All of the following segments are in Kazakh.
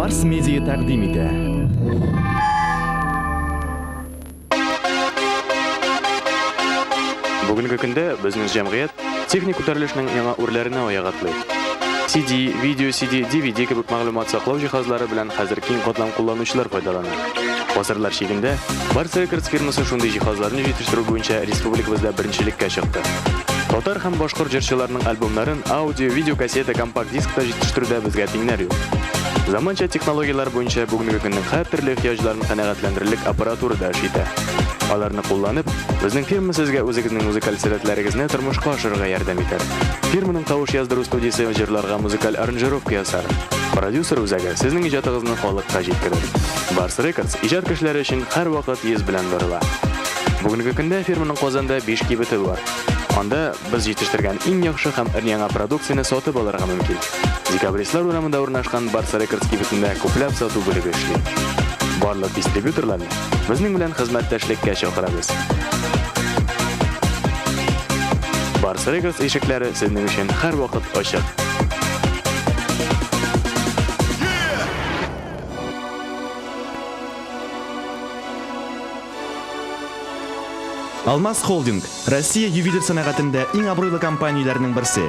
Барс Медиа тәкъдим итә. Бүгенге көндә безнең җәмгыять техник күтәрелешнең яңа үрләренә аяк атлый. CD, видео CD, DVD кебек мәгълүмат саклау җиһазлары белән хәзер киң катлам кулланучылар файдалана. Гасырлар чигендә Барс Рекордс фирмасы шундый җиһазларны җитештерү буенча республикабызда беренчелеккә чыкты. Татар һәм башкорт җырчыларының альбомнарын аудио, видео кассета, компакт дискта җитештерүдә безгә тиңнәр юк. Заманча технологиялар буенча бүгенге көннең һәр төрле ихтыяҗларын канәгатьләндерерлек аппаратура да эш итә. Аларны кулланып, безнең фирма сезгә үзегезнең музыкаль сәләтләрегезне тормышка ашырырга ярдәм итәр. Фирманың тавыш яздыру студиясе җырларга музыкаль аранжировка ясар. Продюсер үзәге сезнең иҗатыгызны халыкка җиткерер. Барс Рекордс иҗат кешеләре өчен һәрвакыт йөз белән барыла. Бүгенге көндә фирманың Казанда 5 кибете бар. Анда без җитештергән иң яхшы һәм яңа продукцияне сатып алырга мөмкин. Декабристлар урамында урнашкан Барс Рекордс кибетендә күпләп сату бүлеге эшли. Барлык дистрибьюторларны безнең белән хезмәттәшлеккә чакырабыз. Барс Рекордс ишекләре сезнең өчен һәрвакыт ачык. Алмаз Холдинг Россия ювелир сәнәгатендә иң абруйлы компанияләрнең берсе.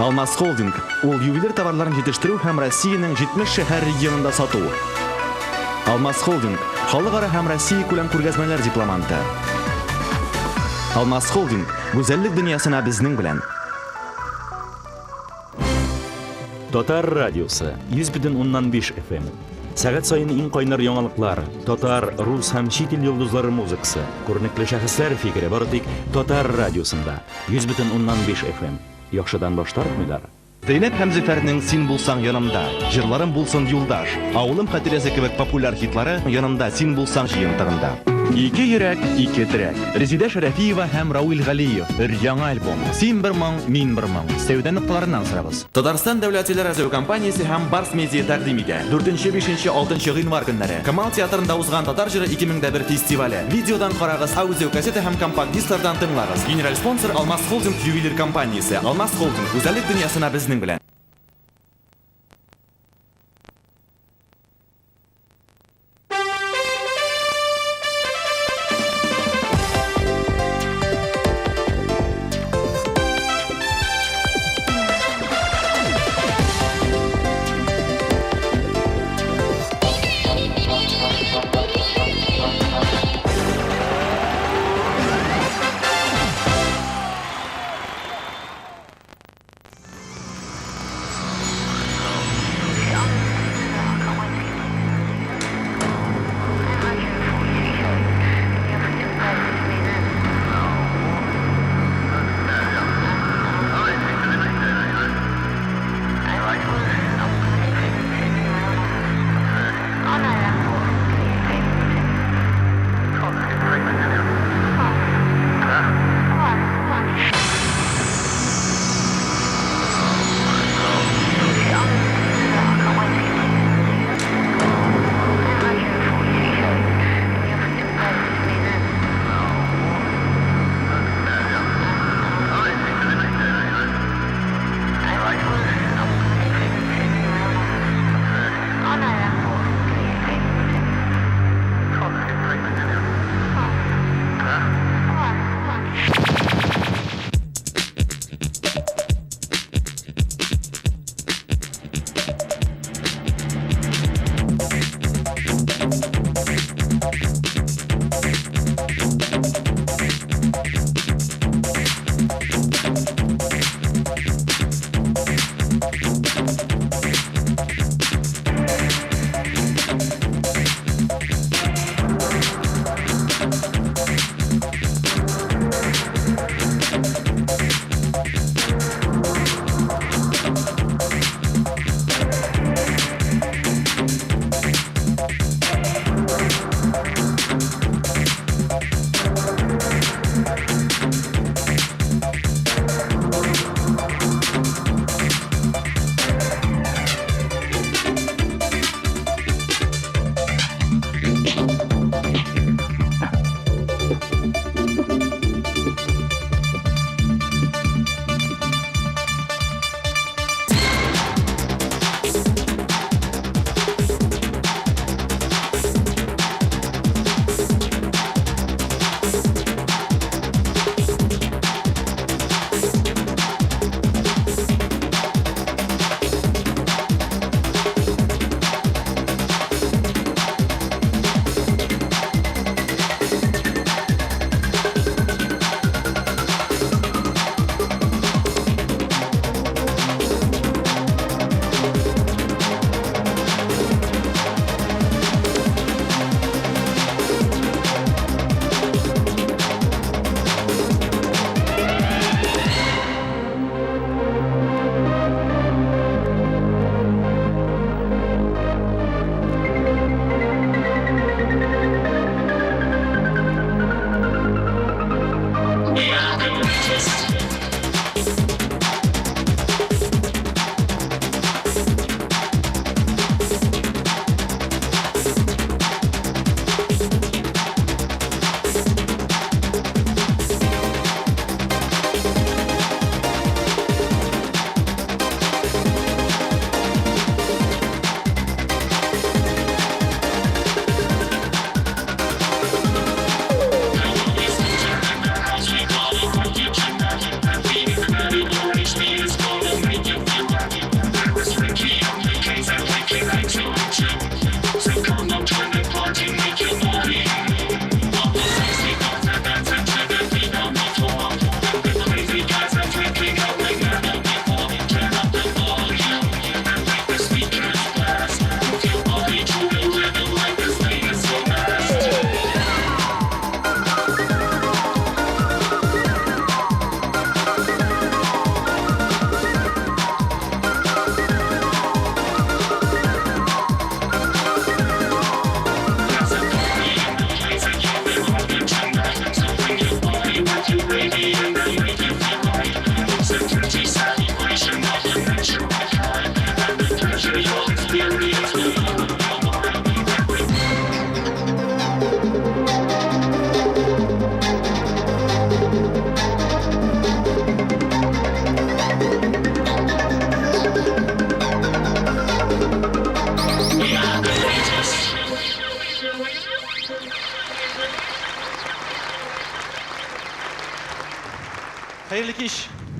Алмаз Холдинг ул ювелир товарларын җитештерү һәм Россиянең 70 шәһәр регионында сату. Алмаз Холдинг халыкара һәм Россия күләм күргәзмәләр дипломанты. Алмаз Холдинг гүзәллек дөньясына безнең белән. Татар радиосы 100.5 FM. Сәгать сайын иң кайнар яңалыклар, татар, рус һәм чит ил йолдызлары музыкасы, күренекле шәхесләр фикере бары тик Татар радиосында 100.5 FM. Яхшыдан баш тартмыйлар. Зәйнәп һәм Зөфәрнең Син булсаң янымда, җырларым булсын юлдаш, авылым хатирәсе кебек популяр хитлары янымда Син булсаң җыентыгында. Ике йөрәк, ике терәк. Резидә Шәрәфиева һәм Рауил Галиев яңа альбом. Син бер моң, мин бер моң. Сәүдә нукталарыннан сорабыз. Татарстан дәүләт телерадио компаниясе һәм Барс Медиа тәкъдим итә. 4-5, 6 гыйнвар көннәре Камал театрында узган Татар җыры 2001 фестивале. Видеодан карагыз, аудио кассета һәм компакт дисклардан тыңлагыз. Генераль спонсор Алмаз Холдинг ювелир компаниясе. Алмаз Холдинг гүзәллек дөньясына безнең белән.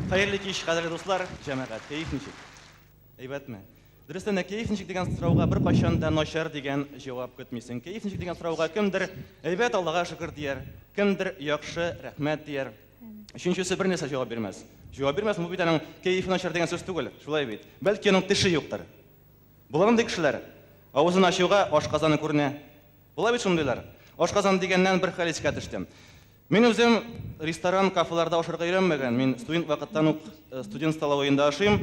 Hayırlı kеш, қадірлі достар, жәмәғат, кайф ничек? Әйбәтме? Дөрестән кайф ничек дигән сорауга бер кайчан да начар дигән җавап көтмисең. Кайф ничек дигән сорауга кемдер әйбәт, Аллага шөкер дияр, кемдер яхшы, рәхмәт дияр. Өченчесе бер нәрсә җавап бирмәс. Җавап бирмәс, бу бит аның кайф начар дигән сүз түгел, шулай бит. Бәлки аның теше юктыр. Булган кешеләр авызын ачуга ашказаны күренә. Була бит шундыйлар. Ашказан дигәннән бер хәл искә төштем. Мин үзем ресторан, кафеларда ашарга өйрәнмәгән. Мин студент вакыттан ук студент столовойында ашыйм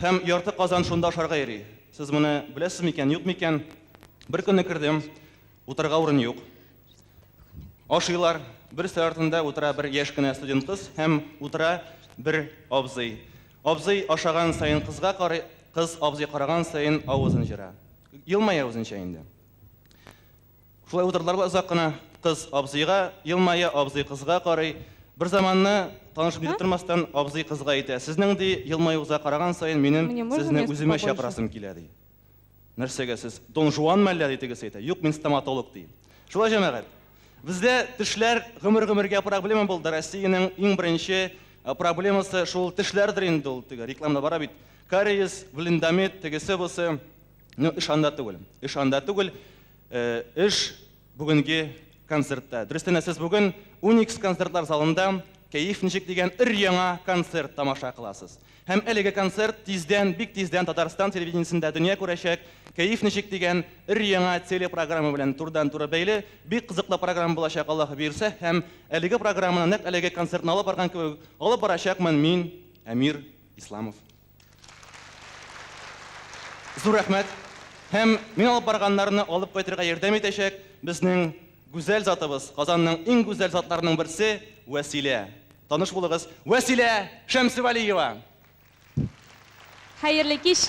һәм ярты казан шунда ашарга йөри. Сез моны беләсез микән, юк микән? Бер көнне кирдем, утырга урын юк. Ашыйлар, бер сәгатендә утыра бер яшь кенә студент кыз һәм утыра бер абзый. Абзый ашаган сайын кызга карый, кыз абзый караган сайын авызын җыра. Елмая үзенчә инде. Шулай утырдылар озак кына. Кыз абзыйга, елмая абзый кызга карый. Бер заманны танышып җитеп тормастан абзый кызга әйтә: "Сезнең ди елмаюгызга караган сайын минем сезне үземә чакырасым килә" ди. Нәрсәгә сез? Дон Жуан мәллә ди тегесе әйтә. Юк, мин стоматолог ди. Шулай җәмәгать. Бездә тешләр гомер-гомергә проблема булды. Россиянең иң беренче проблемасы шул тешләрдер инде ул. Теге рекламада бара бит. Кариес, блиндамит тегесе булса, эш анда түгел. Эш анда түгел. Эш бүгенге концертта. Дөрестән сез бүген Unix концертлар залында Кайф ничек дигән өр-яңа концерт тамаша кыласыз. Һәм әлеге концерт бик тиздән Татарстан телевидениесендә дөнья күрәчәк. Кайф ничек дигән өр-яңа телепрограмма белән турыдан-туры бәйле бик кызыклы программа булачак, Аллаһ бирсә, һәм әлеге программаны нәкъ әлеге концертны алып барган кебек алып барачакмын мин, Әмир Исламов. Зур рәхмәт. Һәм мин алып барганнарны алып кайтырга ярдәм итәчәк безнең гүзәл затыбыз, Казанның иң гүзәл затларының берсе Вәсилә. Таныш булыгыз, Вәсилә Шәмсевалиева. Хәерле кич,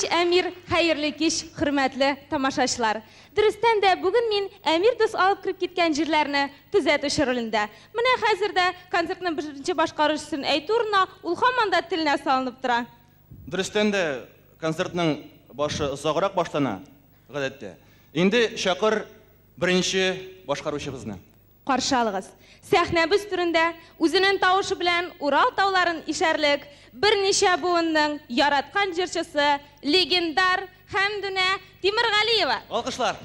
Әмир, хәерле кич, хөрмәтле тамашачылар. Дөрестән дә бүген мин Әмир дус алып кирип киткән җирләрне төзәтүче ролендә. Менә хәзердә концертның беренче башкаручысын әйтү урынына ул һаман да теленә салынып тора. Дөрестән дә концертның башы озаграк баштана, гадәттә. Инде чакыр беренче башкаручыбызны. Каршы алыгыз. Сәхнәбез түрендә үзенең тавышы белән Урал тауларын ишәрлек берничә буынның яраткан җырчысы, легендар Хәмдүнә Тимергалиева. Алкышлар.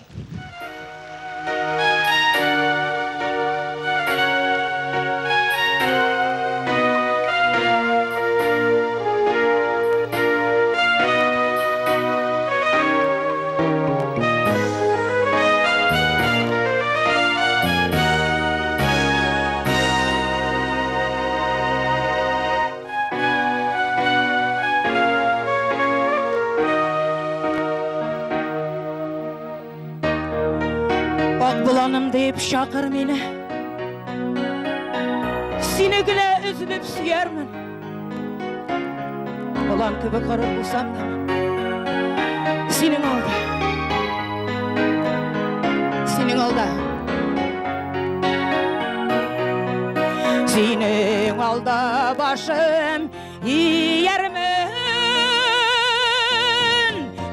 Bulanım deyip şakır meni, seni güle üzülüp süyermin. Bulan gibi karır bulsam da senin oldu, senin oldu. Senin oldu başım yermin,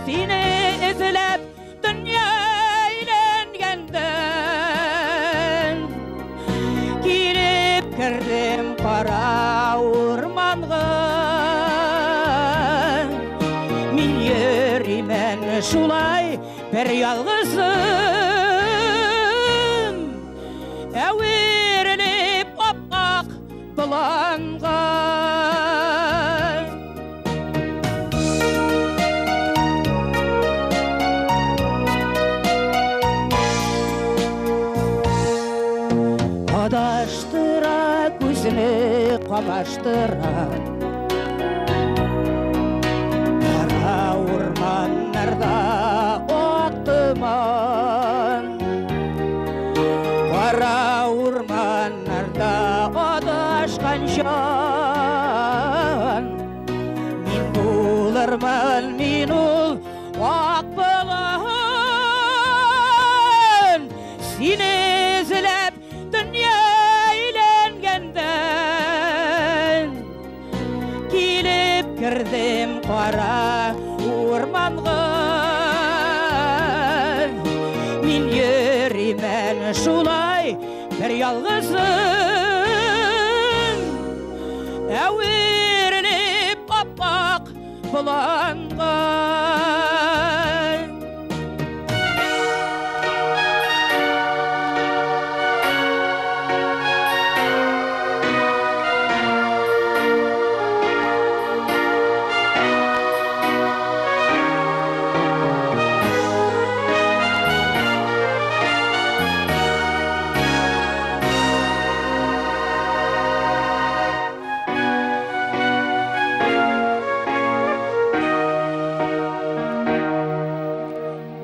seni üzülüp dünya girdim kara ormanğa, min yerimen şulay bir yalğızım, evirilip opaq bulanğa. Adaştıra gözünü kamaştıra, kara ormanlarda otman, kara ormanlarda adaşkan can, min bulurman min урманға мен еримен шулай бір ялғызым әуеріліп аппақ бұланға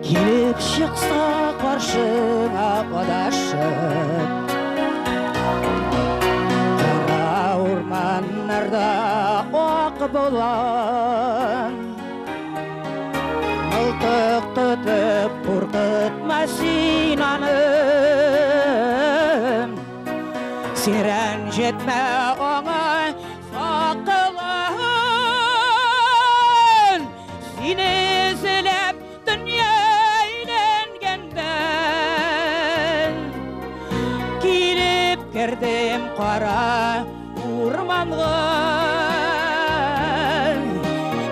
келіп шықса қаршыға адашып қара ормандарда оқ болан мылтық тұтып қорқытма сен аным сен жетме оңай сақылан сен езіліп дүние кірдім қара урманға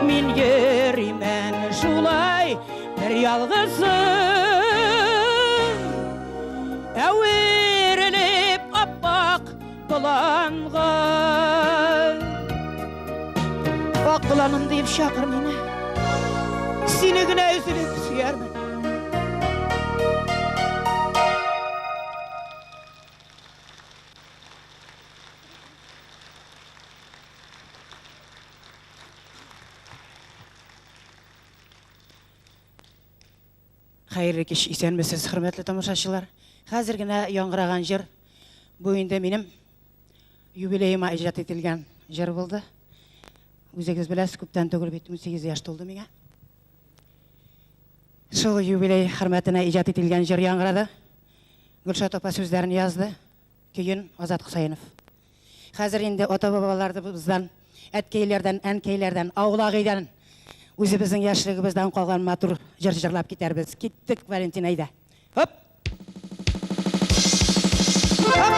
мен еримен жулай бір ялғызым әуеріліп аппақ бұланға ақ бұланым деп шақыр мені сені гүна үзіліп сүйермін Қайырлы кеш, исәнмісіз, құрметті тамашашылар. Қазір ғана яңғыраған жыр бойында менің юбилейіме ижат етілген жыр болды. Өзіңіз білесіз, көптен түгіл 18 жас толды меңе. Сол юбилей құрметіне ижат етілген жыр яңғырады. Гүлшат апа сөздерін yazды, кейін Азат Құсайынов. Қазір енді ата-бабаларды бізден, әткейлерден, әнкейлерден, аулағыйдан өзі біздің яшілігімізден қалған матур жыр жырлап кетербіз. Кеттік, Валентин айда. Хоп! Хоп!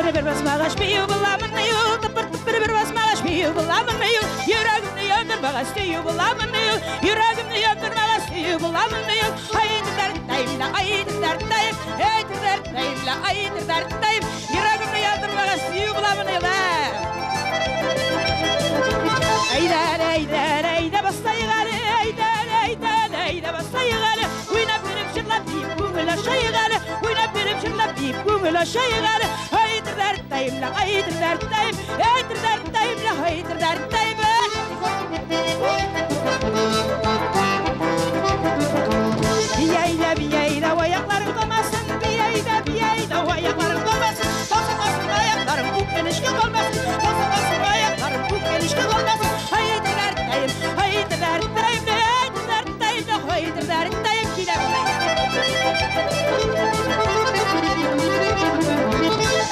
Бір басмағаш бейу бұламын үйіл, бір басмағаш бейу бұламын үйіл, жүрегімді яндырмаға стею бұламын үйіл, жүрегімді яндырмаға стею бұламын үйіл, айтырдартайымда, айтырдартайым, айтырдартайымда, айтырдартайым, жүрегімді яндырмаға стею бұламын үйіл. Айдар, айдар, айда бастайғалы, айдар, айдар, айда бастайғалы, ойнап беріп жырлап дейіп көңіл ашайғалы, ойнап беріп жырлап дейіп көңіл ашайғалы, айтырдартайымда, айтырдартайым, айтырдартайымда, айтырдартайым. Бияйда, бияйда, аяқларың қалмасын, бияйда, бияйда, аяқларың қалмасын, тосы-тосын аяқларың көккенішке қалмасын, тосы-тосын аяқларың көккенішке қалмасын, айтырдартайым, айтырдартайым, айтырдартайым, айтырдартайым,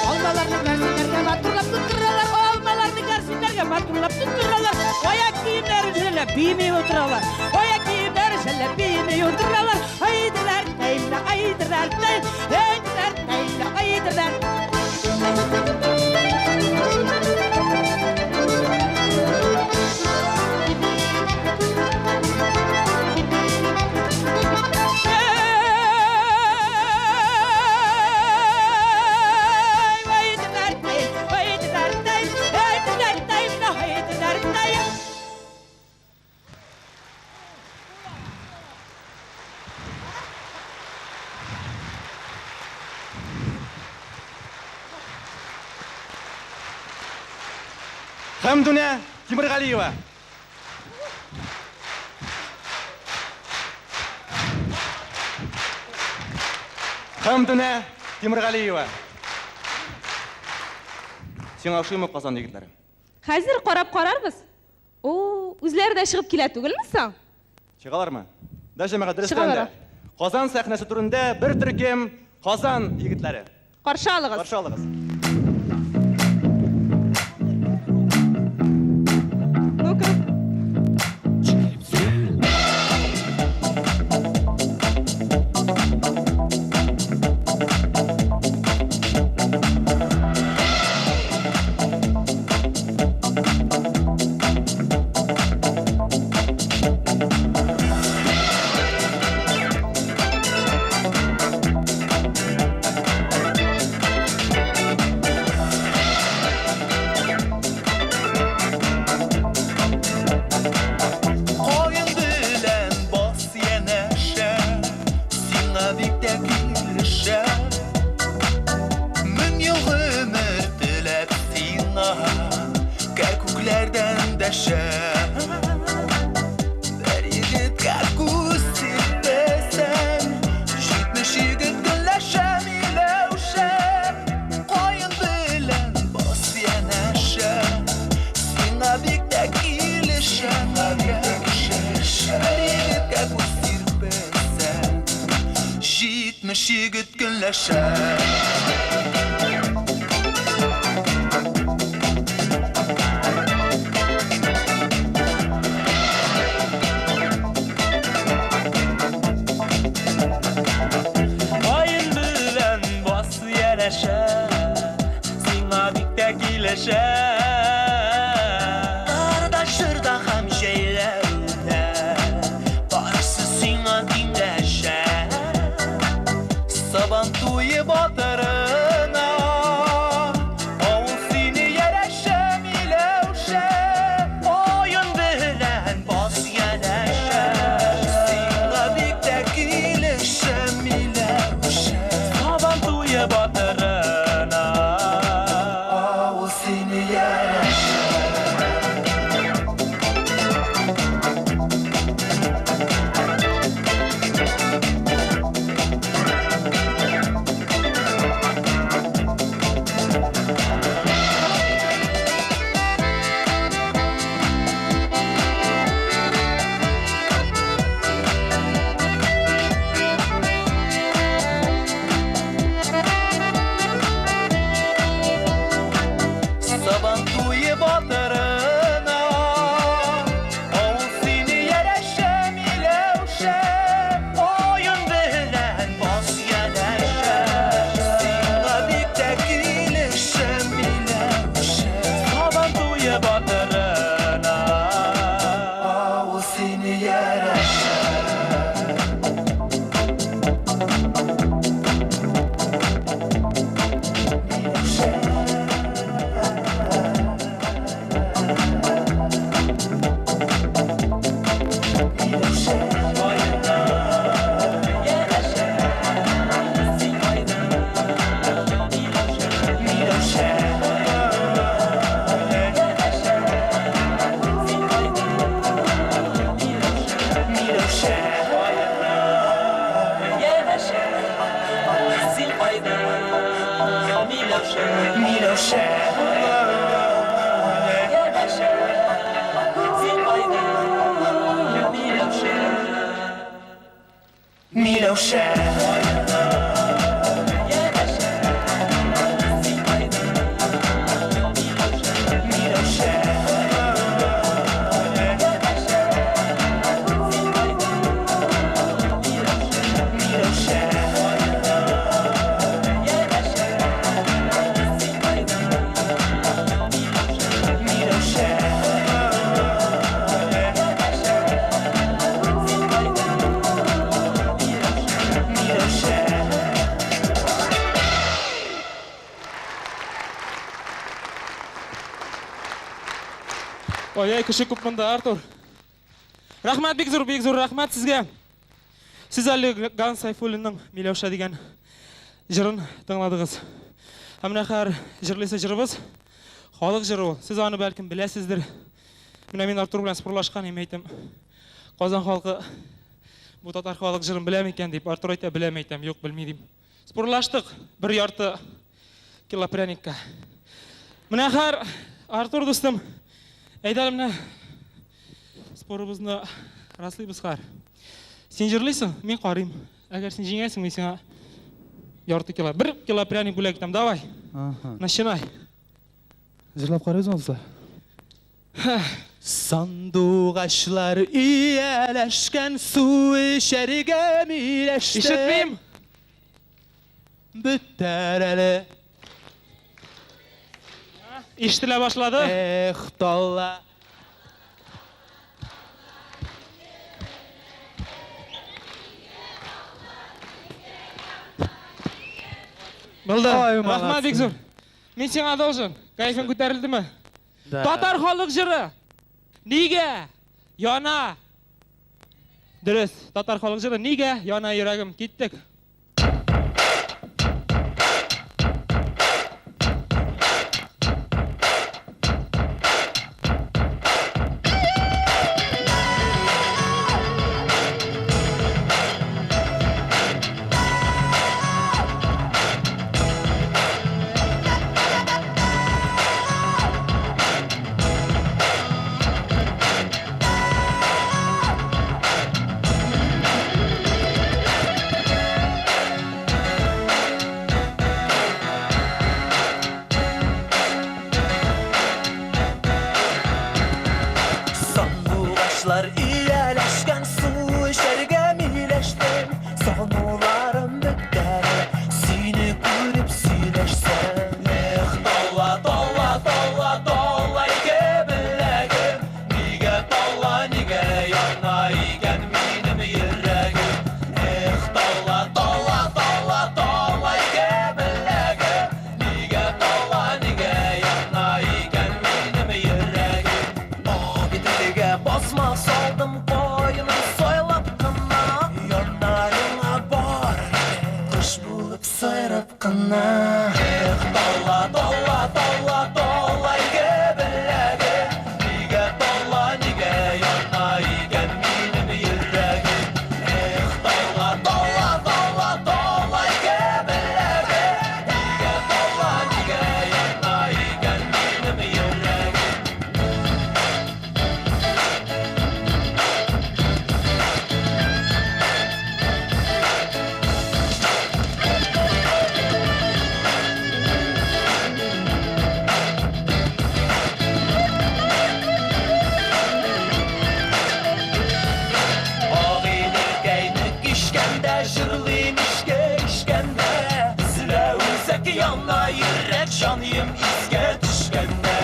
Алмаларды кәрсендерге матурлап тұттыралар, алмаларды кәрсендерге матурлап тұттыралар, аяқ киімдері жіліп беймей отыралар, аяқ киімдері жіліп беймей отыралар, айтырдартайым, айтырдартайым, айтырдартайым, айтырдартайым. Хамдуня Тимирғалиева. Хамдуня Тимирғалиева. Сен ашымып қалсан дегендер. Қазір қарап қарарбыз. О, үзлері де шығып келеді түгілмісің? Шығалар ма? Даже маған дұрыстанда. Қазан сахнасы түрінде бір түркем Қазан егетләре. Қаршы алығыз. Қаршы алыгыз. Ну-ка. Şigit günleşer. Ayın bilen bas yerleşer, sina dikte gileşer. Arada şırda hem şeylerle, barısı sina dinleşer. Saban tuye batırına, oğul seni yereşem ilevşe. Oyun bilen bas yerleşer, sina dikte gileşem ilevşe. Saban tuye batırına, oğul seni yereşer. Saban tuye batırına, oğul seni yereşem ilevşe. Oyun bilen bas yerleşer, sina dikte gileşem ilevşe. Saban tuye batırına, oğul seni yereşer. Ой, кіші көп мұнда, Артур. Рахмат, бек зор рахмат сізге. Сіз әлі Ган Сайфуллинның Милеуша деген жырын тыңладыңыз. Амнахар жырлысы жырыбыз, халық жыры ол. Сіз аны бәлкім білесіздер. Мына мен Артур білен спорлашқан емейтім. Қазан халқы бұл татар халық жырын білем екен деп, Артур айта білем ейтім, жоқ білмейдім. Спорлаштық бір ярты кило пряникка. Мінахар Артур достым, әйдәлімні спорыбызны раслайбыз қар. Сен жырлайсың, мен қарайым. Әгер сен жеңесің, мен сен ярты кило. 1 кило пряник бүләк итәм, давай. Начинай. Җырлап карыйсың алсызлар. Сандуғашлар ияләшкән су эчәргә миләште. Ишетмим. Бөтәр әле. Ишетелә башлады. Эх, талла. Булды. Ай, Рахмат молодцы. бик зур. Мин сиңа должен. Кайфың күтәрелдеме? Татар халык җыры. Нигә яна? Дөрес, татар халык җыры нигә яна йөрәгем? Киттек. Sandуғашлар ияләшкән су эчәргә миләште. Сагынуларым бөтәр сине күреп сөйләшсәм. Эх, талла, талла, талла, талла ике беләгем. Нигә талла, нигә яна икән минем йөрәгем. Эх, талла, талла, талла, талла ике беләгем. Нигә талла, нигә яна икән минем йөрәгем. Битәргә басма салдым кайны сайлап кына. Янарыңа бар кош булып сайрап кына. Эх, талла, талла, талла, талла ике беләгем. Нигә талла, нигә яна икән минем йөрәгем. Эх, талла, талла, талла, талла ике беләгем. Нигә талла, нигә яна икән минем йөрәгем. Жырлыйм ишкә ишкәндә. Үзлә үзәк яна йөрәк җаным искә төшкәндә.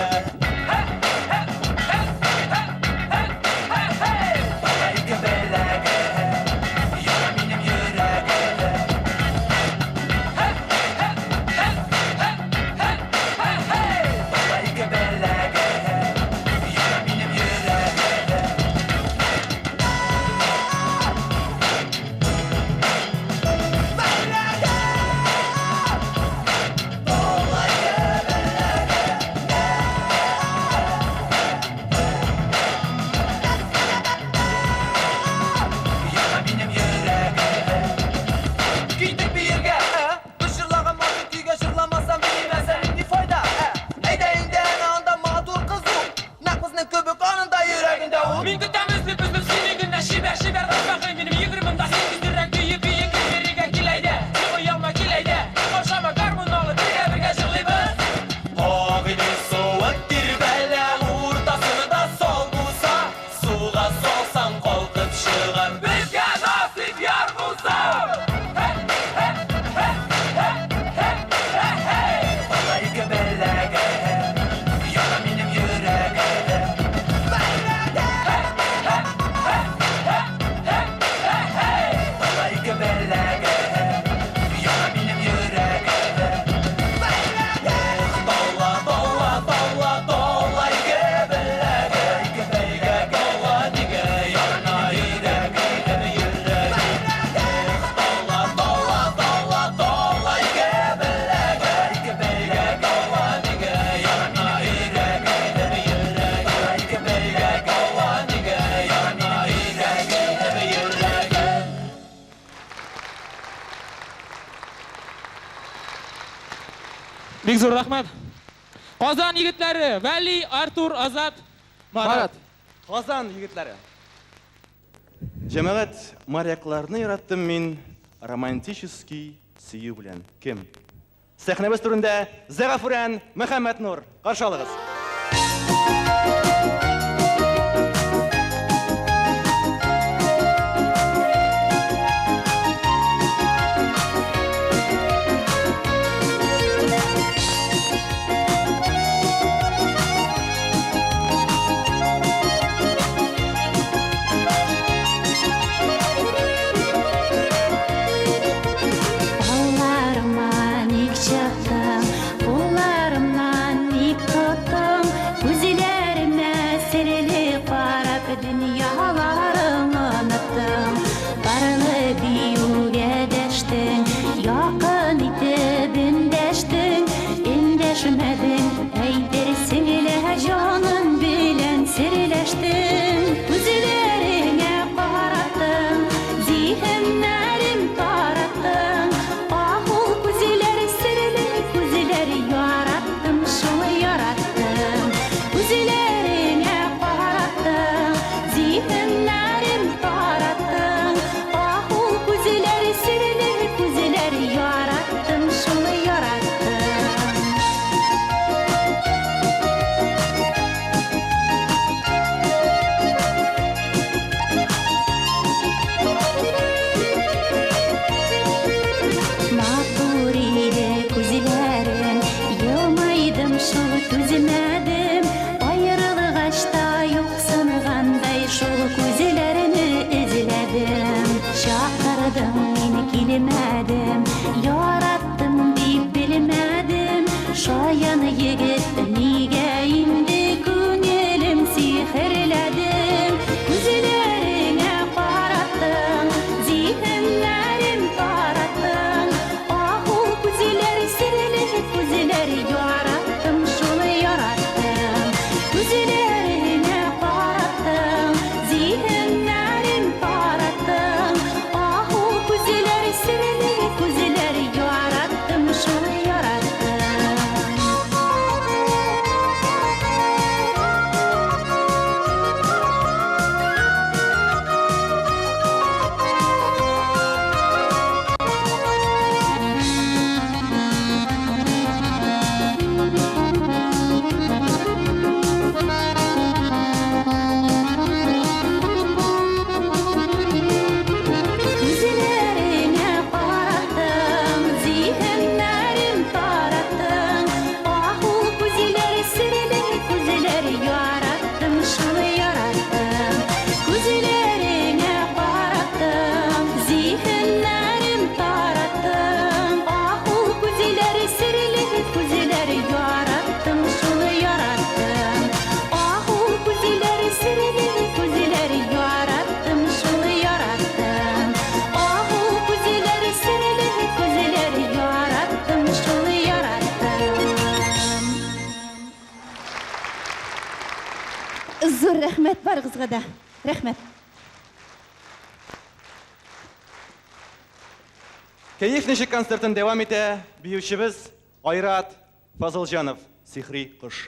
Талла ике беләге, яна минем йөрәгем. Талла ике беләге, яна минем йөрәгем. Яна минем йөрәгем. Киттек бер ергә, без җырлаган матур көйгә җырламасам билмәсәң ни файда? Әйдә инде анда матур кызу, нәкъ безнең кебек аның да йөрәгендә ул. Мин көтәм үзлек безнең сине генә шибәр басмагы минем 20 да син йөрәк көйе кирегә киләйдә. Сиңа ялма киләйдә. Кошама гармун алып бергә җырлыйбыз. Агыйды суык тирбәлә уртасында сал булса, суга салсаң калкып чыгар. Безгә насыйп яр булса. Талла ике беләге, яна минем йөрәгем. Талла ике беләге, яна минем йөрәгем. Эх, талла, талла, талла, талла ике беләге, талла нигә яна йөрәгем, йөрәгем. Эх, талла, талла, талла, талла ике беләге, талла нигә яна йөрәгем, йөрәгем. Ике беләге, талла нигә яна йөрәгем, йөрәгем. Бик зур рахмат. Казан егетләре Вәли, Артур, Азат, Марат. Казан егетләре. Җәмәгать, морякларны яраттым мин романтический Сөю белән кем? Сәхнәбез түрендә Зәгафурән Мөхәммәд Нур. Каршы алыгыз. Зур рәхмәт барыгызга да. Рәхмәт. Кәеф ничек концертын дәвам итә биючебез Айрат Фазылҗанов, Сихри кош.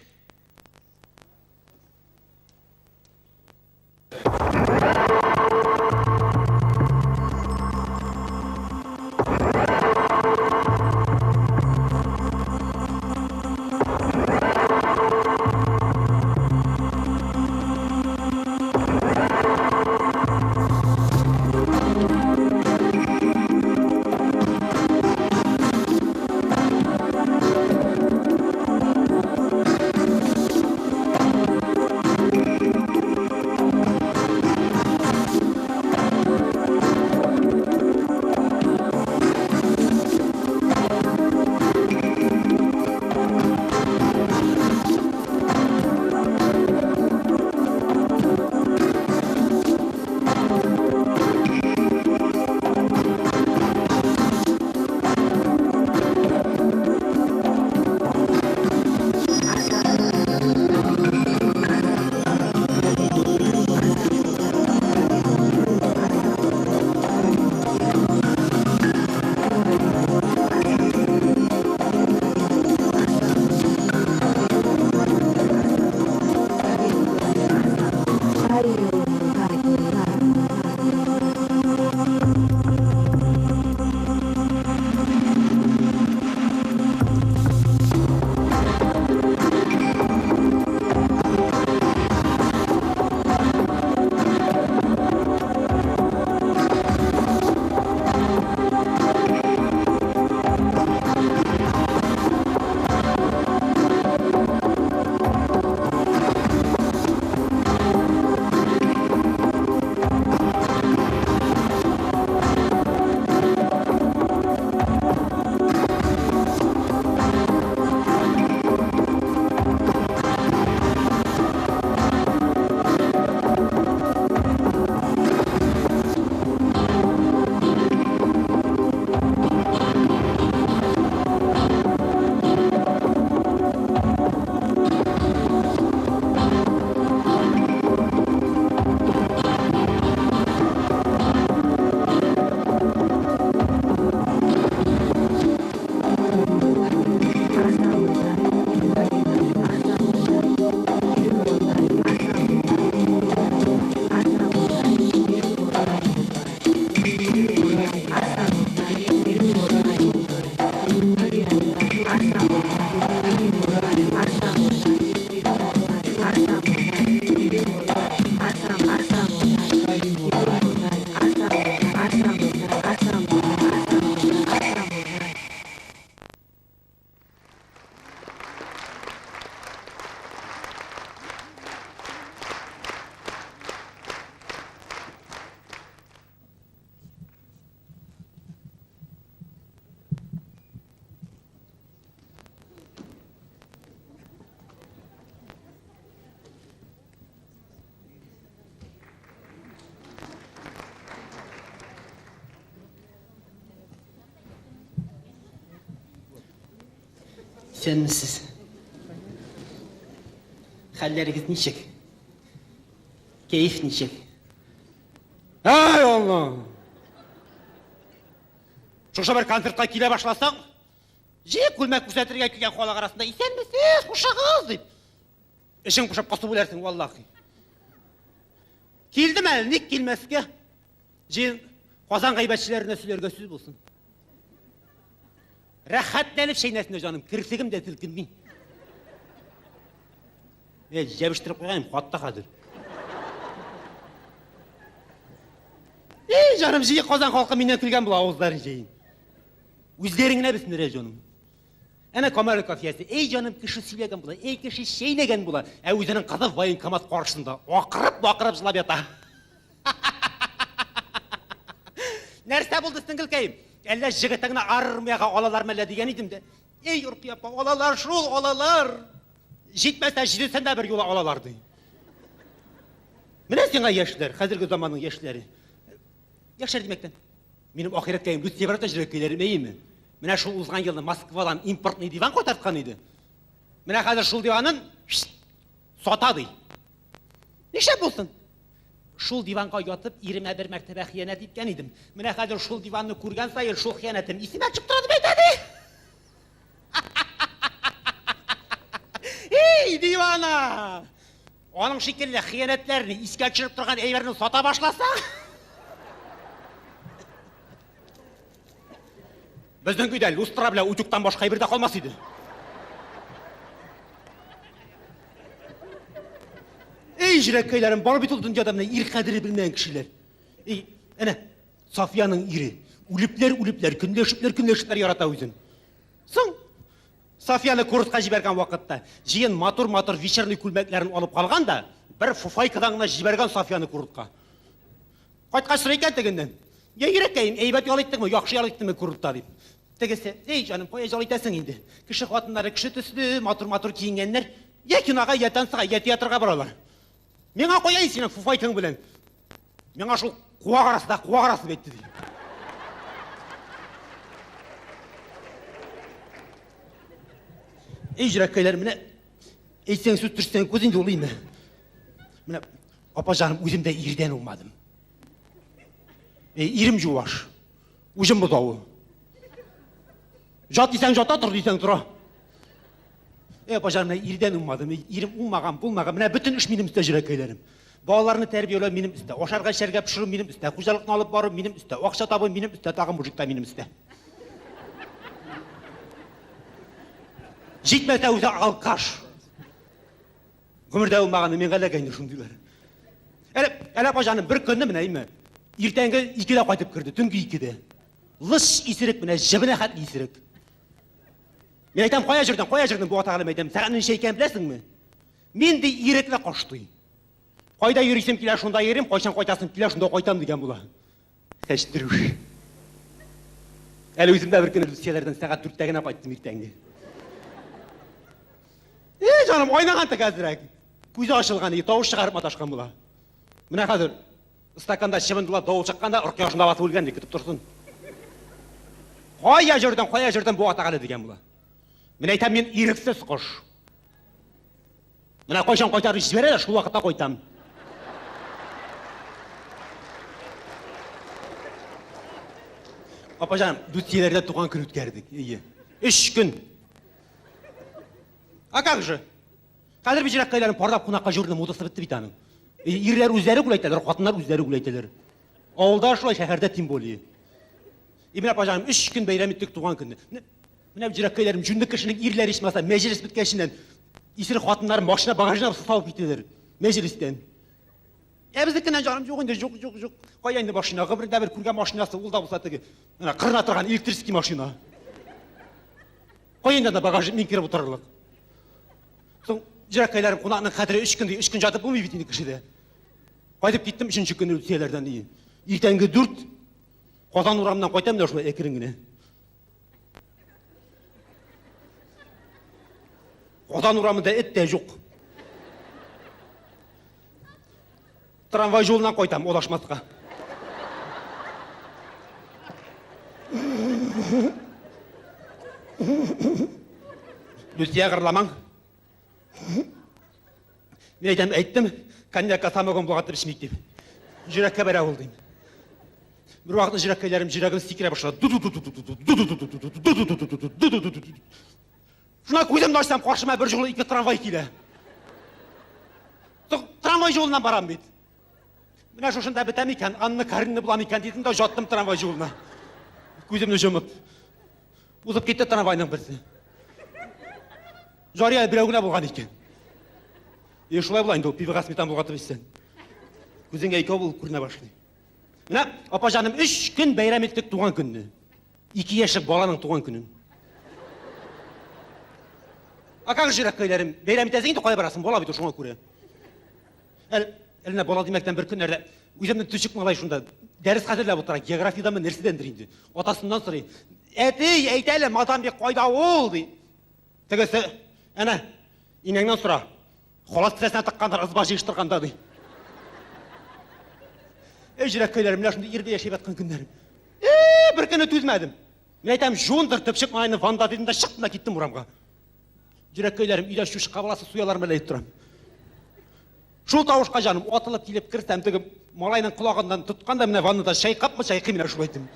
Сенмісіз. Хәлләрегез ничек? Кейф ничек? Ай Алла! Шоша бір концертқа келе башласаң, жек күлмәк күрсәтергә килгән халык арасында исәнмесез, хушыгыз дип. Эшең кушап касып үләрсең валлаһи. Килдем әле, ник килмәскә? Җин Казан гайбәтчеләренә сөйләргә сүз булсын. Рәхәтләнеп шәйнәсенә җаным, кирсегем дә тилкенми. Җәбештиреп куйган хатта хәзер. Җаным, җи Казан халкы миннән килгән була авызларын җәйин. Үзләреңне бисмире җаным. Әнә Камал кафиясе, эй җаным, кеше сөйләгән була, эй кеше шәйнәгән була, ә үзенең кызы военкомат каршысында акырып җылап ята. Нәрсә булды сеңгелкәем? Әллә җигетеңне армияга алалармы әллә дигән идем дә. Эй Урпи апа, алалар шул, алалар. Җитмәсә җидесендә бер юла алалар ди. Менә сиңа яшьләр, хәзерге заманның яшьләре. Яшьләр димәктән. Минем ахирәткәем Русия барда җирәкәйләрем әйеме? Менә шул узган елны Москвадан импортный диван кайтарткан иде. Менә хәзер шул диванын сата ди. Нишләп булсын? Шул диванга ятып, иремә бер мәртәбә хыянәт иткән идем. Менә хәзер шул диванны күргән сайын шул хыянәтем исемә чыгып тора дип әйтә ди. Эй, дивана! Аның шикелле хыянәтләрне искә төшереп торган әйберне сата башласаң, безнең өйдә люстра белән утюгтан башка әйбер дә калмас иде. Эй, җирәкәйләрем, бар бит ул дөньяда менә ир кадере белмәгән кешеләр. Эй, әнә Сафияның ире, үлепләр, көнләшепләр ярата үзен. Соң Сафияны курска җибәргән вакытта, җыен матур вечерный күлмәкләрен алып калган да, бер фуфайкадан гына җибәргән Сафияны курска. Кайткач сорый икән тегеннән. Я җирәкәем, әйбәт ял иттеңме, яхшы ял иттеңме курыкта дип. Тегесе, эй җаным, кая ял итәсең инде? Кеше хатыннары кеше төсле, матур киенгәннәр, я кинога, я танцга, я театрга баралар. Миңа кая синең фуфайкаң белән. Миңа шул куак арасы бетте ди. Эй җирәкәйләр, менә әйтсәң сүз төшсәң күз инде улыймы? Менә апа җаным, үзем дә ирдән улмадым. Ирем җуаш, үзем бозавы. Жат дисәң жата, тор дисәң тора. Апа җаным, ирдән улмадым, ирем улмаган, булмаган, менә бөтен эш минем өстә җирәкәйләрем. Балаларны тәрбияләү минем өстә, ашарга эчәргә пешерү минем өстә, хуҗалыкны алып бару минем өстә, акча табу минем өстә, тагын мужикта минем өстә. Җитмәсә үзе алкаш. Гомердә улмаганы миңа ләгәйнер шундыйлар. Әле апа җаным, бер көнне менә име, иртәнге 2дә кайтып керде, төнге 2дә. Лыш исерек менә, җибенә хәтле исерек. Мен әйтәм, кая җирдән бу атагалым әйтәм, сәгать ничә икән беләсеңме? Мин ди ирекле каштый. Кайда йөрисем килә, шунда йөрим, кайчан кайтасым килә, шунда кайтам дигән була. Хәчтерүш. Әле үзем дә бер көнне Русияләрдән сәгать 4тә генә кайттым иртәнге. Җаным, айнаган тәгәзрәк. Күзе ачылган иде, тавыш чыгарып маташкан була. Менә хәзер стаканда чыбындыла давыл чыкканда, ыркышында батып үлгән ди, көтеп торсын. Кая җирдән бу атагалы дигән була. Мен әйтәм, мин ирексез кош. Менә кайчан кайтарып җибәрәләр, шул вакытта кайтам. Апа җаным, Дутиеләрдә туган көн үткәрдек. 3 көн. А как же? Хәзер бит җирәкәйләрен парлап кунакка җөрүне модасы бетте бит аның. Ирләр үзләре гүләйтәләр, хатыннар үзләре гүләйтәләр. Авылда шулай, шәһәрдә тем более. Именно апа җаным, 3 көн бәйрәм иттек туган көнне. Менә җирәкәйләрем җүнле кешенең ирләре ичмәсә, мәҗлес биткәченнән исер хатыннар машина багажына салып китәләр. Мәҗлестән. Безнекеннән җаным юк инде, юк. Кая инде машина? Гомердә бер күргән машинасы ул да булса теге. Менә кырына торган электрический машина. Кая инде багаж мин киреп утырырлык. Соң җирәкәйләрем кунакның кадере 3 көн жатып булмый бит инде кешедә. Кайтып киттем 3нче көнне Русияләрдән. Иртәнге 4 Казан урамыннан кайтам да шулай әкрен генә. Казан урамында эт тә юк. Трамвай жолынан кайтам, Одашмаска. Люсия қырламаң. Мен айттым, коньякқа самогон бұлғаттып ішмейік деп. Жүрекке бәрі ауыл деймін. Bir vakit jirakaylarım jirakını sikire başladı. Şuna koydum da açsam karşıma bir yolu iki tramvay kile. Tramvay yolundan baram bit. Mine şoşunda bitem iken, anını karnını bulam iken dedim de jattım tramvay yoluna. Gözümünü jomıp. Uzup gitti tramvayның birisi. Жария біреуіне болған екен. Шулай болайын, пивіға сметан болғатып естен. Көзіңе екі бұл көріне башылай. Мына, апа жаным, 3 күн бәйрам еттік туған күнні. 2 яшық баланың туған күнін. Как жирақкайларым, бәйрам етесің де қой барасың, бола бейті шуңа көре. Әліне бола демектен бір күнлерде, өзімнің түшік мағалай шында, дәріс қадырлап отыра, географиядан мен нәрседен дірейді. Отасынан сұрай, әтей, әйтәлі, мадам бек қойда ол, дей. Тігісі, әне, инеңнен сұра, қолас тіресіне тыққандар, ызба жиыштырғанда, дей. Жирақкайларым, мына шында ербе яшеп атқан күндерім. Бір күні төзмәдім. Мен айтам, жондыр түпшік майны ванда дедім да шықтым да кеттім ұрамға. Жирақкайларым, үйден шүш қабыласы суяларым әлі тұрам. Шул тауышқа жаным, отылып келіп кірсем, тігіп, малайның құлағынан тұтқанда мына ваннада шайқап ма шайқи мені шул айтым.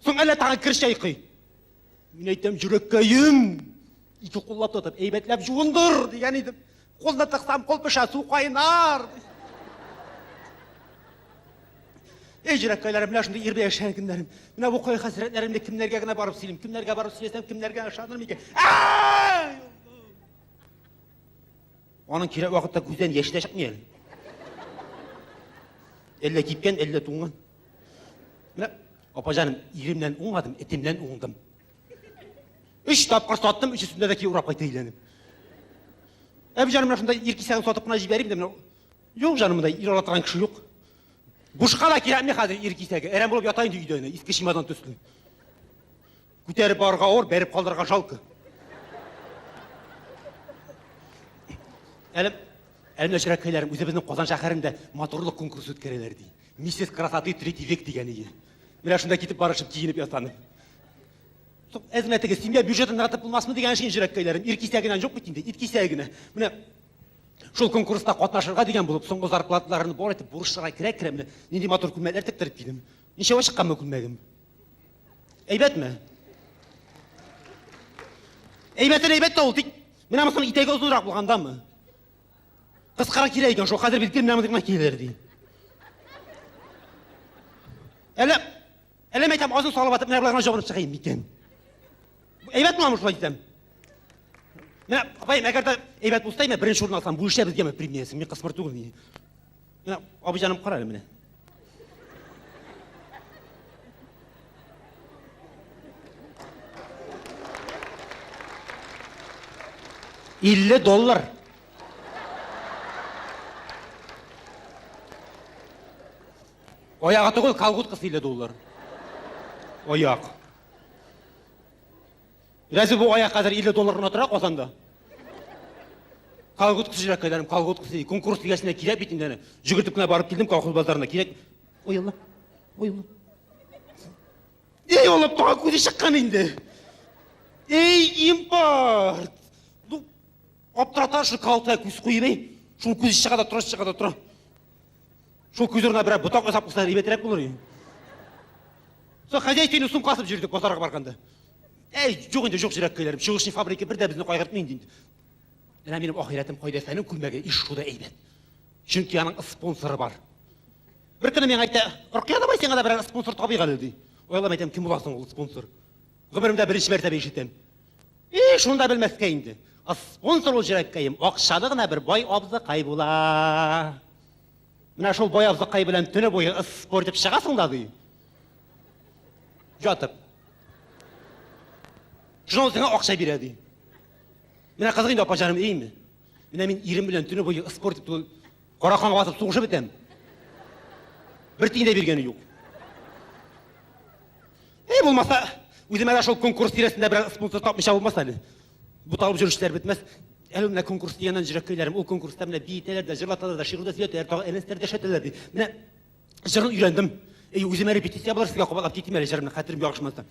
Соң әлі тағы кір шайқи. Мен айтам, жирақкайым, екі қоллап тұтып, әйбәтләп жондыр деген едім. Қолына тықсам, қол пыша су қайнар. Жирақкайларым, мына шында ербе яшәр күндерім. Мына бұл қой хасіретлерімде кімлерге гына барып сөйлеймін, кімлерге барып сөйлесем, кімлерге ашадырым екен. Оның керек уақытта көзден ешті шықмай әлі. Әлі кепкен, әлі туңған. Мына, апа жаным, иремнен оңадым, етемнен оңдым. 3 тапқыр саттым, үшісінде де кей ұрап қайта үйленіп. Әбі жаным, мына шында еркесәғын сатып қына жіберейім де, жоқ жанымда ир алатыған кіші жоқ. Бушқала керәмне қазір еркесәге, әрәм болып ятайын де үйдені, ескі шимадан төсілі. Көтәріп барға ор, бәріп қалдырға жалқы. Әлімді жирақкайларым, өзі біздің Қозан шақарында моторлық конкурс өткерелер дей. Миссис Красоты 3 век деген ие. Мен ашында кетіп барышып киініп ятанып. Әзім әтігі, семья бюджетін ратып болмасымы деген шын жирақкайларым, еркесәгінен жоқ бетінде, еркесәгіне. Міне, шул конкурста қатнашырға деген болып, соңғы зарплаталарını бор етіп, бұрышшыға кірек-кіремді, ненде мотор күлмәлер тіктіріп кейдім. Неше шыққан мө күлмәдім. Әйбәт мә? Әйбәттен әйбәт та ол тек, мен амысын итәге ұзынырақ болғанда мы? Қысқара келе екен, шо қазір білген мен амыдығына келер дей. Әлем айтам, азын салып атып, мен абылағына жоғырып шығайын мекен. Әйбәт мұламын шулай етем. Мен апайым, әгерді әйбәт болстай ме, бірінші орын алсам, бұл іште бізге ме премиясын, мен қысмыр тұғыл не. Мен абы жаным қарар мені. $50. Oyaq atı qoy, kalqut qısı $50. Oyaq. Rəzi bu oyaq қазір $50 отырақ осанда. Қалғыт қысы жирақкайларым, қалғыт қысы. Конкурс дегесіне керек бетіндені. Жүгіртіп күні барып келдім, қалқыз базарына керек. Ойылла, ойылла. Ей, олап тұға көзі шыққан енді. Ей, импорт. Аптыратар шыл қалтыға көз қойып ей. Шыл көзі шығада тұра, шығада тұра. Шыл көзіріне бір бұтақ өсап қыстар ебетерек болыр ей. Сол хозяйственный сумкасып жүрдік базарға барғанда. Жоқ енді жоқ жирақкайларым, шығышын фабрика бірді біздің қайғыртмейін дейді. Менің ақиретім қойда сәнің күлмәге еш шуда әйбет. Чүнки аның спонсоры бар. Бір күні мен айтты, ұрқияда бай сен ғада бір спонсор табиға әлді. Ойлам айтам, кім боласың ол спонсор? Ғымырымда бірінші мәртебе ешітем. Шында білмәске енді. Спонсор ол жирақкайым, ақшадығына бір бай абзы қай бола. Мына шол бай абзы қай білән түні бойы спор деп шығасың да дей. Жатып. Жынау сеңа ақша береді. Мен қызғын апа жаным деймі? Мен ерім білен түні бойы спорт етіп, қарақанға басып соғышып етем. Бір тиын да бергені жоқ. Болмаса, өзім әлі шол конкурс тересінде бір спонсор тапмыша болмаса әлі. Бұталып жүріштер бітмес. Әлі мына конкурс дегеннен жирақкайларым, ол конкурста мына бейтелер де, жырлаталар да, шиғырда сөйлетелер, тағы әлістер де шетелер де. Мына жырын үйлендім. Өзіме репетиция болар, сізге қобалап кетейм әлі жырымның қатырым яғышмазда.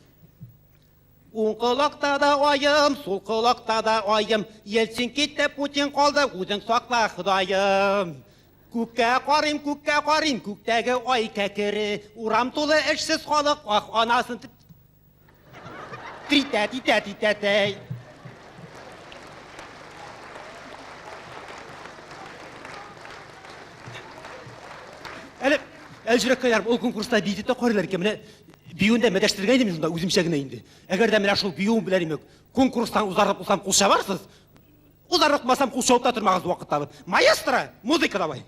Оң құлақта да ойым, сол құлақта да ойым. Елсін кетті, Путин қалды, өзің сақла Құдайым. Көкке қарим, көктегі ой кәкірі. Урам толы ішсіз халық, ақ анасын тәй. Әлі жүрек қайарым, ол конкурста бейдетті қорылар екен, міне бейуінде мәдәштірген едім жында, өзімшегіне енді. Әгер де міне шул бейуін білер емек, конкурстан ұзарып ұлсам құлша барсыз, ұзарып басам құлша ұлта тұрмағыз уақыт табы. Маэстро, музыка давай!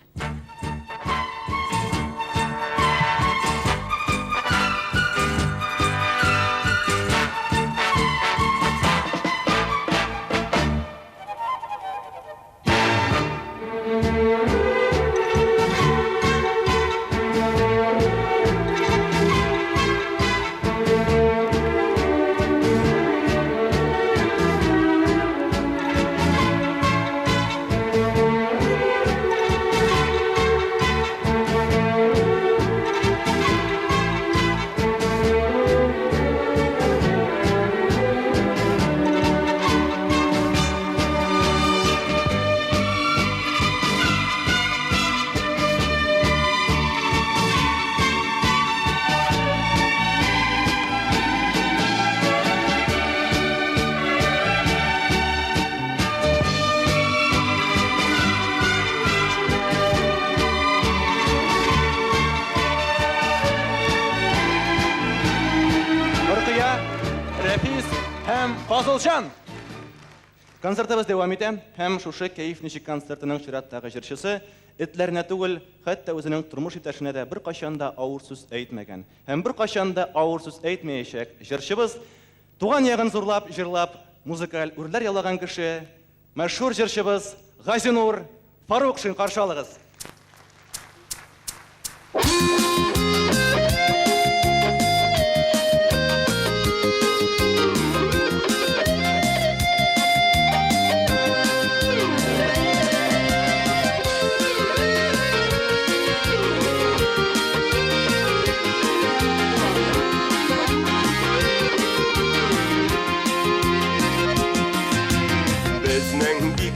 Фазылжан! Концертыбыз девам итә, һәм шушы кәйф ничек концертының чираттагы җырчысы этләренә түгел, хәтта үзенең тормыш иптәшенә дә бер кашанда авыр сүз әйтмәгән. Һәм бер кашанда авыр сүз әйтмәячәк җырчыбыз туган ягын зурлап, җырлап, музыкаль үрләр ялаган кеше, мәшһүр җырчыбыз Газинур Фарукшин каршы алыгыз.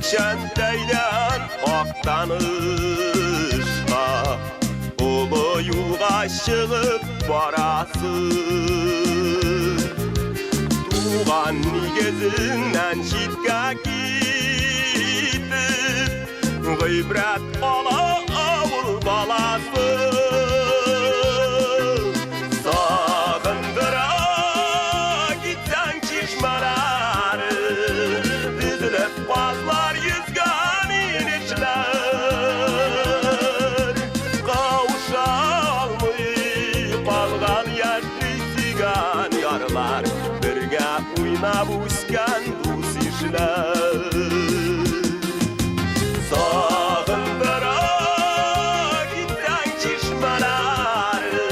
Şenteyden aktanışka Ulu yulga çıkıp barası Tuğan nigezinden şitka gitip Gıybret ola avul balası Sağındıra gitsen çişmeleri Dizilip bazlar yüzgan inişler Kavuşalmay kalgan yaşlı sigan yarlar Birge oynab uskan dus işler Sağındıra gitsen çişmeleri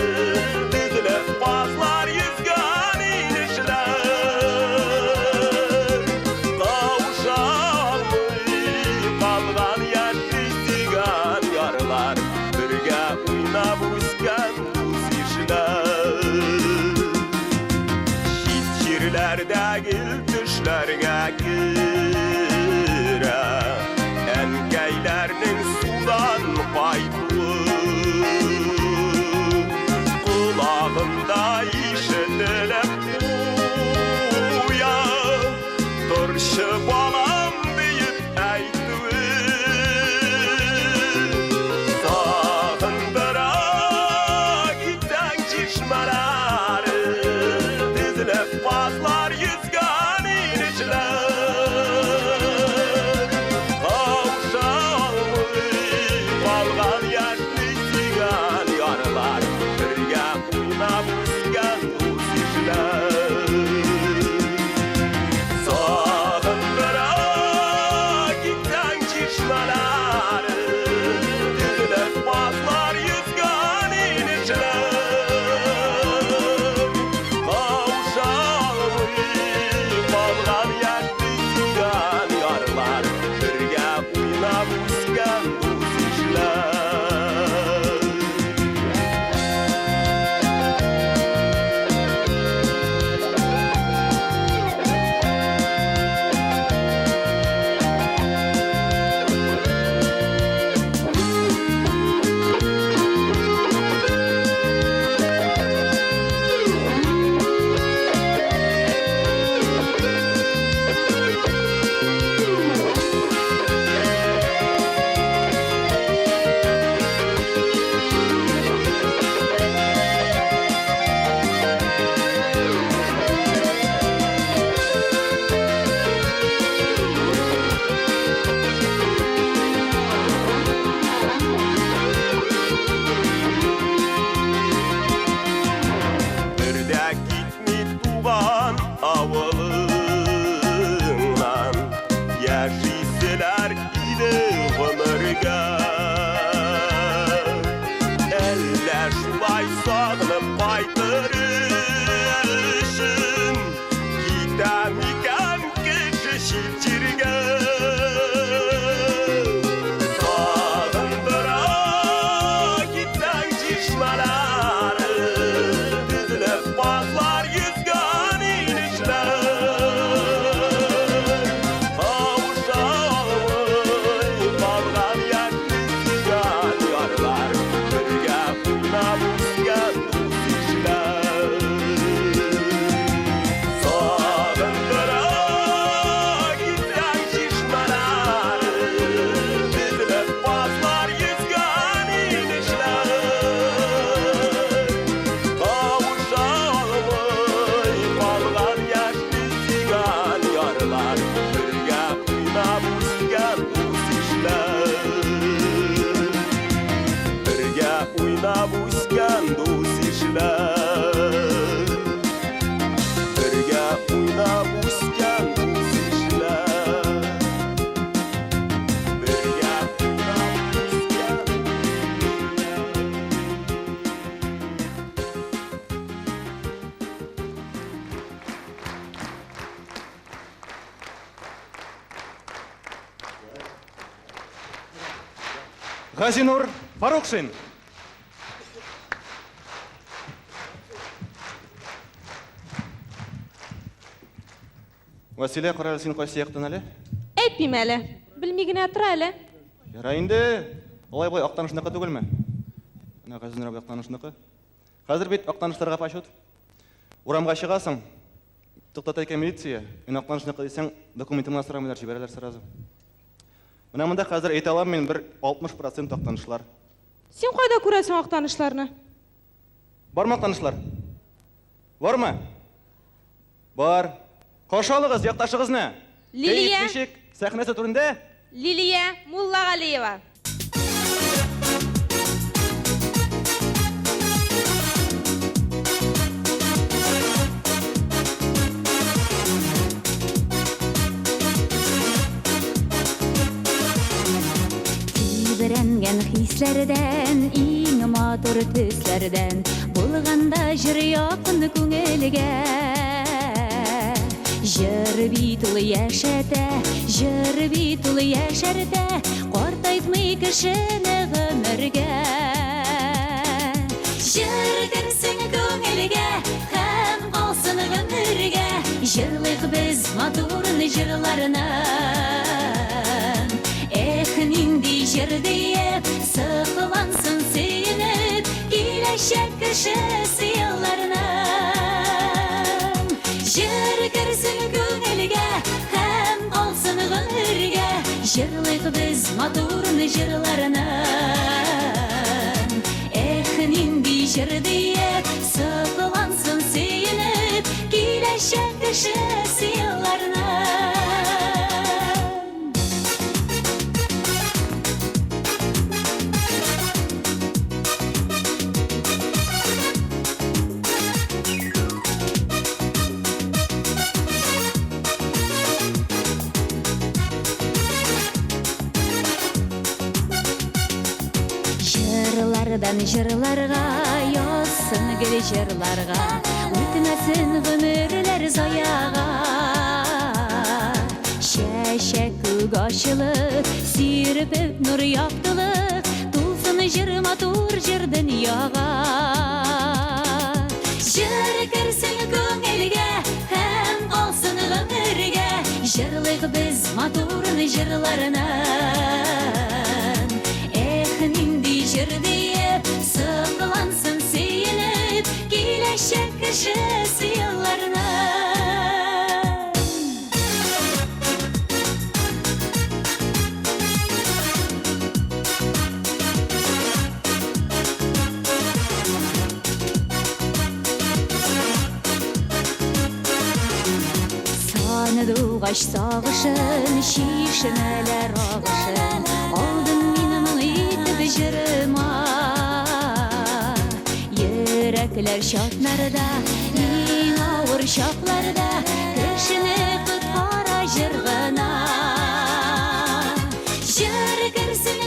Dizilip bazlar yüzgan inişler Kalgan yaşlı sigan yarlar Birge oynab uskan dus işler Şit şirlerdeki düşlerge gire Enkeylerinin sudan kaytığı Kulağımda işitilip uya Turşu balam büyüp Sağındıra gitsen çişmeleri Dizilip bazlar yüzgan inişler Kavuşalmay kalgan yaşlı sigan yarlar Birge oynab uskan dus işler Sağındıra birge Elle şulay sağlıp qaytırışın Gitem iken kişi şilçirge Sağındıra gitsen çişmeleri Düzülüp bazlar yüzgen inişler Kavuşamay kalgan yaklısigan yarlar Birge uynabusken dusişler Sağındıra gitsen çişmeleri Düzülüp bazlar yüzgen inişler Kavuşamay kalgan yaklısigan yarlar Birge uynabusken dusişler Birge uynabusken dusişler Birge uynabusken dusişler Birge uynabusken Газинур Фарукшин. Василия, қаралы сен қой сияқтын әлі? Әйтпейм әлі. Білмей генә тұр әлі. Яра инде. Олай былай ақтанышынықы түгелме? Мына Газинур абай ақтанышынықы. Қазір бет ақтаныштарға пашут. Урамға шығасың. Тоқтата екен милиция. Мен ақтанышынықы десең, документімді сұрамайлар жіберелер сразу. Мына мында қазір айта аламын мен бір 60% ақтанышылар. Сен қайда көресің ақтанышларны? Бар ма ақтанышылар? Бар ма? Бар. Қошалығыз, яқташығыз не? Лилия. Кейіп сәхнесі түрінде? Лилия Муллағалиева. Тибіренген хислерден, иң матур төслерден, болғанда жыр яқын көңілге. Жыр бит ул яшәтә, жыр бит ул яшәртә, картайтмый кешене гомергә. Жыр керсен күңелгә, һәм калсын гомергә, җырлыйк без матур җырларны. Эх, нинди җыр диеп, сыклансын сөенеп, киләчәк кешесе елларны. Жыр керсен күңелгә, һәм калсын гомергә, җырлыйк без матур җырларны. Эх, нинди җыр диеп, сыклансын сөенеп, киләчәк кешесе елларны. Жырлардан жырларға, язсын гүл жырларға, үтмәсін ғүмірлер заяға. Шәшәк күк ашылып, сирпеп нұр яқтылық, тулсын жыр матур жыр дүнияға. Жыр керсін көңілге, һәм қалсын ғүмірге, жырлык біз матур жырларны. Нинди жыр диеп, сыклансын сөенеп, киләчәк кешесе елларны. Саны дугач сагышын, шишенәләр агышын, алдын жырыма. Йөрәкләр шатларда, иң авыр чакларда, кешене коткара җыр гына. Җыр керсен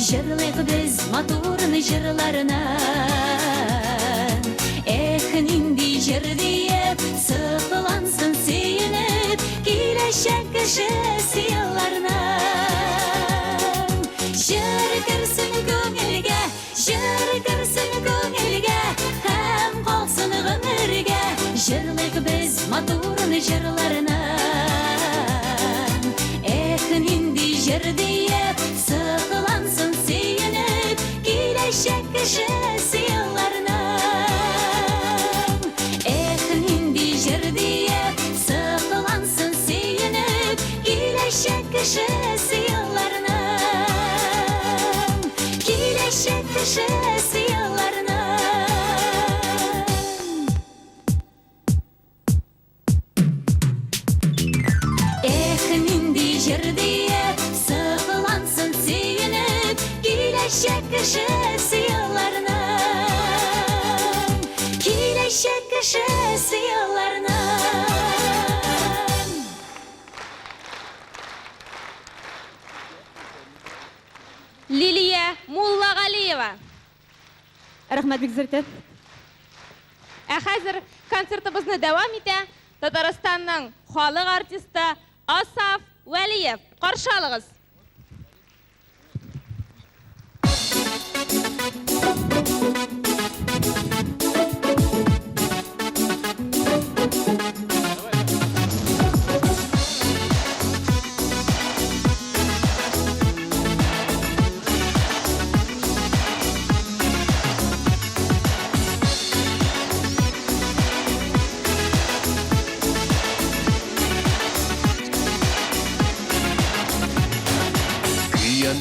Жырлайық біз матурны жырларына. Нинди жыр дейіп, сықылансын сүйініп, келешек кіші сыйларына. Жыр кірсін көңілге, жыр кірсін көңілге, һәм қалсын ғұмырге. Жырлайық біз матурны жырларына. Нинди жыр дейіп, сықылансын сүйініп, келешек кіші сыйларына. Кіші сыйларына, келешек кіші сыйларына. Нинди жыр дейіп, сықылансын сүйініп, келешек кіші сыйларына, келешек кіші сыйларына. Лилия Муллағалиева. Рахмат бик зөртеп. Хәзер концертыбызны дәвам итә. Татарстанның халық артисты Асаф Вәлиев. Каршы алыгыз.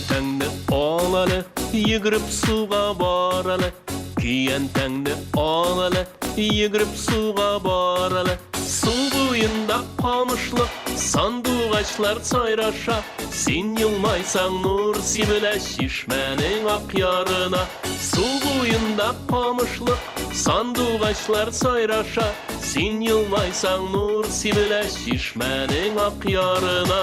Tәңді алалы, егіріп суға баралы. Күйен тәңді алалы, егіріп суға баралы. Су бойында қамышлық, сандуғачлар сайраша. Сен елмайсаң нұр сибілі шишмәнің ақ ярына. Су бойында қамышлық, сандуғачлар сайраша. Сен елмайсаң нұр сибілі шишмәнің ақ ярына.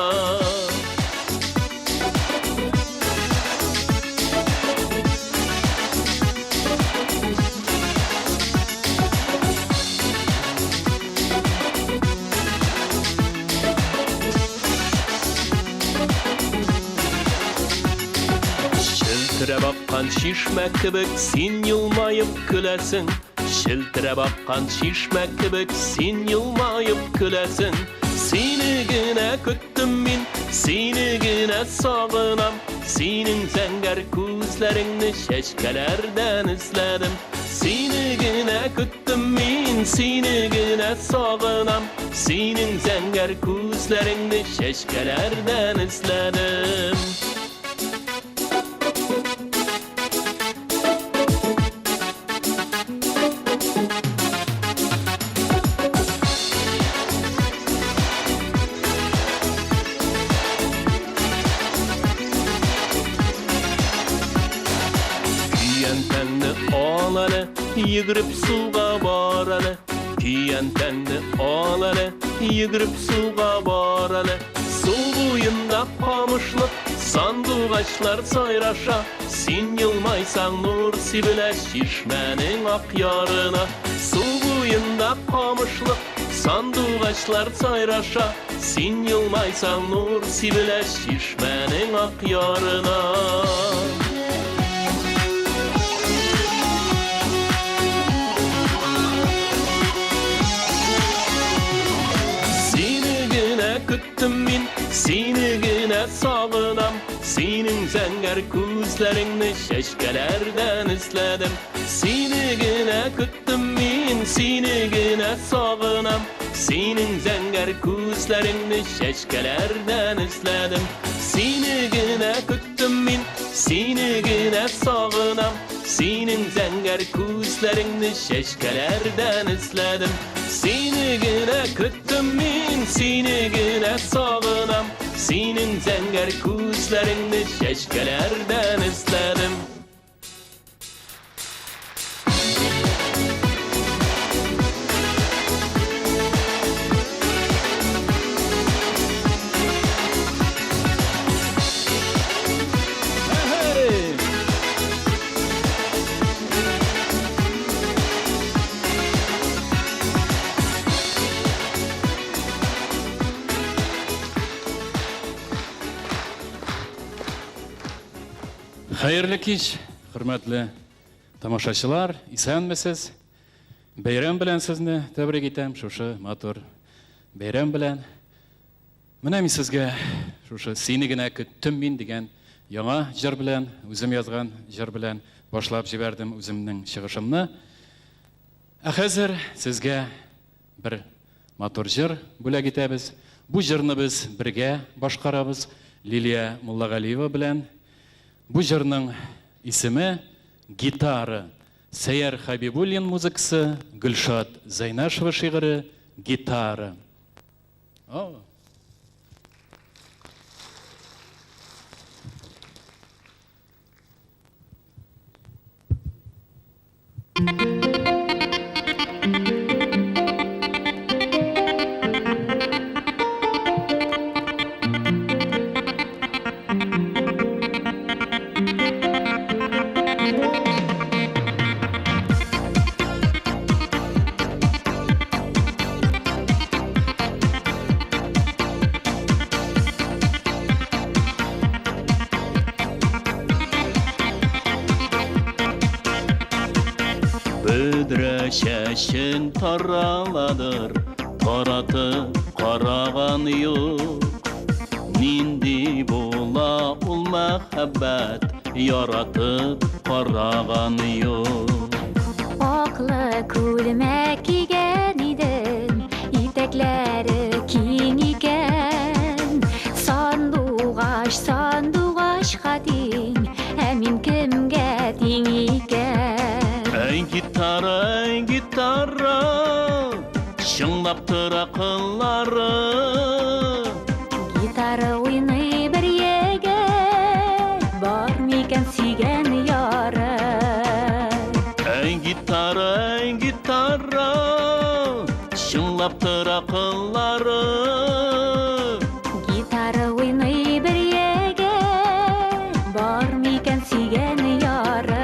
Шілтіреп аққан шишмә кібік, сен елмайып күләсің. Шілтіреп аққан шишмә кібік, сен елмайып күләсің. Сені генә күттім мен, сені генә сағынам. Сенің зәңгәр күзләріңні шәшкәләрдән ізләдім. Сені генә күттім мен, сені генә сағынам. Сенің зәңгәр күзләріңні шәшкәләрдән ізләдім. Егіріп суға баралы, күйен тәңді алалы. Егіріп суға баралы. Су бойында қамышлық, сандуғачлар сайраша. Сен елмайсаң нұр сибілі шишмәнің ақ ярына. Су бойында қамышлық, сандуғачлар сайраша. Сен елмайсаң нұр сибілі шишмәнің ақ ярына. Күттім мен, сені генә сағынам. Сенің зәңгәр күзләріңні шәшкәләрдән ізләдім. Сені генә күттім мен, сені генә сағынам. Сенің зәңгәр күзләріңні шәшкәләрдән ізләдім. Сені генә күттім мен, сені генә сағынам. Сенің зәңгәр күзләріңні шәшкәләрдән ізләдім. Сені генә күттім мен, сені генә сағынам. Сенің зәңгәр күзләріңні шәшкәләрдән ізләдім. Hayırlı kech, hürmetli tamашачылар, исәнмесез? Бәйрәм белән сезне тәбрик итәм, шушы матур бәйрәм белән. Менә мин сезгә шушы сине генә көттем мин дигән яңа җыр белән, үзем язган җыр белән башлап җибәрдем үземнең чыгышымны. Ә хәзер сезгә бер матур җыр бүләк итәбез. Бу җырны без бергә башкарабыз Лилия Муллагалиева белән. Бу җырның исеме «Гитара». Сәйяр Хабибуллин музыкасы, Гөлшат Зайнашева шигыре «Гитара». Бүдірі шәшін тараладыр, таратып қараған юк. Нинди бола ул мәхәббәт, яратып қараған юк. Аклы күлмәк кигән идем, итәкләре киң икән. Сандугач, сандугачка тиң, ә мин кемгә тиң икән? Ай гитара, шыңлап тора кыллары. Гитара уйный бер егә, бар микән сөйгән яры? Ай гитара, шыңлап тора кыллары. Гитара уйный бер егә, бар микән сөйгән яры?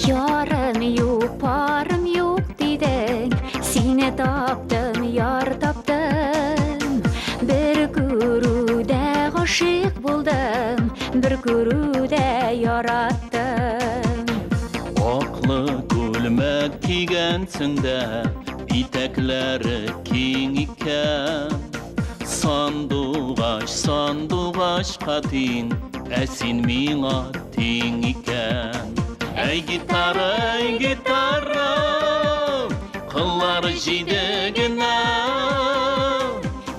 Yarım yok, parım yok dedin, seni taptım, yar taptım. Bir görüde aşık buldum, bir görüde yarattım. Aklı күлмәк кигәнсең дә, итәкләре киң икән. Сандугач, сандугачка тиң, ә син миңа тиң икән. Ай гитара, кыллары җиде генә.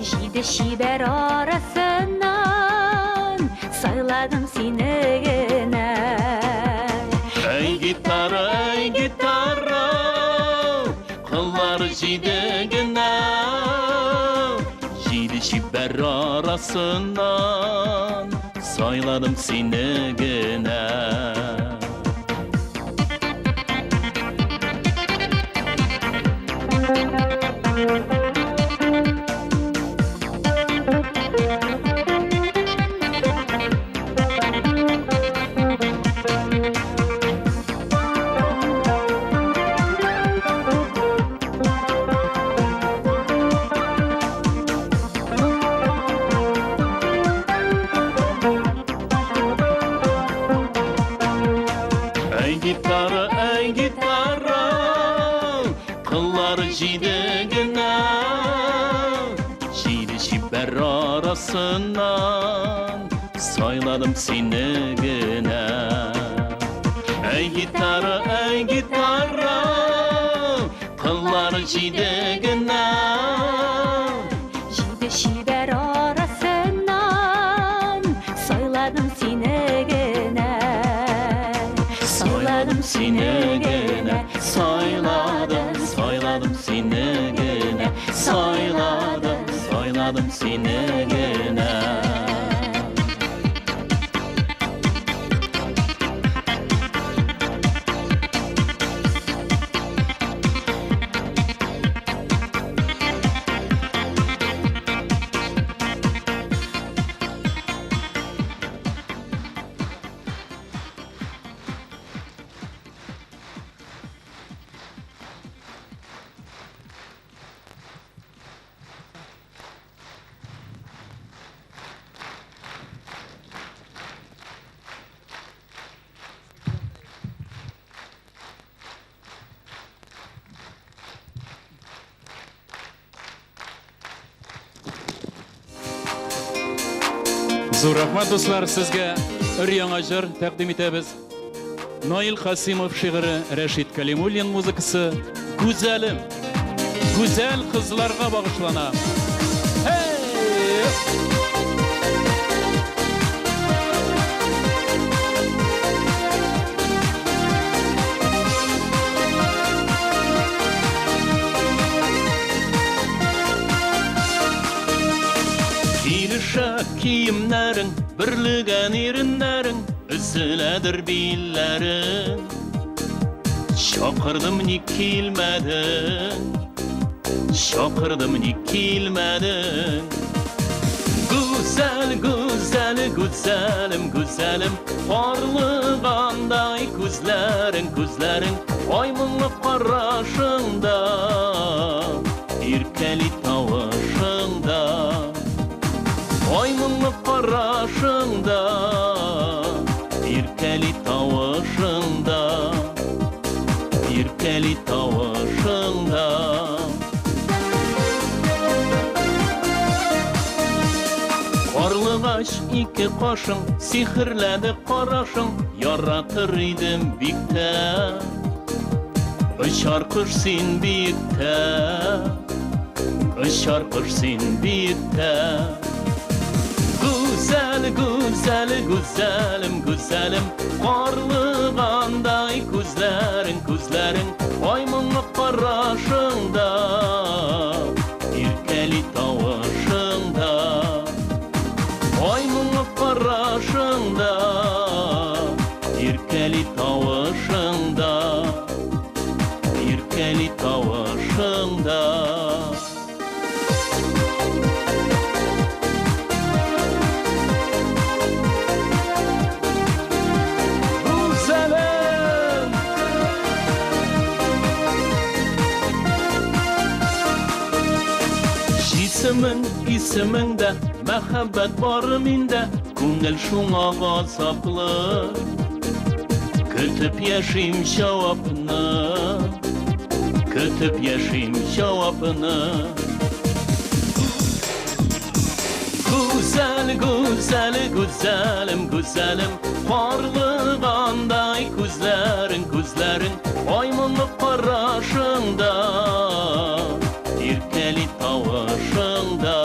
Җиде чибәр арасыннан, сайладым сине генә. Ай гитара, кыллары җиде генә. Җиде чибәр арасыннан, сайладым сине генә. Ай гитара, кыллары җиде генә. Җиде чибәр арасыннан, сайладым сине генә. Ай гитара, кыллары җиде генә. Җиде чибәр арасыннан, сайладым сине генә. Сайладым сине генә, сайладым сине генә. Сайладым сине генә. Зур рахмат дуслар, сезгә өр-яңа җыр тәкъдим итәбез. Наил Хасимов шигыре, Рәшит Калимуллин музыкасы «Гүзәлем». Гүзәл кызларга багышлана. Киршәк киемнәрең, берлегән иреннәрең, үзеләдер билләрең. Чакырдым ник килмәдең, чакырдым ник килмәдең. Гүзәл, гүзәл, гүзәлем, гүзәлем, парлыгандай күзләрең, күзләрең, аймыңлы карашыңда, иркәли тавышыңда. Аймыңлы карашыңда, иркәли тавышыңда, иркәли тавышыңда. Карлыгач ике кашың, сихерләде карашың, яратыр идем биктә. Очар кош син биектә, очар кош син биектә. Güzel, güzel, güzelim, güzelim, parlagандай күзләрең, күзләрең, аймыңлы карашыңда, иркәли тавышыңда. Аймыңлы карашыңда, иркәли тавышыңда, иркәли тавышыңда. Исемеңдә мәхәббәт бар миндә, күңел шуңа газаплы. Көтеп яшим җавапны, көтеп яшим җавапны. Güzel, güzel, güzelim, güzelim, parlagандай күзләрең, күзләрең, аймыңлы карашыңда, иркәли тавышыңда.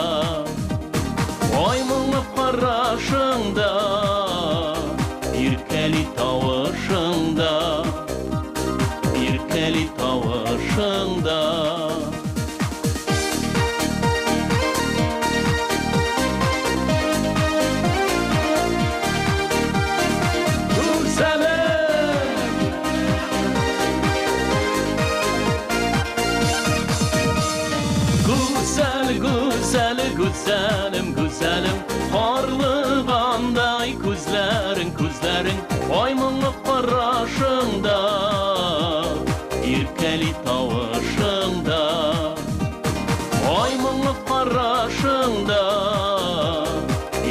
Аймыңлы карашыңда, иркәли тавышыңда, иркәли тавышыңда. Güzelim, güzelim, parlagандай күзләрең, күзләрең, аймыңлы карашыңда, иркәли тавышыңда. Аймыңлы карашыңда,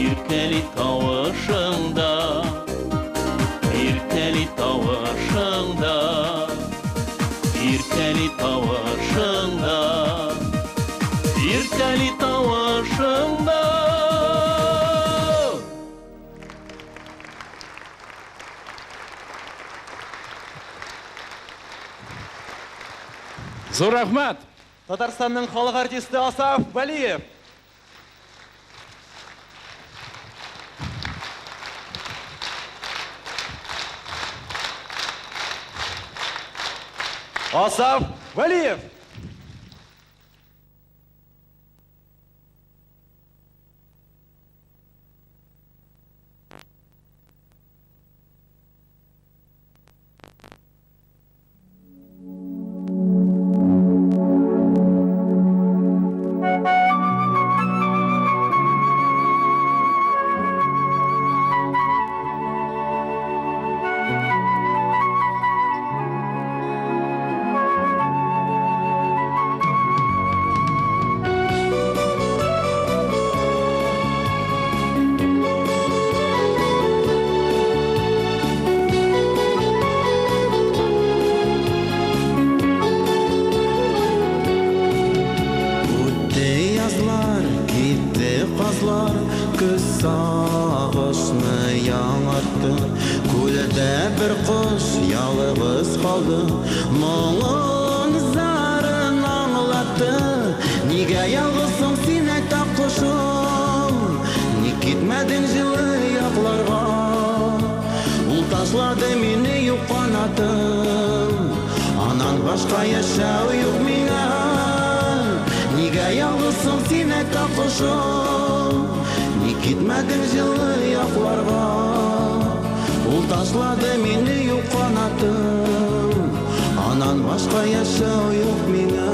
иркәли тавышыңда, иркәли тавышыңда, иркәли тавышыңда. Иркәли тавышыңда. Зур рахмат. Татарстанның халық артисты Асаф Валиев. Асаф Валиев. Күз bir kuş yalnız kaldı, muğun zarın ağlattı. Niye yalnızsın sen ayta kuşum, ni gitmedin жылы yaklarga. Ул ташлады мени юк канатым, анан башка яшәү юк миңа. Нигә ялгызсың син ayta кушым, ни китмәдең жылы якларга. Ул ташлады мени юк канатым, анан башка яшәү юк миңа.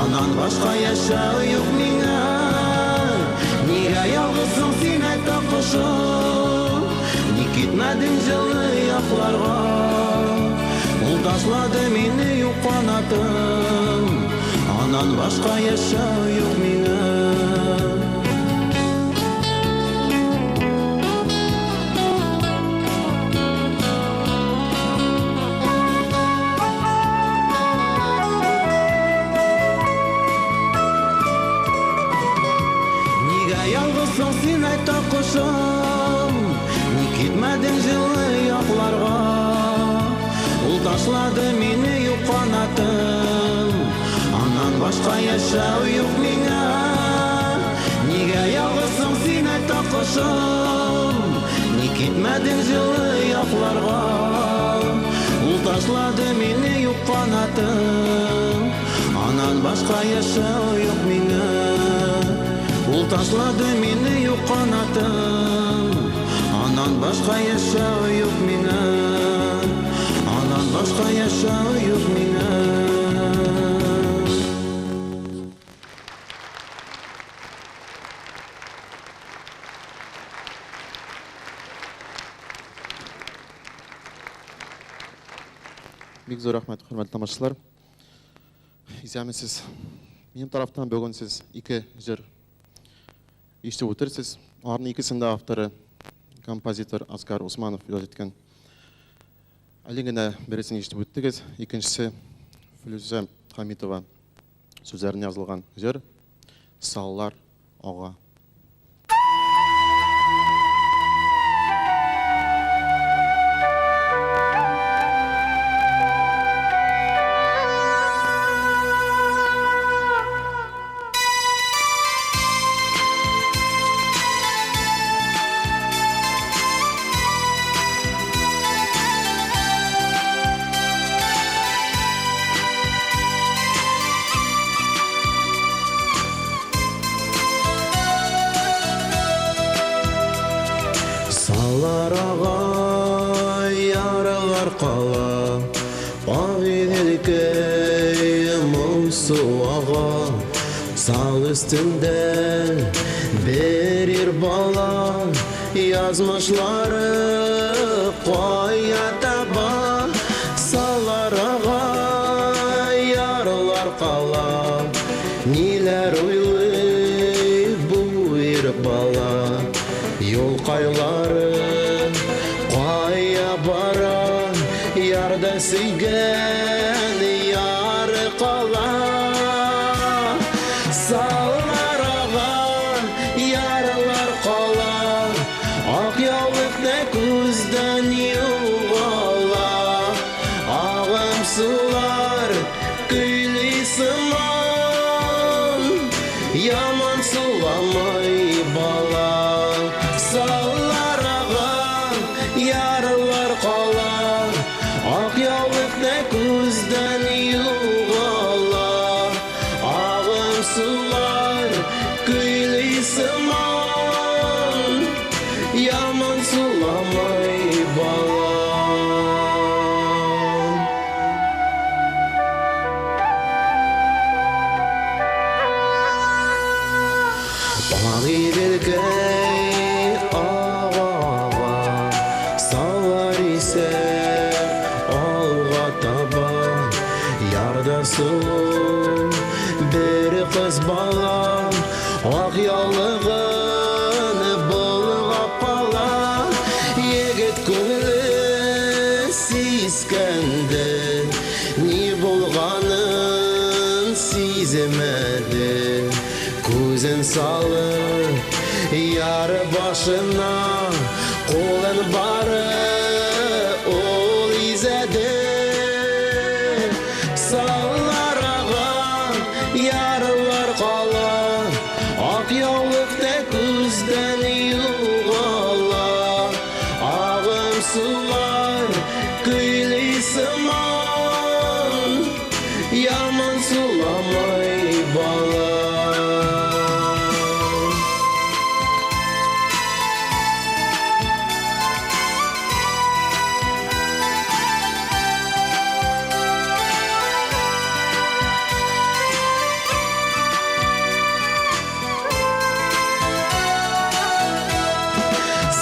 Анан башка яшәү юк миңа. Нигә ялгызсың син ayta кушым, ни китмәдең жылы якларга. Ул ташлады мине юк канатым, анан башка яшәү юк миңа. Син ayta кушым, ни китмәдең жылы якларга. Ул ташлады мине юк канатым, анан башка яшәү юк миңа. Нигә ялгызсың син ayta кушым, ни китмәдең жылы якларга. Ул ташлады мине юк канатым, анан башка яшәү юк миңа. Ул ташлады мине юк канатым, анан башка яшәү юк миңа. Анан башка яшәү юк миңа. Бик зур рәхмәт, хөрмәтле тамашачылар. Изәмесез, минем тарафтан бүген сез ике җыр ишетеп үтерсез. Аларның икесендә авторы композитор Аскар Усманов язып иткән. Әле генә берсен ишетеп үттегез, икенчесе Флүзә Хамитова сүзләренә язылган җыр Саллар ага. Сал üstünde berir bala, yazmışları koya taba. Sallar ağa yarlar kala, niler uylu bu bir bala. Yol kayları koya bara, yarda suygen yar kala. Sallar ağa yarlar kala, ak yallık ne kuzdan yuvala. Ağım sular küylü sıman, yaman sulamay bala. Sallar ağa yarlar kala, ak yallık ne kuzdan суламай балам. Ағи белгей ағаға салар исе алға таба ярда сұлу бір қыз балам ақ яулығын бұлғап ала егет көңілі сескенді не болғанын сеземеді көзін салып яры башына қолын бары ол изеді салар аға ярылар қала ақ яулықта көзден юғала ағым сулар күйлей сыман яман суламай бала.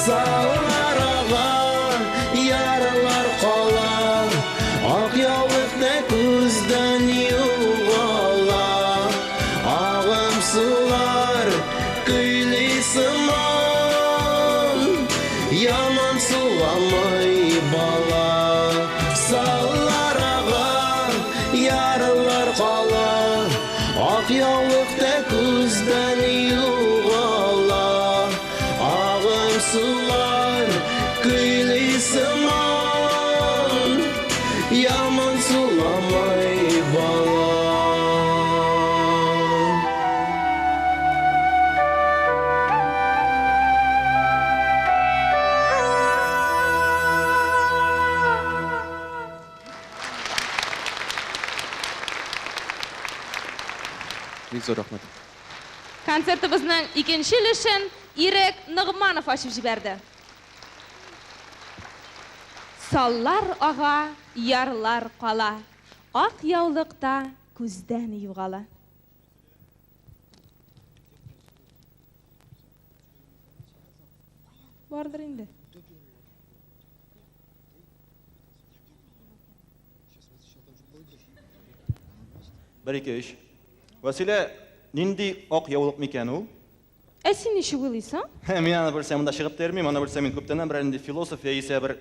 Салар аға ярылар қала ақ яулықта көзден юғала ағым сулар күйлей сыман яман суламай бала. Салар аға ярылар қала ақ яулықта көзден юғала ағым сулар күйлей сыман яман суламай бала. Бик зор рахмет. Концертыбызның икенче өлешен Ирек Нығманов ашып жіберді. Саллар аға, ярлар қала, ақ яулықта көзден юғала. Бардыр инде. Бір-екі үш. Василия, нинди ақ яулық мекен ол? Сен неше ойлайсың? Мен аны білсем, мұнда шығып термеймін, аны білсем, мен көптеннен бір әлінде философ, яйсе бір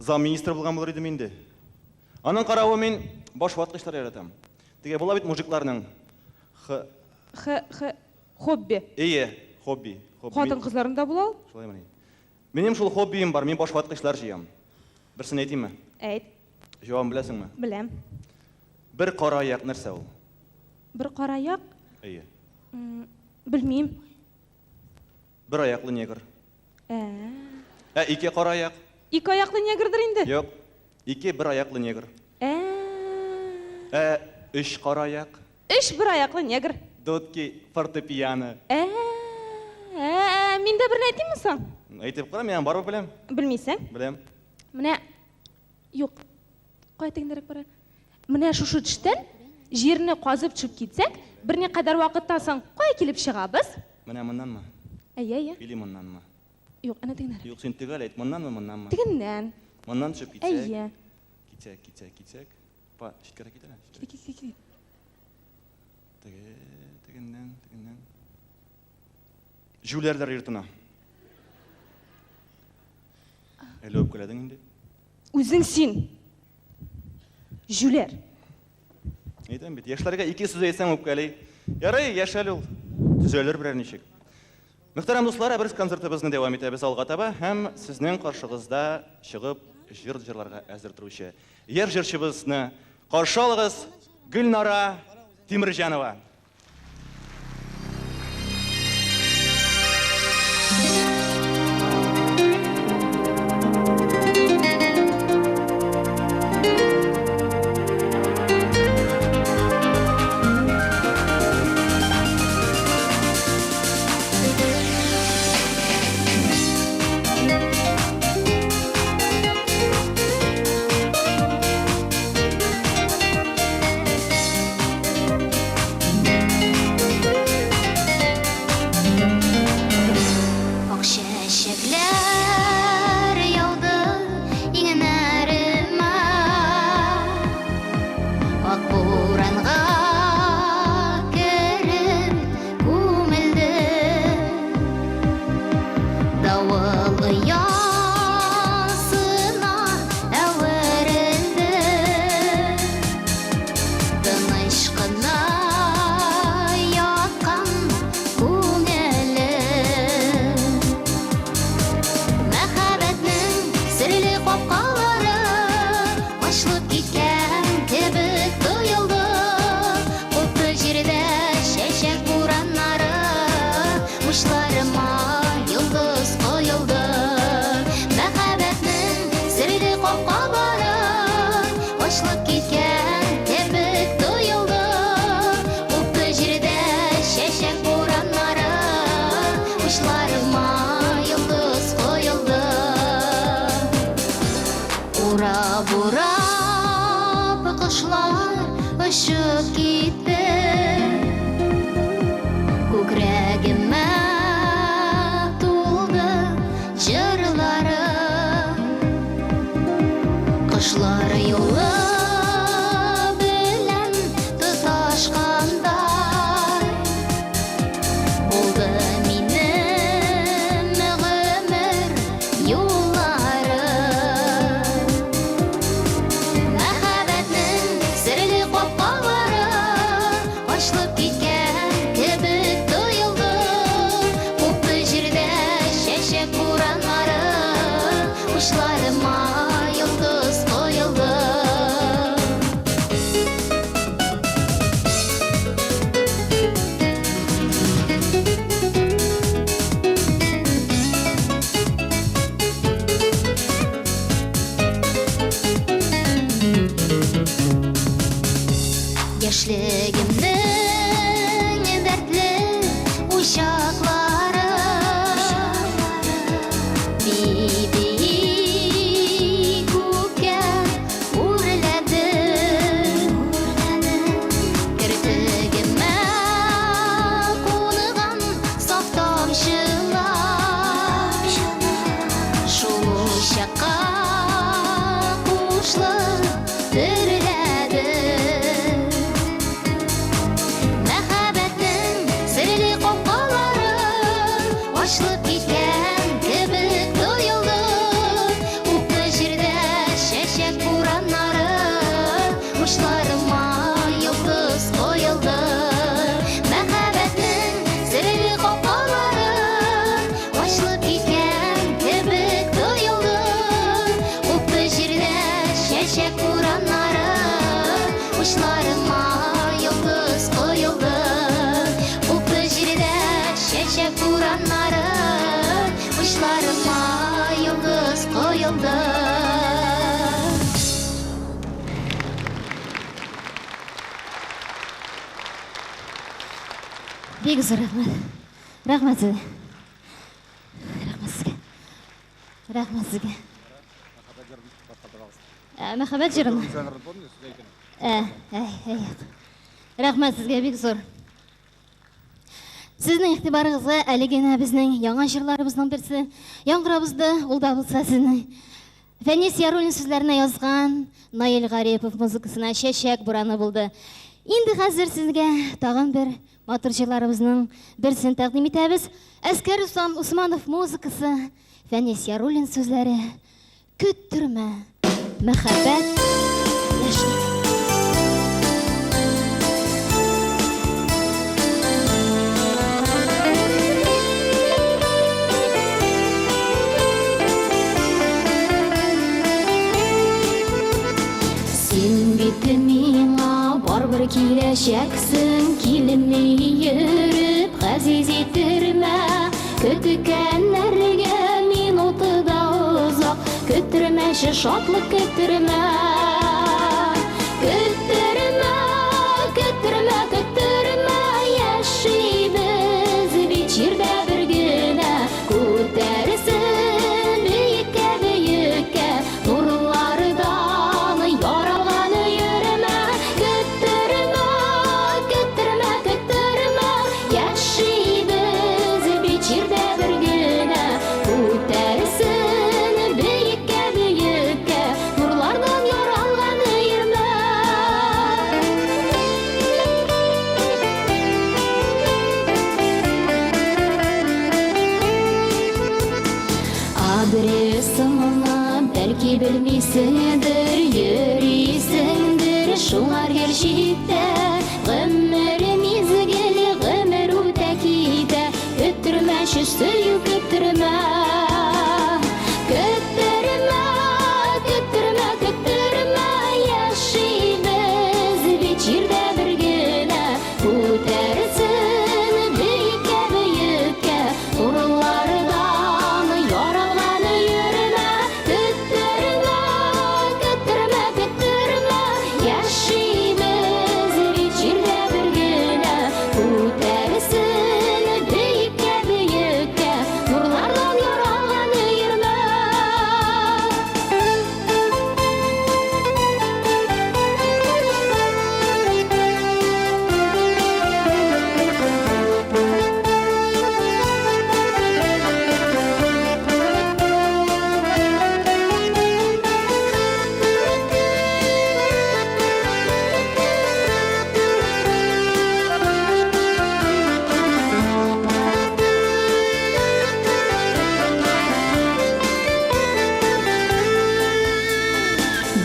зам министр болған болар едім енді. Аның қарауы мен баш ватқыштар яратам. Теге бола бит мужикларның хобби. Хобби. Қатын қызларында болал? Шолай міне. Менің шул хоббиім бар, мен баш ватқыштар жиям. Бірсін айтайын ма? Айт. Жауабын білесің ма? Білем. Бір қара аяқ нәрсе ол. Бір қара аяқ? Білмейм. Бір аяқлы негр. Ике қара аяқ. Ике аяқлы негрдір енді? Жоқ. Ике бір аяқлы негр. Үш қара аяқ. Үш бір аяқлы негр. Дотки фортепиано. Мен де бірін айтайын мұсың? Айтып қара, мен бар білем. Білмейсің? Білем. Міне, жоқ, қайтыңдырық бара. Міне шушы түштен жеріне қазып чүп кетсек, біріне қадар уақыттан соң қой келіп шығабыз? Міне мұннан ма? Или мұннан ма? Жоқ, ана тігінер. Жоқ, сен тігіл айт, мұннан ма, мұннан ма? Тігіннен. Мұннан чүп кетсек. Кетсек. Па, шеткері кетелі. Кет. Тігіннен. Жүлердер ертіна. Әлі өп көледің енді? Өзің сен. Жүлер. Айтам бет, яшыларға екі сөз айтсам өп көлей. Ярай, яшал ол. Түзелер бірер нешек. Мұхтарам достар, біз концертімізді девам етеміз алға таба, һәм сізнің қаршығызда шығып жырларға әзір тұрушы. Ер жыршыбызны қаршы алыңыз Гүлнара Теміржанова. Чәчәкләр яуды иңнәремә, ак буранга кереп күмелде, давыл оясына әверелде, тыныч кына яткан күңеле. Мәхәббәтнең серле капкалары ачылып киткән кебек тоелды. Күпме җирдә чәчәк бураннары, учларыма йолдыз коелды. Мәхәббәтнең серле капкалары ачылып киткән кебек тоелды. Күпме җирдә чәчәк бураннары, учларыма йолдыз коелды. Урап-урап кошлар очып китте, күкрәгемә тулды җырлары. Кошлар юлы белән тоташкандай булды минем гомер юллары. Мәхәббәтнең серле капкалары ачылып киткән кебек тоелды. Күпме җирдә чәчәк бураннары, учларыма йолдыз коелды. Яшьлегемнең дәртле учаклары, биек күккә үрләде. Керфегемә кунган саф тамчылар, шул чакка кушлар терләде. Мәхәббәтнең серле капкалары ачылып киткән кебек тоелды. Күпме җирдә чәчәк бураннары, учларыма йолдыз коелды. Мәхәббәтнең серле капкалары ачылып киткән кебек тоелды. Күпме җирдә чәчәк бураннары, учларыма йолдыз коелды. Күпме җирдә чәчәк бураннары, учларыма йолдыз коелды. Бик зур рәхмәт. Рәхмәт сезгә. Рәхмәт сезгә. Рәхмәт сезгә. Мәхәббәт җырын. Рәхмәт сезгә бик зур. Сезнең игътибарыгызга әле генә безнең яңа җырларыбызның берсе яңгырабызды, ул да булса сезнең Фәнис Яруллин сүзләренә язган Наил Гарипов музыкасына чәчәк бураны булды. Инде хәзер сезгә тагын бер матур җырларыбызның берсен тәкъдим итәбез. Әскәр Усманов музыкасы, Фәнис Яруллин сүзләре. Көттермә, мәхәббәт яшьлек. Син бит миңа барбер киләчәксең, килемне йөреп газиз итермә. Көткәннәргә минуты да узак, көттермәче шатлык көттермә. Көттермә, көттермә, көттермә, яшибез бит җирдә бер генә. Күтәрсен биеккә, биеккә, нурлардан яралган йөрмә. Көттермә, көттермә, көттермә, яшибез бит җирдә бер генә. Адресыңны бәлки білмейсіңдір, йөрисіңдір шулар ел шитте. Гомер мизгел, гомер үтә китә, көттермәші сөю көттермә. Көттермә, көттермә, көттермә, яшибез бит җирдә бер генә. Күтәрсен бөеккә, бөеккә, урлардан яралган йөрмә. Көттермә, көттермә, көттермә, яшибез бит җирдә бер генә. Күтәрсен бөеккә, бөеккә, урлардан яралган йөрмә.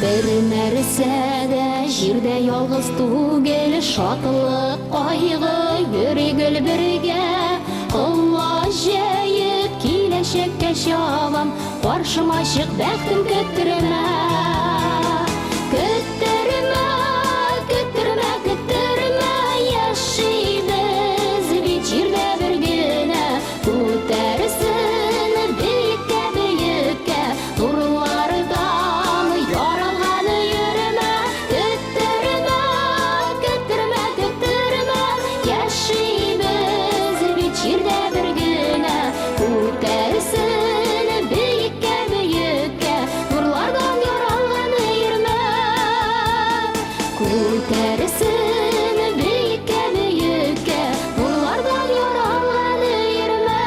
Бер нәрсәдә җирдә ялгыз түгел, шатлык, кайгы, йөрегел бергә. Алла җәеп киләчәккә чабам, каршыма чык бәхтем көттермә. Көттермә, көттермә, көттермә, яшибез бит җирдә бер генә. Күтәрсен бөеккә, бөеккә, урлардан яралган йөрмә. Көттермә, көттермә, көттермә, яшибез бит җирдә бер генә. Күтәрсен бөеккә, бөеккә, урлардан яралган йөрмә. Күтәрсен бөеккә, бөеккә, урлардан яралган йөрмә.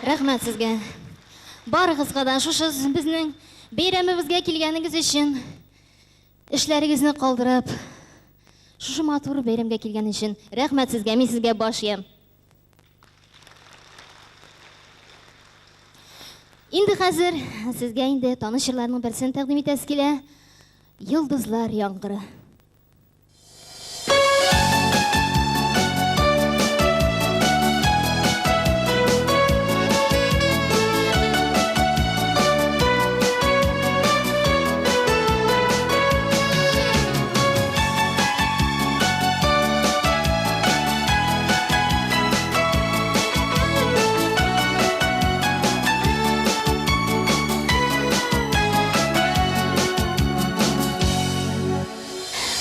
Рәхмәт сезгә. Барыгызга да шушы безнең бәйрәмебезгә килгәнегез өчен, эшләрегезне калдырып, шушы матур бәйрәмгә килгән өчен рәхмәт сезгә. Мин сезгә баш иям. Инде хәзер сезгә инде таныш җырларның берсен тәкъдим итәс килә. Йолдызлар яңгыры.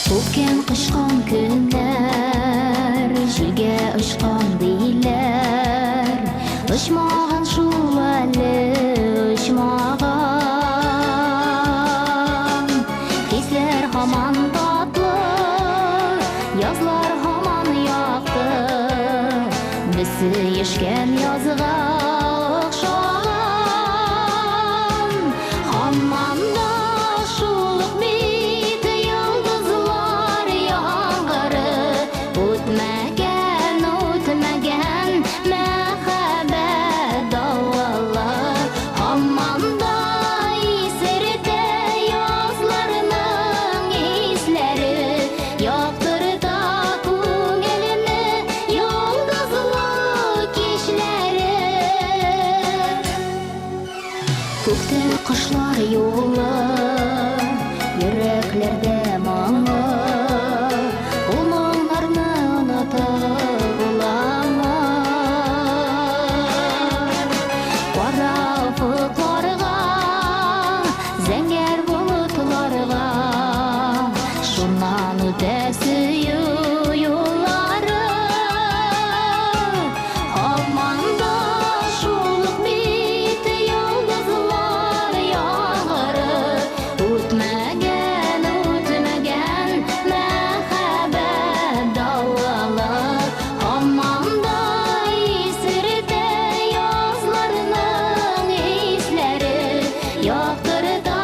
Күккән кышкан көннәр, җилгә очкан диләр. Очмаган шул әле, очмаган. Хисләр һаман татлы, язлар һаман якты. Без сөешкән язга охшаган. Һаман да шул ук бит йолдызлар яңгыры. Үтмәгән, үтмәгән мәхәббәт давылы. Һаман да исертә язларның исләре. Яктырта күңелне йолдызлы кичләре. Күктә кошлар юлы, йөрәкләрдә моңы. Ул моңнарны онытып буламы? Кара уфыкларга, зәңгәр болытларга, шуннан үтә сөю юллары. Һаман да шул ук бит йолдызлар яңгыры. Үтмәгән, үтмәгән мәхәббәт давылы. Һаман да исертә язларның исләре. Яктырта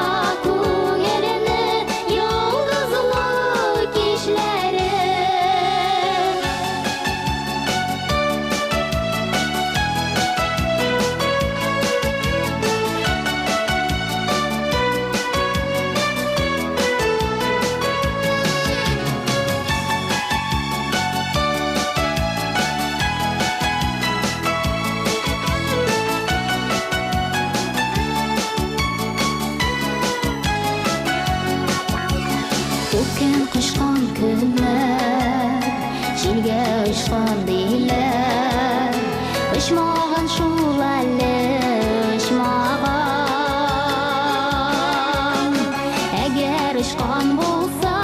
Көккен құшқан күнлер, желге ұшқан дейлер, ұшмаған шул әлі ұшмаған. Әгер ұшқан болса,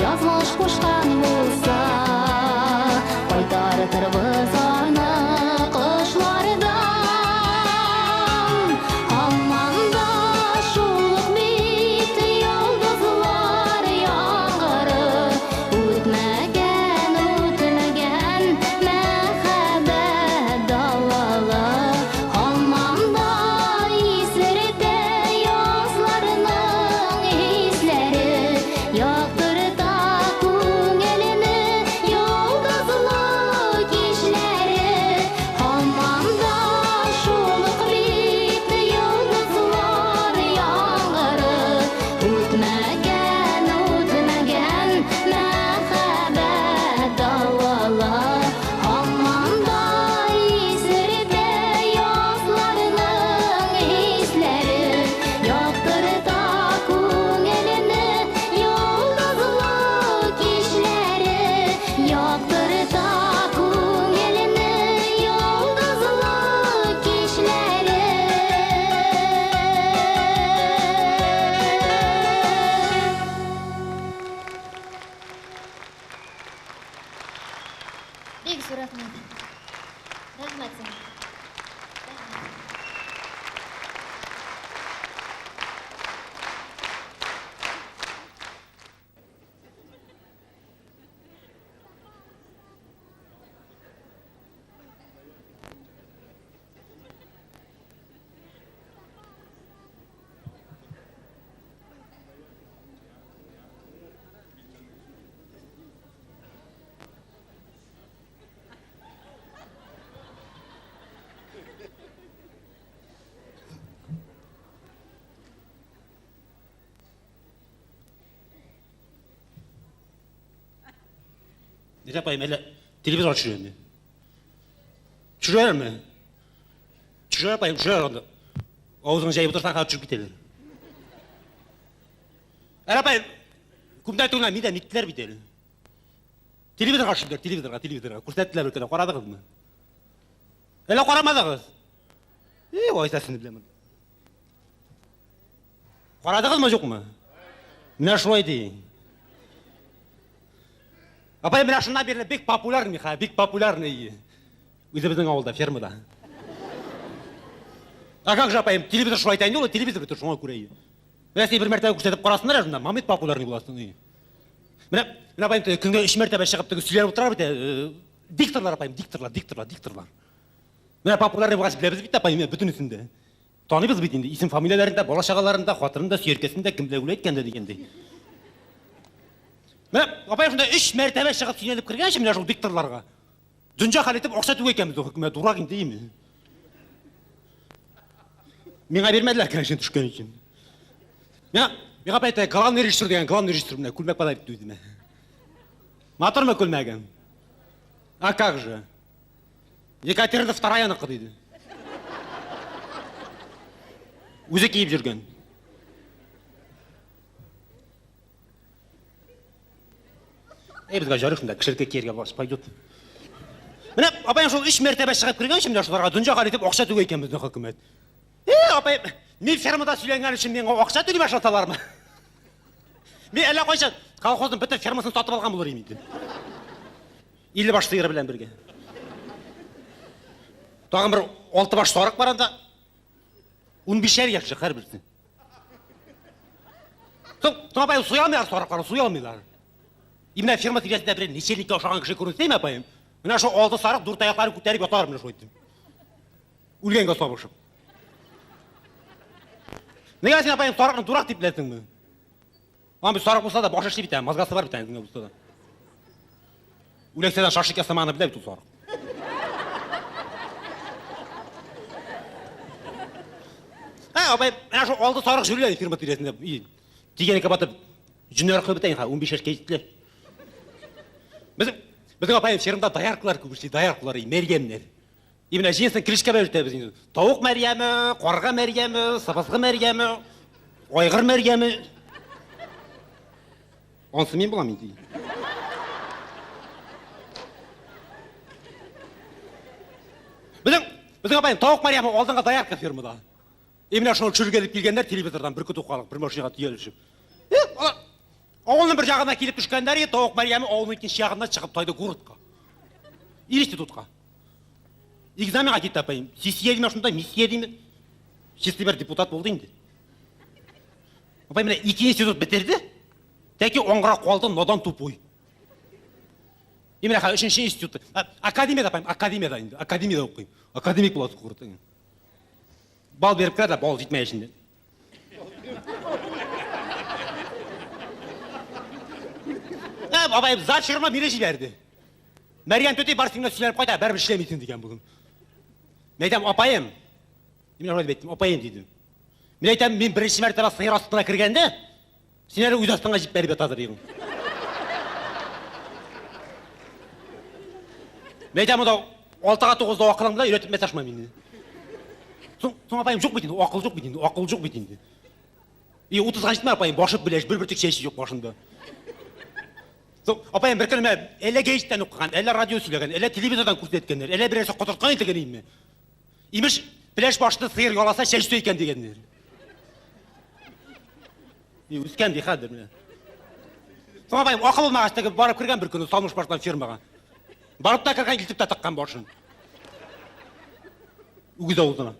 язмыш қошқан болса, қайтарытыр біз аны қышлардан. Алманда шулық бейті йолдызлар яңғыры, өтмәген мәхәббәт далалы. Алманда исерде язларының исләре, яқтырта көңіліні йолдызлы кешләре. Алманда шулық бейті йолдызлар яңғыры, өтмәген мәхәббәт далалы. Алманда исерде язларының исләре, яқтырта көңіліні йолдызлы кешләре, яқтырта көңіліні йолдызлы кешләре. Бек зор рахмет. Рахмет сізге. Ne yapayım hele televizyon açıyor mu? Çürüyor mu? Çürüyor yapayım, çürüyor onda. Ağzını jayıp otursan kalk çürük biteler. Hele yapayım, kumda tuğla miden nittiler biteler. Televizyon açıyorlar, televizyona. Kursettiler ülkeden, koradınız mı? Hele koramadınız. O esasını bilemem. Koradınız mı yok mu? Ne şuraydı? Апай, мына шыннан бері бек популярный, бек популярный. Өзіміздің ауылда, фермада. А как же, апайым, телевизор шулай айтайын ол, телевизор бітір шуңа көрейін. Мына сен бір мәртебе көрсетіп қарасындар, жында, Мамед популярный боласың. Мына апайым, күнге 3 мәртебе шығып сөйлер отырар біте, дикторлар апайым, дикторлар. Мына популярный болғасын білеміз бейті апайым, бүтін үсінде. Таныбыз бейті енді, исім фамилияларында, болашағаларында, қатырында, сүйеркесінде, кімді өлейткенде дегендей. Мына апай шында 3 мәртебе шығып сүйенеліп кірген мына жол дикторларға. Дүнжа хал етіп оқша түге екенбіз үкімет, дурағын деймін. Меңа бермеділер кәншен түшкен екен. Меңа апай айтты, главный режиссер деген, главный режиссер мына Күлмәк Бадаев дейді ме. Матыр ма Күлмәгім? А как же? Екатерина II нықы дейді. Өзі кейіп жүрген. Бізге жарық шында кішілікке керге басып пойдет. Міне апайым сол 3 мәртебе шығып кірген шымда шыларға дүнжа қал етіп оқша түге екен біздің үкімет. Апайым, мен фермада сөйленген үшін мен оқша төлей башқа талар ма? Мен әлі қойшы, колхоздың бітір фермасын сатып алған болар емейді. Елі баш сиыры білен бірге. Тағын бір 6 баш сорық баранда, 15 яқшы қар бірсін. Апайым суя алмайлар сорықлары, суя алмайлар. Именно ферма тиресінде бір нешелікке ұшаған кіші көрінсей ме апайым? Мына шо алды сарық дұрт аяқтары көтеріп ятар мына шойды. Өлгенге собышып. Неге сен апайым сарықны дурақ деп білесің бі? Ан біз сарық болса да башы іші бітән, мазғасы бар бітән зіңе болса да. Өлекседен шашық ясамағаны біле біту сарық. Апайым, мына шо алды сарық жүріледі ферма тиресінде. Дегенеке батып, жүнер қой бітән, 15 яшқа еттілер. Біздің апайым фермада даярқылар көбірші, даярқылар, мәргемнер. Именно женсін кірішке бәжді біз. Тауық мәргемі, қорға мәргемі, сапасғы мәргемі, ойғыр мәргемі. Онсы мен боламын дейді. Біздің апайым тауық Мариямы алдыңға даярқы фермада. Еміне шоу жүргеліп келгендер телевизордан бір күтіп қалып, бір машинаға түйелішіп. Ауылының бір жағына келіп түшкендер, тауық Мариямы ауылының екінші жағына шығып тайды ғұрытқа. Институтқа. Экзаменға кетті апайым. Сесия дейме шында, миссия дейме. Честі бір депутат болды енді. Апайым, міне, екі институт бітерді, тәке оңғыра қолды нодан тупой. Еміне қа, үшінші институт. Академияда апайым, академияда енді. Академияда оқиын. Академик болады құрыты. Бал беріп кіреді, бал жетмей ішінде. Апайым, зат шырма мере жіберді. Мәриям төте барсыңда сөйлеп қайта, бәрібір ішлемейтін деген бүгін. Мен айтам, апайым. Мен орайды беттім, апайым дейді. Мен айтам, мен бірінші мәртебе сыңыр астына кіргенде, сен әрі өз астыңа жіп бәрі бет азыр едің. Мен айтам, мұда 6-9-да оқылыңда үйретіп мет ашма мені. Соң апайым жоқ бетінде, оқыл жоқ бетінде, оқыл жоқ бетінде. 30-ға жетме апайым, башып білеш, бір түк шеші жоқ башында. Апайым бір күні әлі гейштен оқыған, әлі радио сөйлеген, әлі телевизордан көрсеткендер, әлі біресі құтыртқан етеген еме. Имеш пілеш башты сиыр яласа шешті екен дегендер. Өскен дей қадыр міне. Соң апайым оқыл болмағаштығы барып кірген бір күні салмыш баштан фермаға. Барып та кірген келтіп та тыққан башын. Үгіз ауызына.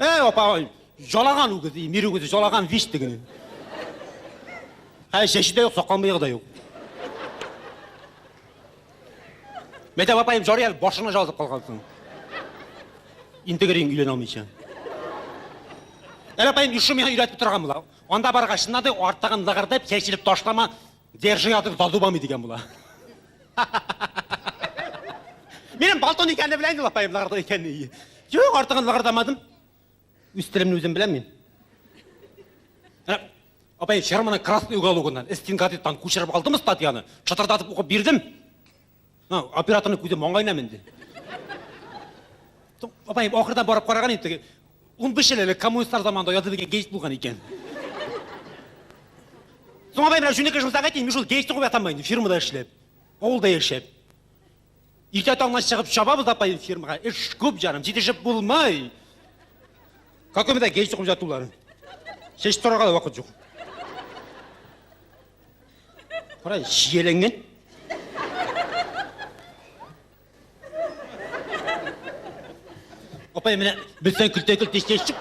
Апайым, жалаған үгіз, мер үгізі жалаған виш дегені. Шеші де yok, соққан бейгі да yok. Метеп апайым жары әлі башына жазып қалғансың. Интегерейін үйлен алмайша. Әлі апайым үші мен үйретіп тұрған бұла. Онда барға шынады артығын лығырдып, шешіліп ташлама, держи адыр задубамы деген бұла. Менің балтон екенді біләйін дұл апайым лығырды екенді. Жоқ, артығын лығырдамадым. Үстілімін өзім біләм мен. Апайым, шерманы красный угологынан, стенгатыттан көшіріп алдым статьяны, шатырдатып оқып бердім. Операторны көзім оңғайна менде. Апайым, оқырдан барып қараған еді, 15 елі коммунистар заманда ұяты деген гейст болған екен. Соң апайым, жөнекі жұмсаға дейін, мен жол гейсті қой атамайын, фирмада ішлеп, ауылда ешеп. Ерте таңнан шығып шабабыз апайым фирмаға, іш көп жарым, жетешіп болмай. Какой-мда гейсті қой жатуларын. Шешіп тұрарға да уақыт жоқ. Қарай, шиеленген. Апай, мені білсен күлте-күлте шешіп.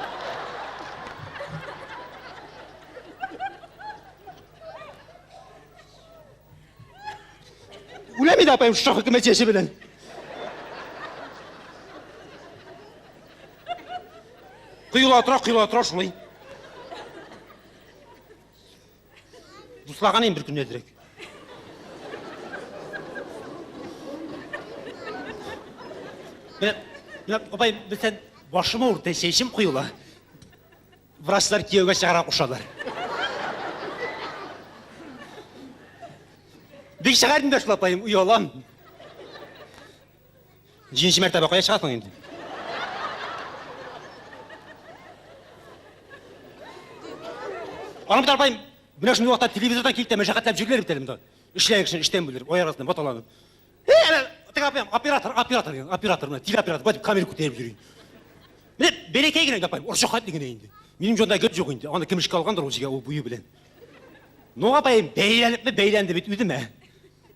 Өлемейді апайым шоқ үкімет шеші білін. Құйыла тұра шылай. Бұслаған ең бір күн әдірек. Апай, білсен башыма ұрты шешім құйыла. Врачтар кеуге шығара құшалар. Бек шығардың да шыл апайым, ұялам. Жеңші мәртебе қоя шығасың енді. Анымдар апайым, мына шын уақытта телевизордан келді, мен жақатлап жүрлер бітелімді. Ішләйік үшін іштен бөлер, ой арасынан баталанып. Оператор, телеоператор, бәтіп камера көтеріп жүрейін. Міне, берекей кенен апайым, ұршықат деген енді. Менің жонда көт жоқ енді, анда кімішке алғандар ол жеге, ол бұйы білен. Но апайым, бейленіп ме, бейленді бет өді ме?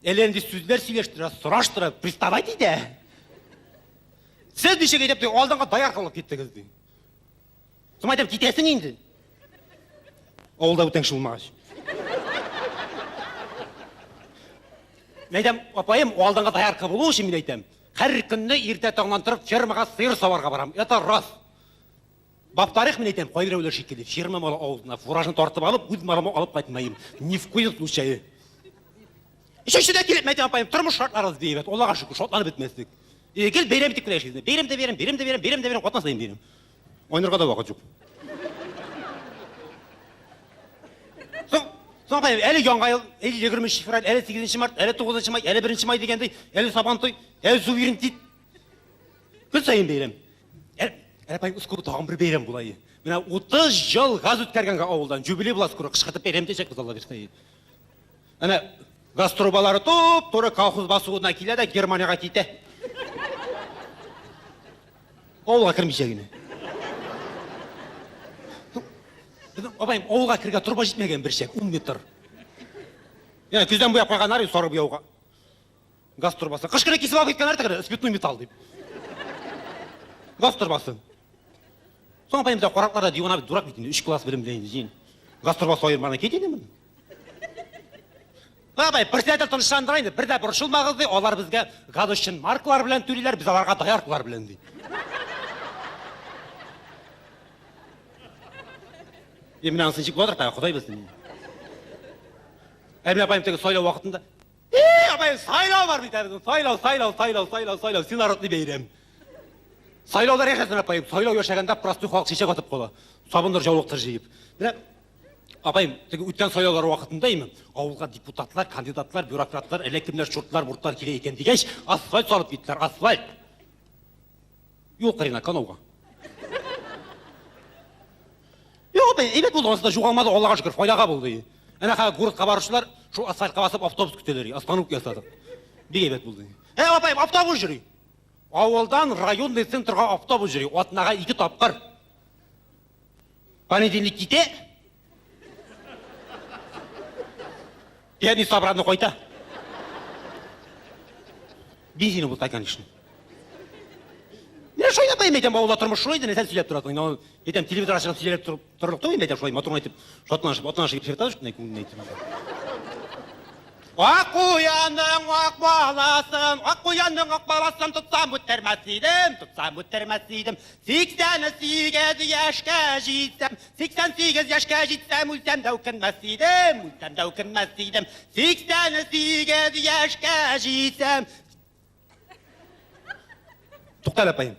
Әлемді сөздер сөйлештіра, сұраштыра, приставай дейді. Сіз дешеге деп, алдыңға даяр қалып кетті қызды. Сұм айтып, кетесің енді. Ауылда өтеңші болмағаш. Мен айтам, апайым, алдыңға даярқы болу үшін мен айтам. Әр күнні ерте таңнан тұрып, фермаға сиыр сауарға барам. Это рас. Баптарық мен айтам, қойдыр өлер шекелі. Ферма малы ауылына фуражын тартып алып, өз малыма алып қайтмайым. Ни в коем случае. Үшіншіде келіп, мен айтам, апайым, тұрмыш шартларыз дейбет. Олаға шүкі, шотланып бітместік. Кел, берем тек білеш кезінде. Берем де берем, қотан сайын берем. Ойнырға да уақыт жоқ. Соң апайым, әлі жаңғайыл, әлі 20 февраль, әлі 8 март, әлі 9 май, әлі 1 май дегендей, әлі сабан той, әлі су үйрін дейді. Күн сайын берем. апайым скоро тағын бір берем бұлай. Мына 30 жыл газ өткерген ауылдан жүбіле бұла скоро қышқытып берем десек біз Алла берсе. Ана газ трубалары тура колхоз басуына келеді, Германияға кейті. Ауылға кірмейшегіне. Апайым, ауылға кірге труба жетмеген бір шек, 10 метр. Яғни күзден бұяп қойған ары, соры бұяуға. Газ трубасы. Қыш керек кесіп алып кеткен ары, спиртный металл деп. Газ трубасы. Соң апайым, қорақларда дивана дурак бейтінде, 3 класс білім білейін дейін. Газ трубасы ойырмағына кетеді мін. Апай, председатель тыныштандырайын, бірде бұршылмағызды, олар бізге газ үшін маркалар білен төлейлер, біз аларға даярқылар білен дейді. Емін аңсын шек отырып, құдай білсін. Әмін апайым тегі сойлау уақытында, апайым, сайлау бар дейді, сайлау, сен арытны бейрем. Сайлаулар ешесін апайым, сайлау ешегенде простой халық шешек атып қола, сабындар жаулықтыр жейіп. Апайым, өткен сайлаулар уақытында емін, ауылға депутатлар, кандидатлар, бюрократлар, электрлер, шұртлар, бұрттар келе екен дегеш, асфальт салып бейттілер, асфальт. Йоқ қарина, канауға. Ебет болды, онсында жуғалмады, Аллаға шүкір, файдаға болды. Әнәқа ғұрыққа барушылар, шу асфальтқа басып автобус күтелері, остановка жасадық. Бек ебет болды. Апайым, автобус жүрей. Ауылдан районный центрға автобус жүрей, отынаға 2 тапқыр. Понедельник кете, пятница обратно қойта. Бензині болды, конечно. Мен шойда байым етем, ауылда тұрмыш шойды, нәсәл сөйлеп тұратын. Етем, телевизор ашығып сөйлеп тұрылықты ойын етем шой, моторын айтып, шотын ашып сертады шықтай көңін айтып. Ақ қоянның ақ баласын тұтсам өттермәс едім, 88 яшқа жетсем, 88 яшқа жетсем, өлсем дәукінмәс едім, 88 яшқа жетсем. Тоқтал апайым.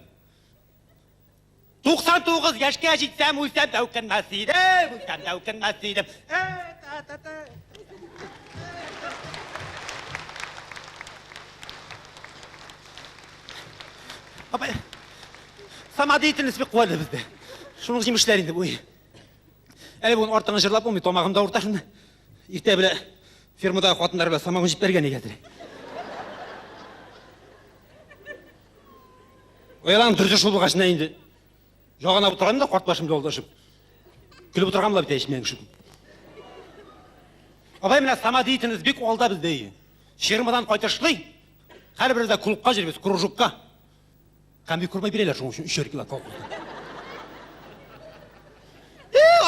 99 яшқа жетсем, өлсем дәукінмәс едім. Апай, сама деятельность бек қуады бізді. Шының жемішлерінде бұй. Әлі бұғын ортаңа жырлап болмай, томағымда ұрташында. Ерте білі фермадағы қатындар білі самағын жіп берген екетірі. Оялан дүрді шул бұғашына енді. Жоғана бұтырғанымда қортбашымды олдашып. Күліп бұтырғанымда біте ішмен күшіп. Апай, мына сама деятельность бек олда бізде. Шермадан қойташлый, қәр бірді клубқа жүрбес, кружокқа. Қамбек көрмей берелер жоң үшін 3 кило колхозда.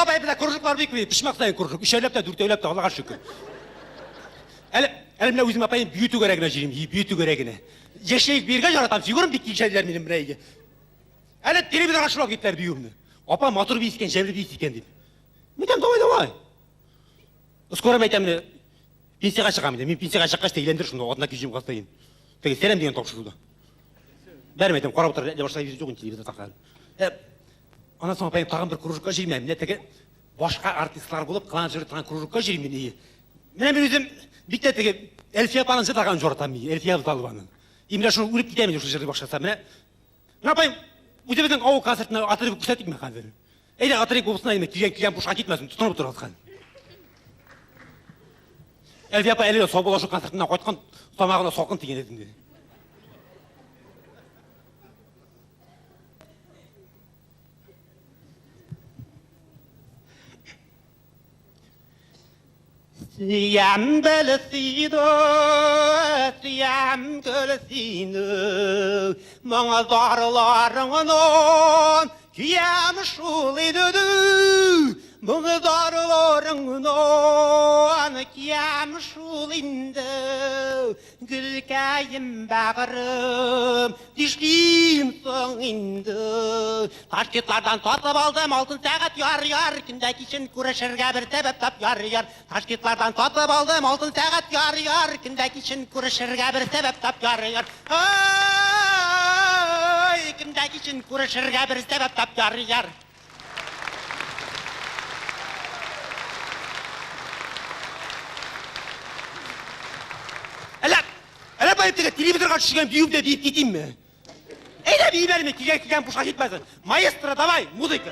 Апай, бізде кружоклар бек бей, пішмақ сайын кружок, 3 айлап та, 4 айлап та, Аллаға шүкір. Әлі мына өзім апайын бүйету керегіне жүрейм, бүйету керегіне. Ешейік берге жаратам, сүйгірім беккен шәлілер менің бірайге. Әлі телевизор ашылау кеттілер бүйімді. Апа, мотор бейскен, жәмір бейскен деп. Метем, давай. Скоро мәйтеміне пенсияға шығам, мен пенсияға шыққашта елендір шында, отына күйжем қастайын. Теге сәлем деген топшылды. Бәрім айтам, қора бұтыр, әлі башқа жоғын телевизор таққан. Ана соң апайым тағын бір кружокқа жүрейм, мен теге башқа артистлар болып, қылан жүрі таған кружокқа жүрейм мен. Мен өзім бікте теге Әлфия апаның жы таған жортам, Әлфия Талыбаның. Емілі шunu өліп кетемін осы жерде бақшаса. Мен апайым, өзіміздің ауыл концертіне атырып көрсетік ме қазір? Әйде атырып болысына еме, күйген бұшқа кетмесін, тұтынып тұрып атқан. Әлфия апа әлі сол болашы концертіне қойтқан, тамағына соқын теген едім. Siyam belesido, siyam gölesino, Mana darlarının kiyam şulidudu, Mana darlarının kiyam şulindu, Gülkayım bağırım, dişliyim soğindu. Taşkentlardan satıp aldım altın saat yar, Kündeki için kuruşurga bir sebep tap yar. Taşkentlardan satıp aldım altın saat yar, Kündeki için kuruşurga bir sebep tap yar. Ay, kündeki için kuruşurga bir sebep tap yar. Әлі байып деген телевизорға түскен бүйімде дейіп кетейін ме? Әйді бейберме киген пушқа кетмесін. Маэстро, давай, музыка.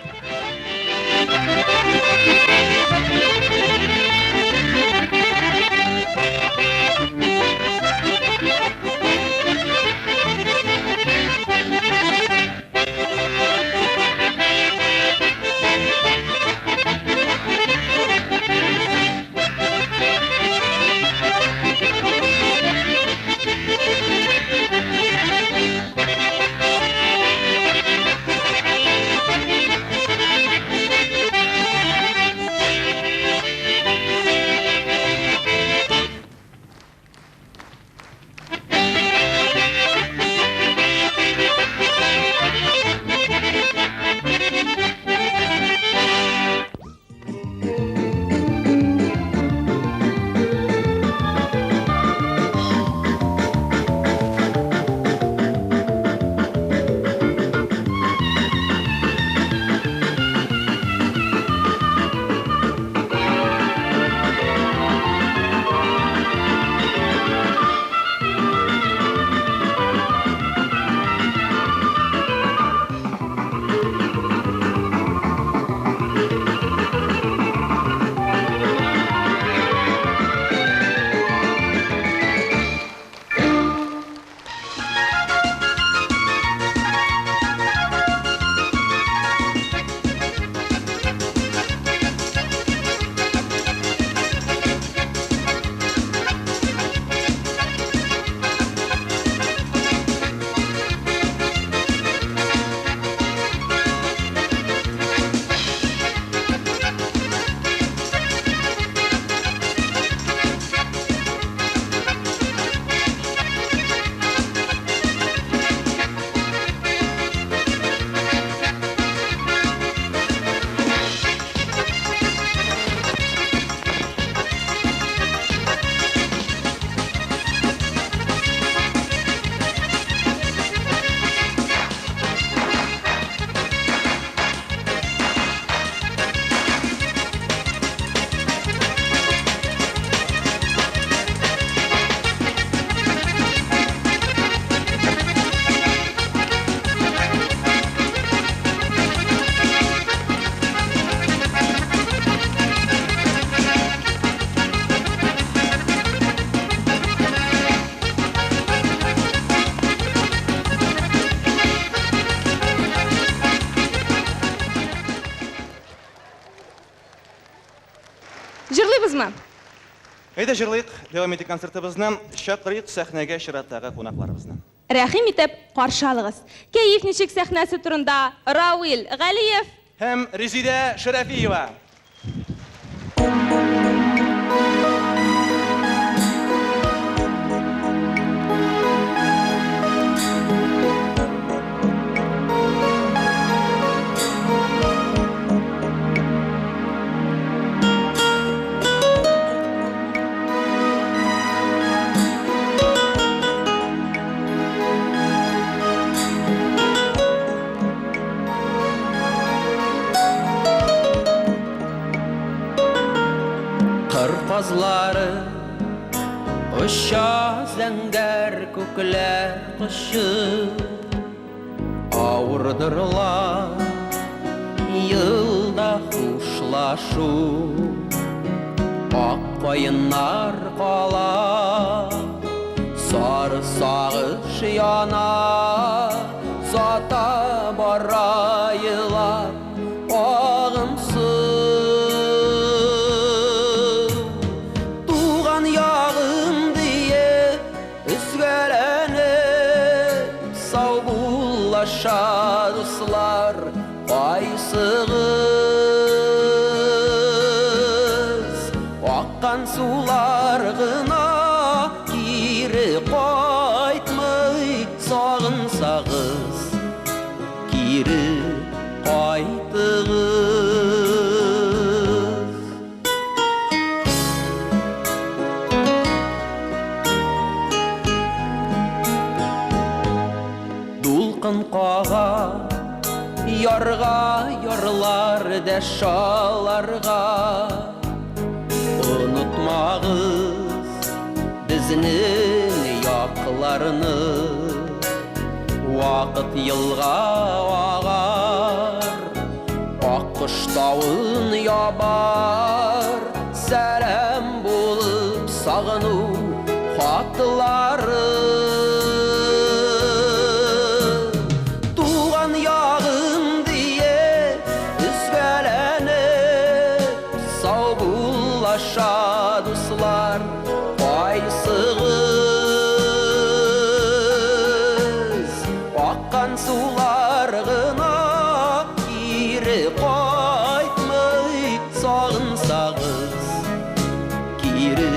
Жырлыйбызмы? Әйдә җырлыйк, дәвам итик концертыбызны, чакырыйк сәхнәгә чираттагы кунакларыбызны. Рәхим итеп каршы алыгыз. Кәеф ничек сәхнәсе турында Рауил Галиев һәм Резидә Шәрәфиева. Kazları Uşa zəngər köklər qışı Ağırdırlar Yılda huşlaşu Ak bayınlar qala Sarı sağış yana Zata barayılar Ağımsız Şadıslar Qaysığız Akkan sular gına Kiri qaytmay Sağınsağız Kiri qaytığız Dulqın qağa Yarğa yarlar dəşalarga Unutmağız bizning yoqlarını Вақыт йылға ағар, аққыштауын ябар, сәлем болып сағыну хаттылары. Туған яғын дие үзгәләніп, сау булаша дуслар, қайсығыз аққан сулар ғына кері қайтмай сағынсағыз, кері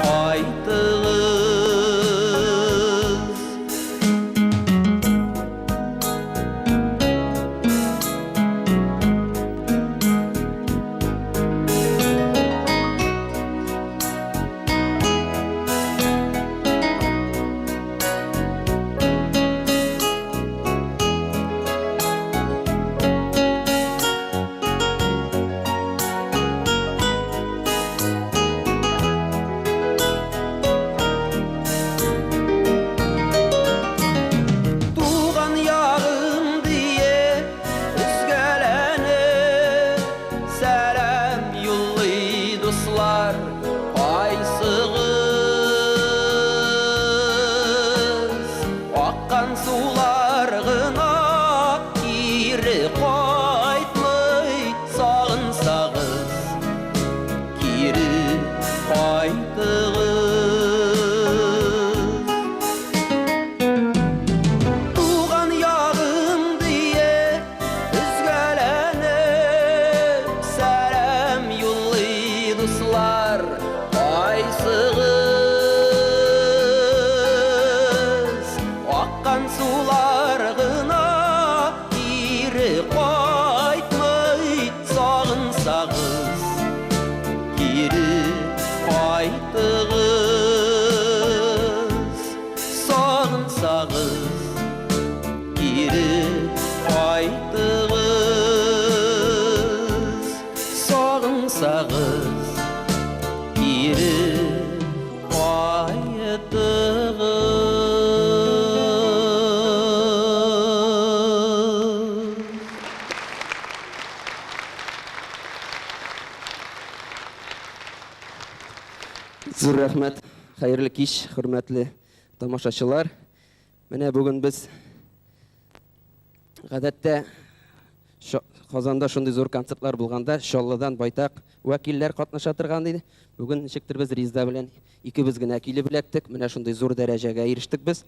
қайтығыз. Туған яғым дие үзгәләніп, сәлем юллый дуслар, қайсығыз аққан сулар ғына кері қайтмай сағынсағыз, кері қайтығыз. Туған яғым дие үзгәләніп, сәлем юллый дуслар, қайсығыз аққан сулар ғына кері қайтмай сағынсағыз, кері қайтығыз. Сағынсағыз, кері қайтығыз. Сағынсағыз, кері қайтығыз. Зур рәхмәт, хәерле кич, хөрмәтле тамашачылар. Менә бүген без гадәттә Казанда шундый зур концертлар булганда Чаллыдан байтак вәкилләр катнаша торган иде. Бүген ничектер без Ризда белән икебез генә килеп эләктек. Менә шундый зур дәрәҗәгә ирештек без.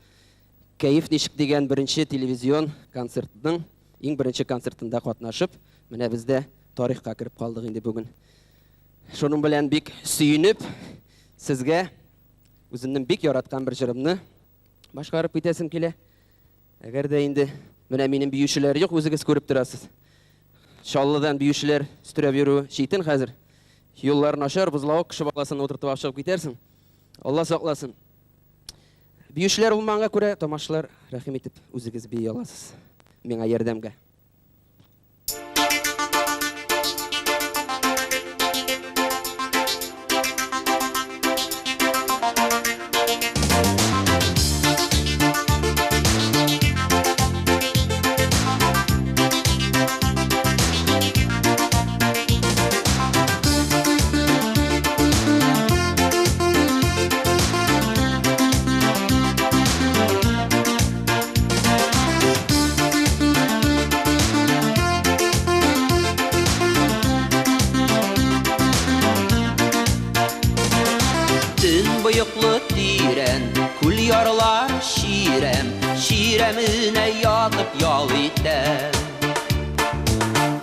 Кәеф ничек дигән беренче телевизион концертның иң беренче концертында катнашып, менә бездә тарихка кирип калдык инде бүген. Шуның белән бик сөенеп, сезгә үземнең бик яраткан бер җырымны башкарып китәсем килә. Әгәр дә инде менә минем биючеләр юк, үзегез күреп торасыз. Чаллыдан биючеләр өстерәп йөрү читен хәзер. Юллар начар, бузлавык кеше баласын утыртып ашып китәрсең. Алла сакласын. Биючеләр булмаганга күрә тамашалар рәхим итеп үзегез бии аласыз. Миңа ярдәмгә. Bıyıklı diren, kul yarlar şirem, şiremine yatıp yal item.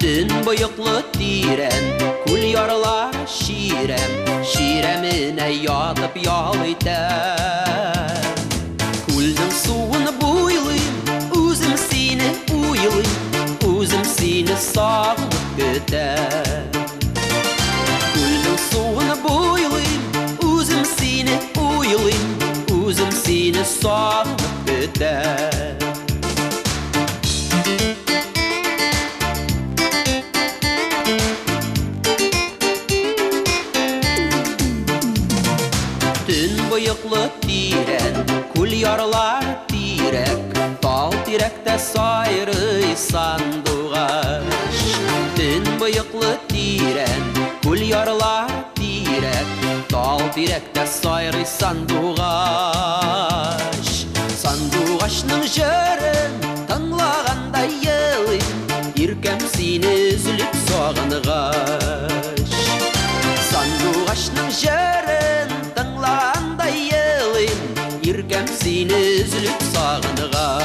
Dün bıyıklı diren, kul yarlar şirem, şiremine yatıp yal item. Kuldun suyunu buylayım, üzüm seni uylayım, üzüm seni sağlık gütem. Kuldun suyunu buylayım, üzüm seni uylayım, üzüm seni sağlık gütem. Tün bıyıklı diren, kul yarlar direk, tal тирәктә сайрый сандугач. Төн быйыклы тирән, күл ярлар тирәк, тал тирәктә сайрый сандугач. Сандугачның җырын тыңлаганда елыйм, иркәм сине өзелеп сагынгач. Сандугачның җырын тыңлаганда елыйм, иркәм сине өзелеп сагынгач.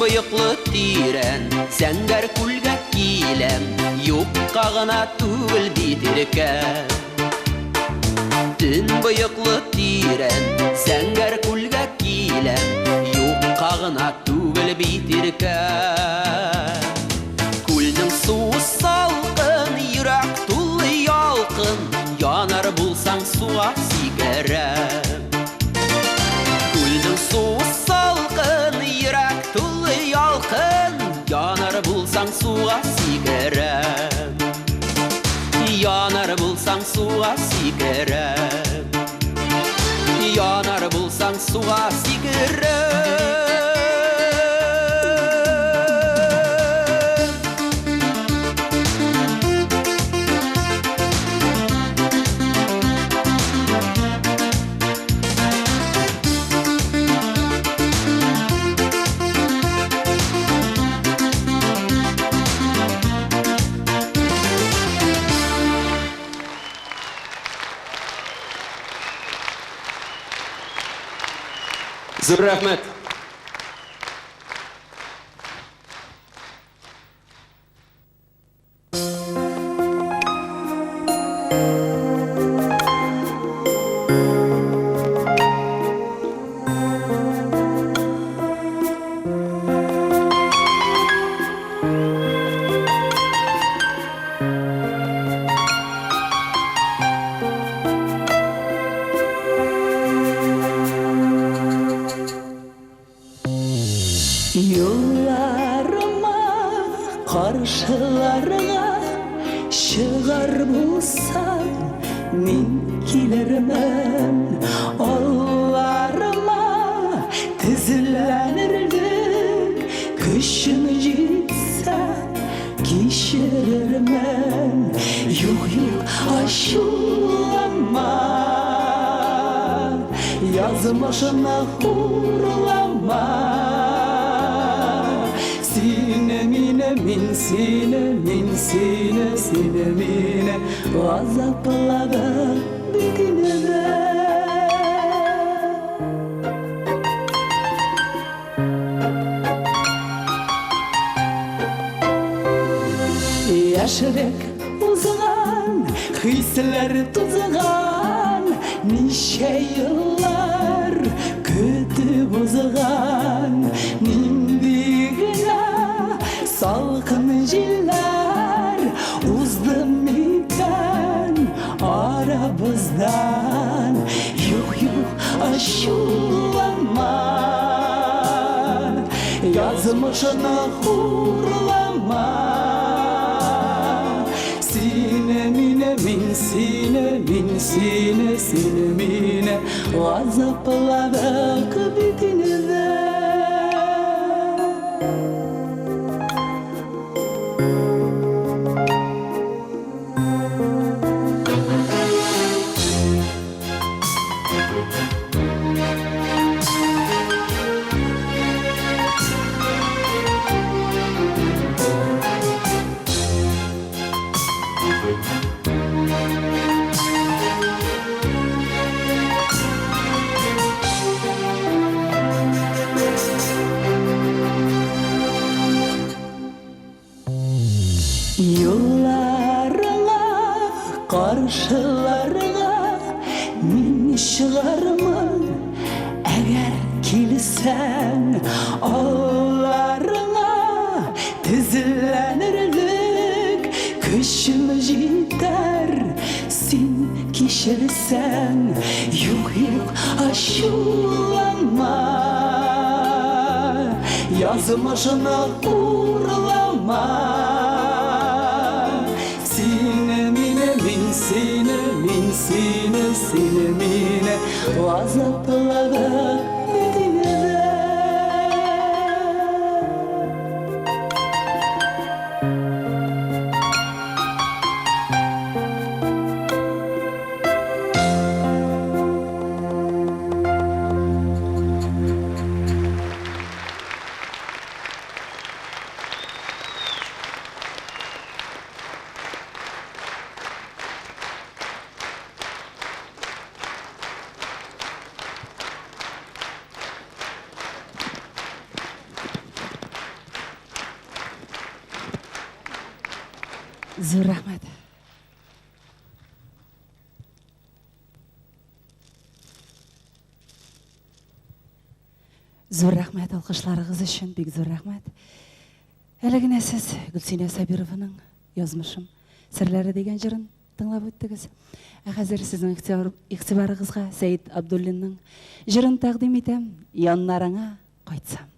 Быйыклы тирән, зәңгәр күлгә киләм, юкка гына түгел бит иркәм. Төн быйыклы тирән, зәңгәр күлгә киләм, юкка гына түгел бит иркәм. Күлнең суы салкын, йөрәк тулы ялкын, янар булсаң суга сикерәм. Күлнең суы салкын, йөрәк тулы ялкын, янар булсаң суга сикерәм. Янар булсаң суга сикерәм. Янар булсаң суга сикерәм. Зур рәхмәт. Yollarıma, karşılarına çıkar bulsam min kilermen. Ollarıma tizlenirdik, kışın gitse kişirmen. Yok aşulama, yazmışına hurlama. Sine mine Gazaplaga bitinede Yaşırık uzağan, hisler tuzağan, nice yıllar kötü buzağan, nindigine salkın jiller uzdım iten aramızdan. Yok aşulama, yazmışına hurlama. Sine mine Gazapladık bitinede Yollarına, karşılarına min çıkarman. Eğer kilisen ağlarına tizlenirdik, кешірсәң, юқ ашуланма, язмышына урлама. Сені мені, мен сені, мен сені, сені мені азаплаған Мәдинеде. Зор рахмет. Зор рахмет алқышларыңыз үшін, бек зор рахмет. Әлігіне сіз Гүлсина Сабированың язмышым сірлері деген жырын тыңлап өттіңіз. Қазір сіздің иқтибарыңызға Сәйід Абдуллинның жырын тақдим етем, яннарыңа қайтсам.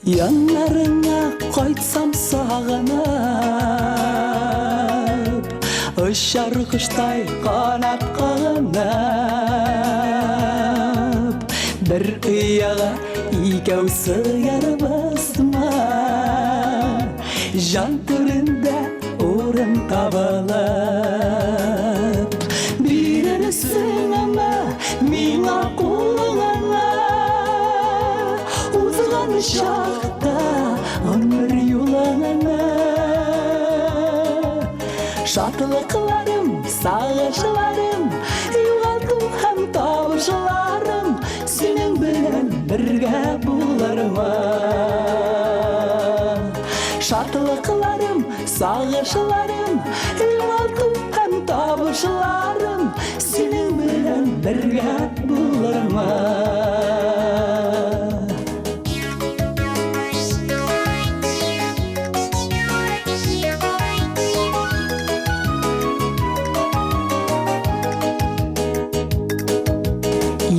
Яннарыңа қайтсам сағынып, ұшар құштай қанат қағынып, бір ұяға екеу сыйырбызма, жан түрінде орын табылып, берерсің ама миңа қолыңа, узған шақта өмір юлаңа. Шатлықларым, сағынышларым, юғалту һәм табышыларым, сенің белән бергә булырмы? Шатлықларым, сағынышларым, юғалту һәм табышыларым, сенің белән бергә булырмы?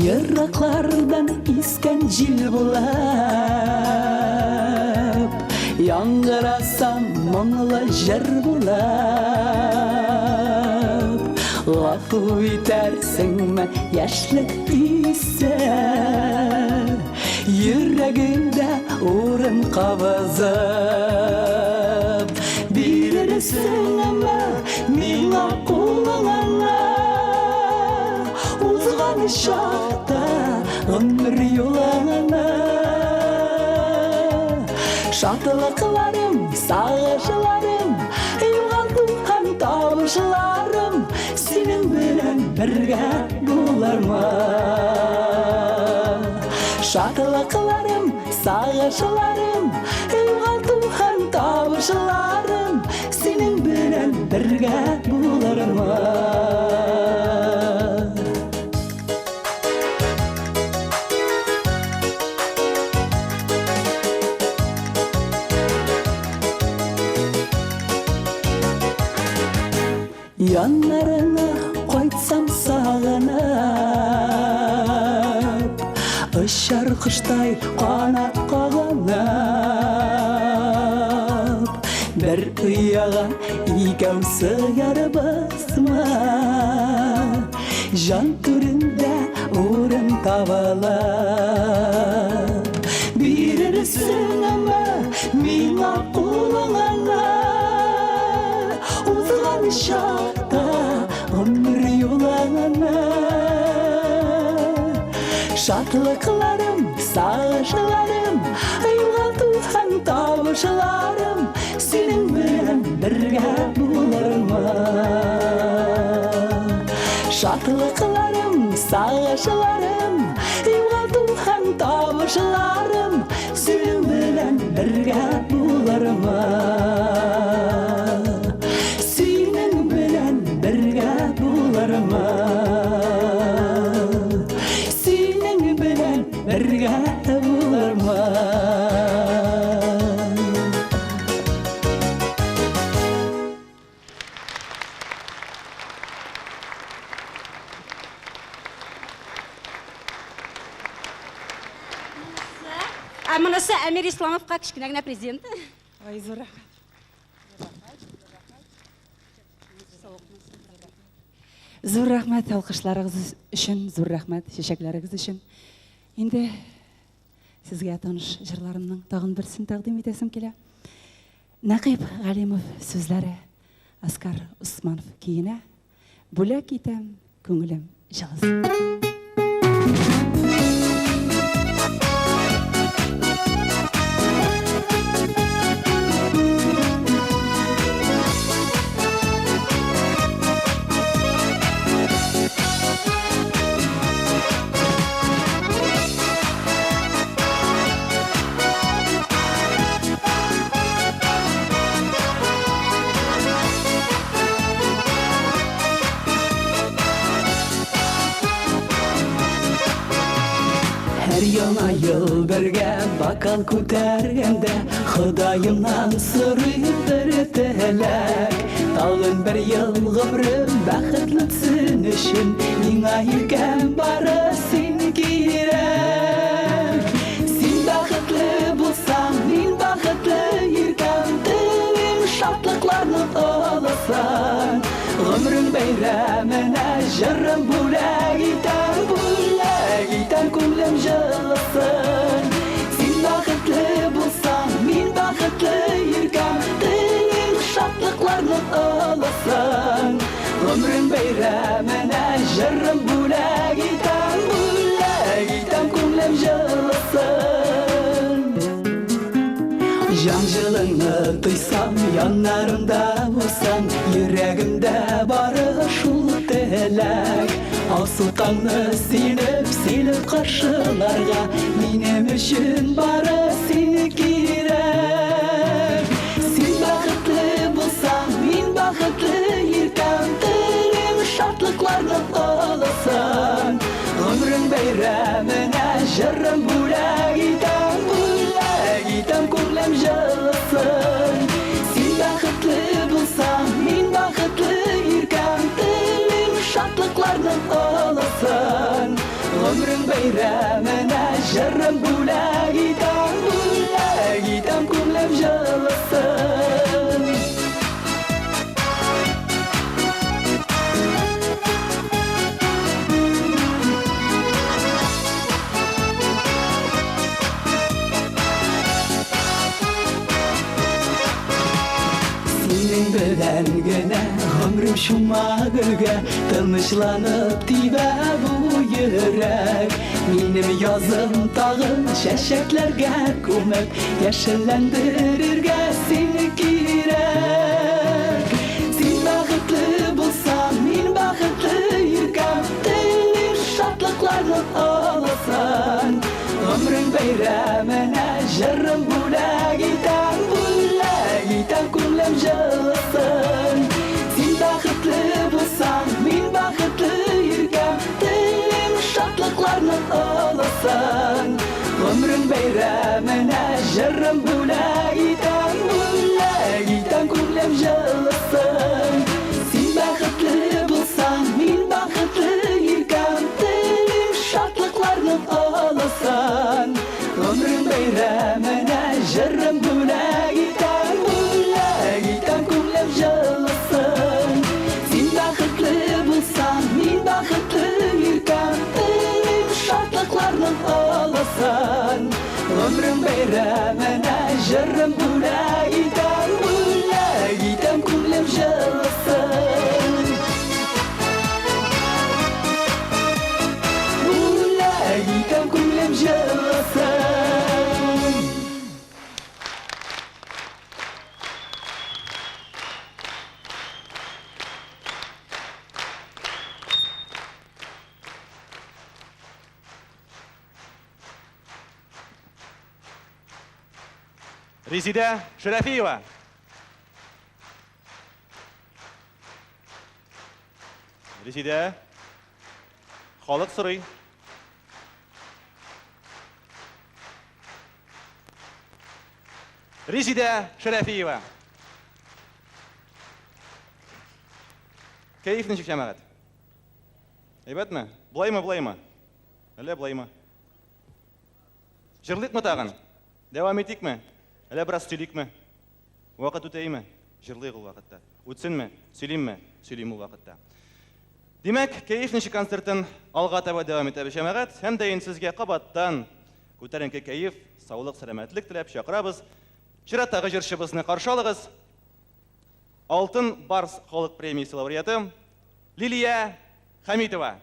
Yırraqlardan isken jil bulab, yangırasam мұңлы жыр bulab, ғафу етерсіңме яшьлек ise, йөрәгеңдә орын қабызып, бирерсең ама миңа қолыңа. Узған шақта өмір юлаңа, шатлықларым, сағынышларым, юғалту һәм табышыларым, сенің белән бергә булырмы? Шатлықларым, сағынышларым, юғалту һәм табышыларым, сенің белән бергә булырмы? Яннарыңа қайтсам сағынып, ұшар құштай қанат қағынып, бір ұяға екеу сыйырбызма, жан түрінде орын табылып, берерсің ама миңа қолыңа. Узған шақта өмір юлаңа, шатлықларым, сағынышларым, юғалту һәм табышыларым, сенің белән бергә булырмы? Шатлықларым, сағынышларым, юғалту һәм табышыларым, сенің белән бірге боларма сенің білән бірге боларма сенің білән бірге боларма Мұнысы Әмир Исламовқа кішкене генә презент. Ой, зор рахмет. Зор рахмет алқышларыңыз үшін, зор рахмет шешекләрегез үшін. Енді сізге таныш жырларымның тағын бірсін тақдим етесім келе. Нақип Ғалимов сөзләре, Аскар Усманов кейіне, бүләк етем көңілім жылысын. Her yana yıl birge bakal көтәргәндә Хыдаемнан сорый бер теләк Тагын бер ел гомрем бәхетле үтсен өчен Миңа иркәм бары син кирәк Син бәхетле булсаң, мин бәхетле иркәм Телем шатлыкларны аласаң Гомрең бәйрәменә җырым бүләк итәм күңлем жылысын Син бәхетле булсаң, мин бәхетле иркәм Телем шатлыкларны аласаң Гомрең бәйрәменә җырым бүләк итәм күңлем жылысын Жан җылыңны тойсам, яннарымда булсаң Йөрәгемдә бары шул теләк Алсултанны силеп каршыларга Минем өчен бары син кирәк Син бәхетле булсаң, мин бәхетле иркәм Телем шатлыкларны аласаң Гомрең бәйрәменә җырым бүләк итәм күңлем жылысын Син бәхетле булсаң, мин бәхетле иркәм Телем шатлыкларны аласаң Гомрең бәйрәменә җырым бүләк итәм күңлем жылысын Синең белән генә гомрем шума гөлгә Тынычланып тибә бу йөрәк Минем язым тагын чәчәкләргә күмеп Яшелләндерергә син кирәк Син бәхетле булсаң, мин бәхетле иркәм Телем шатлыкларны аласаң Гомрең бәйрәменә җырым бүләк итәм күңлем жылысын Син бәхетле булсаң, мин бәхетле иркәм Телем шатлыкларны аласаң Гомрең бәйрәменә җырым бүләк итәм күңлем жылысын Син бәхетле булсаң, мин бәхетле иркәм Телем шатлыкларны аласаң Гомрең бәйрәменә җырым бүләк итәм күңлем жылысын Син бәхетле булсаң, мин бәхетле иркәм Телем шатлыкларны аласаң Гомрең бәйрәменә җырым бүләк итәм күңлем жылысын Бүләк итәм күңлем жылысын Резида Шарафиева. Резида. Халық сұрый. Резида Шарафиева. Кайф ничек жамағат? Әйбәт ме? Бұлайма? Әлі бұлайма? Жырлық мұ тағын? Дәвам етік ме? Әлі біраз сөйлейік ме? Уақыт өтей ме? Жырлық ол вақытта. Өтсін ме? Сөйлейм ме? Сөйлейм ол вақытта. Демек, кайф ничек концертын алға таба дәвам етәбі жамағат. Һәм дайын сізге қабаттан көтәренке кайф, саулық, сәләмәтлік тіләп шақырабыз. Жыраттағы жыршыбызны қаршы алығыз. Алтын Барс халық премиясы лауреаты Лилия Хамитова.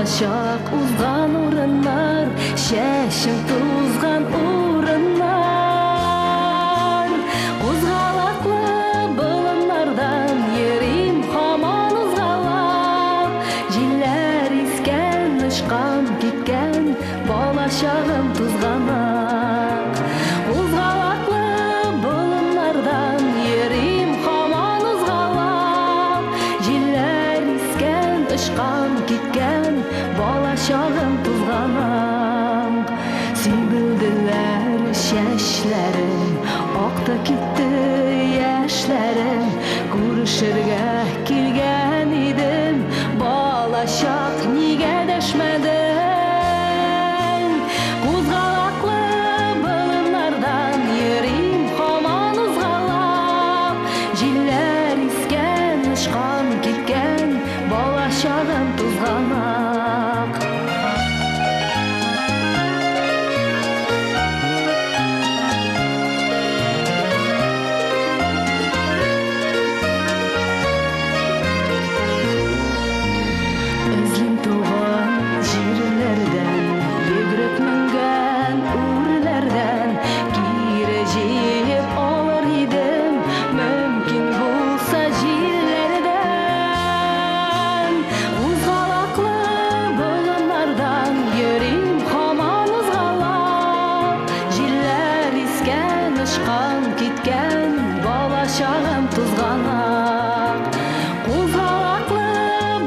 Şak uzgan urunlar, şeşim tuzgan urunlar. Uzgalaklı bulunlardan yerim haman uzgalak. Jiller isken, ışkan gitken, bolaşağım tuzganak. Uzgalaklı bulunlardan yerim haman uzgalak. Jiller isken, ışkan gitken, bolaşağım tuzganak. Sümbüldüler şeşlerim, oqta gitti yaşlarım. Görüşürge kelgen idim, bolaşaq nige deşmedin. Uzgalaklı bulunlardan yerim haman uzgalak. Jiller isken, ışkan gitken, bolaşağım tuzganak. Özüm tuğan jirlerden, yegrep mingen urlerden, gireceğim olur idim, mümkün bulsa jillerden. Uzgalaklı bulunlardan yerim haman uzgalak. Jiller isken, ışkan gitken, bolaşağım tuzganak. Uzgalaklı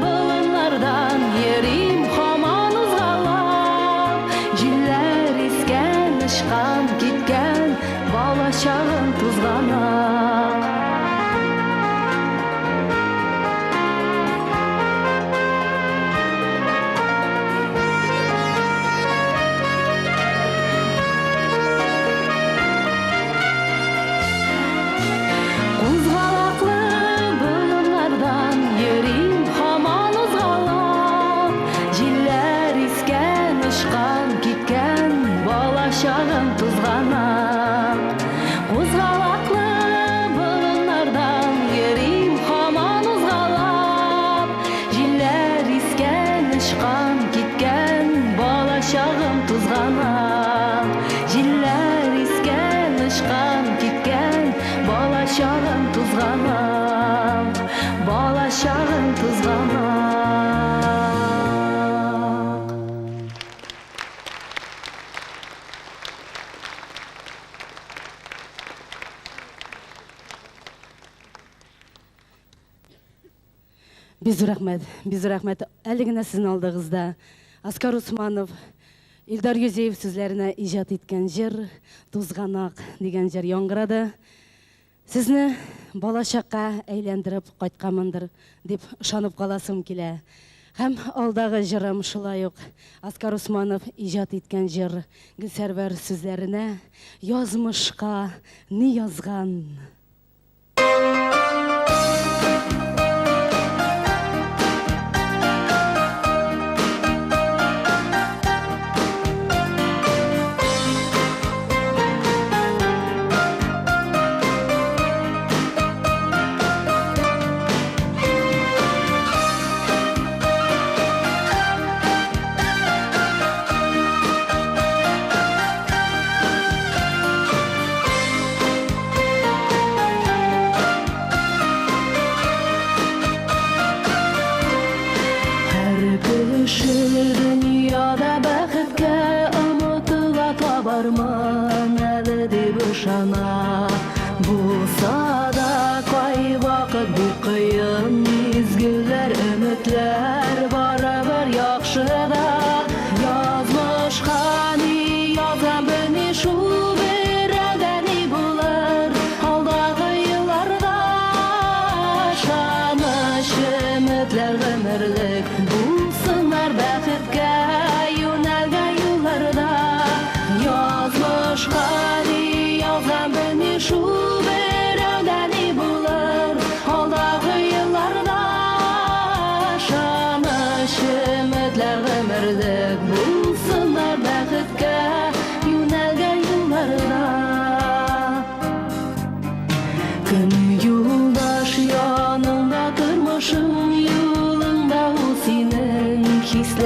bulunlardan yerim haman uzgalak. Jiller isken, ışkan gitken, bolaşağım tuzganak. Uzgalaklı bulunlardan yerim haman uzgalak. Jiller isken, ışkan gitken, bolaşağım tuzganak. Uzgalaklı bulunlardan yerim haman uzgalak. Jiller isken, ışkan gitken, bolaşağım tuzganak. Jiller isken, ışkan gitken, bolaşağım tuzganak. Bolaşağım tuzganak. Biz рахмет. Әлі генә сіздің алдығызда Аскар Усманов, Илдар Юзеев сүзләренә иҗат иткән җыр «Тузганак» дигән җыр яңгырады. Сезне балачакка әйләндереп кайтканмындыр дип ышанып каласым килә. Һәм алдағы җырым шулай ук Аскар Усманов иҗат иткән җыр Гөлсәрвәр сүзләренә «Язмышка ни язган?»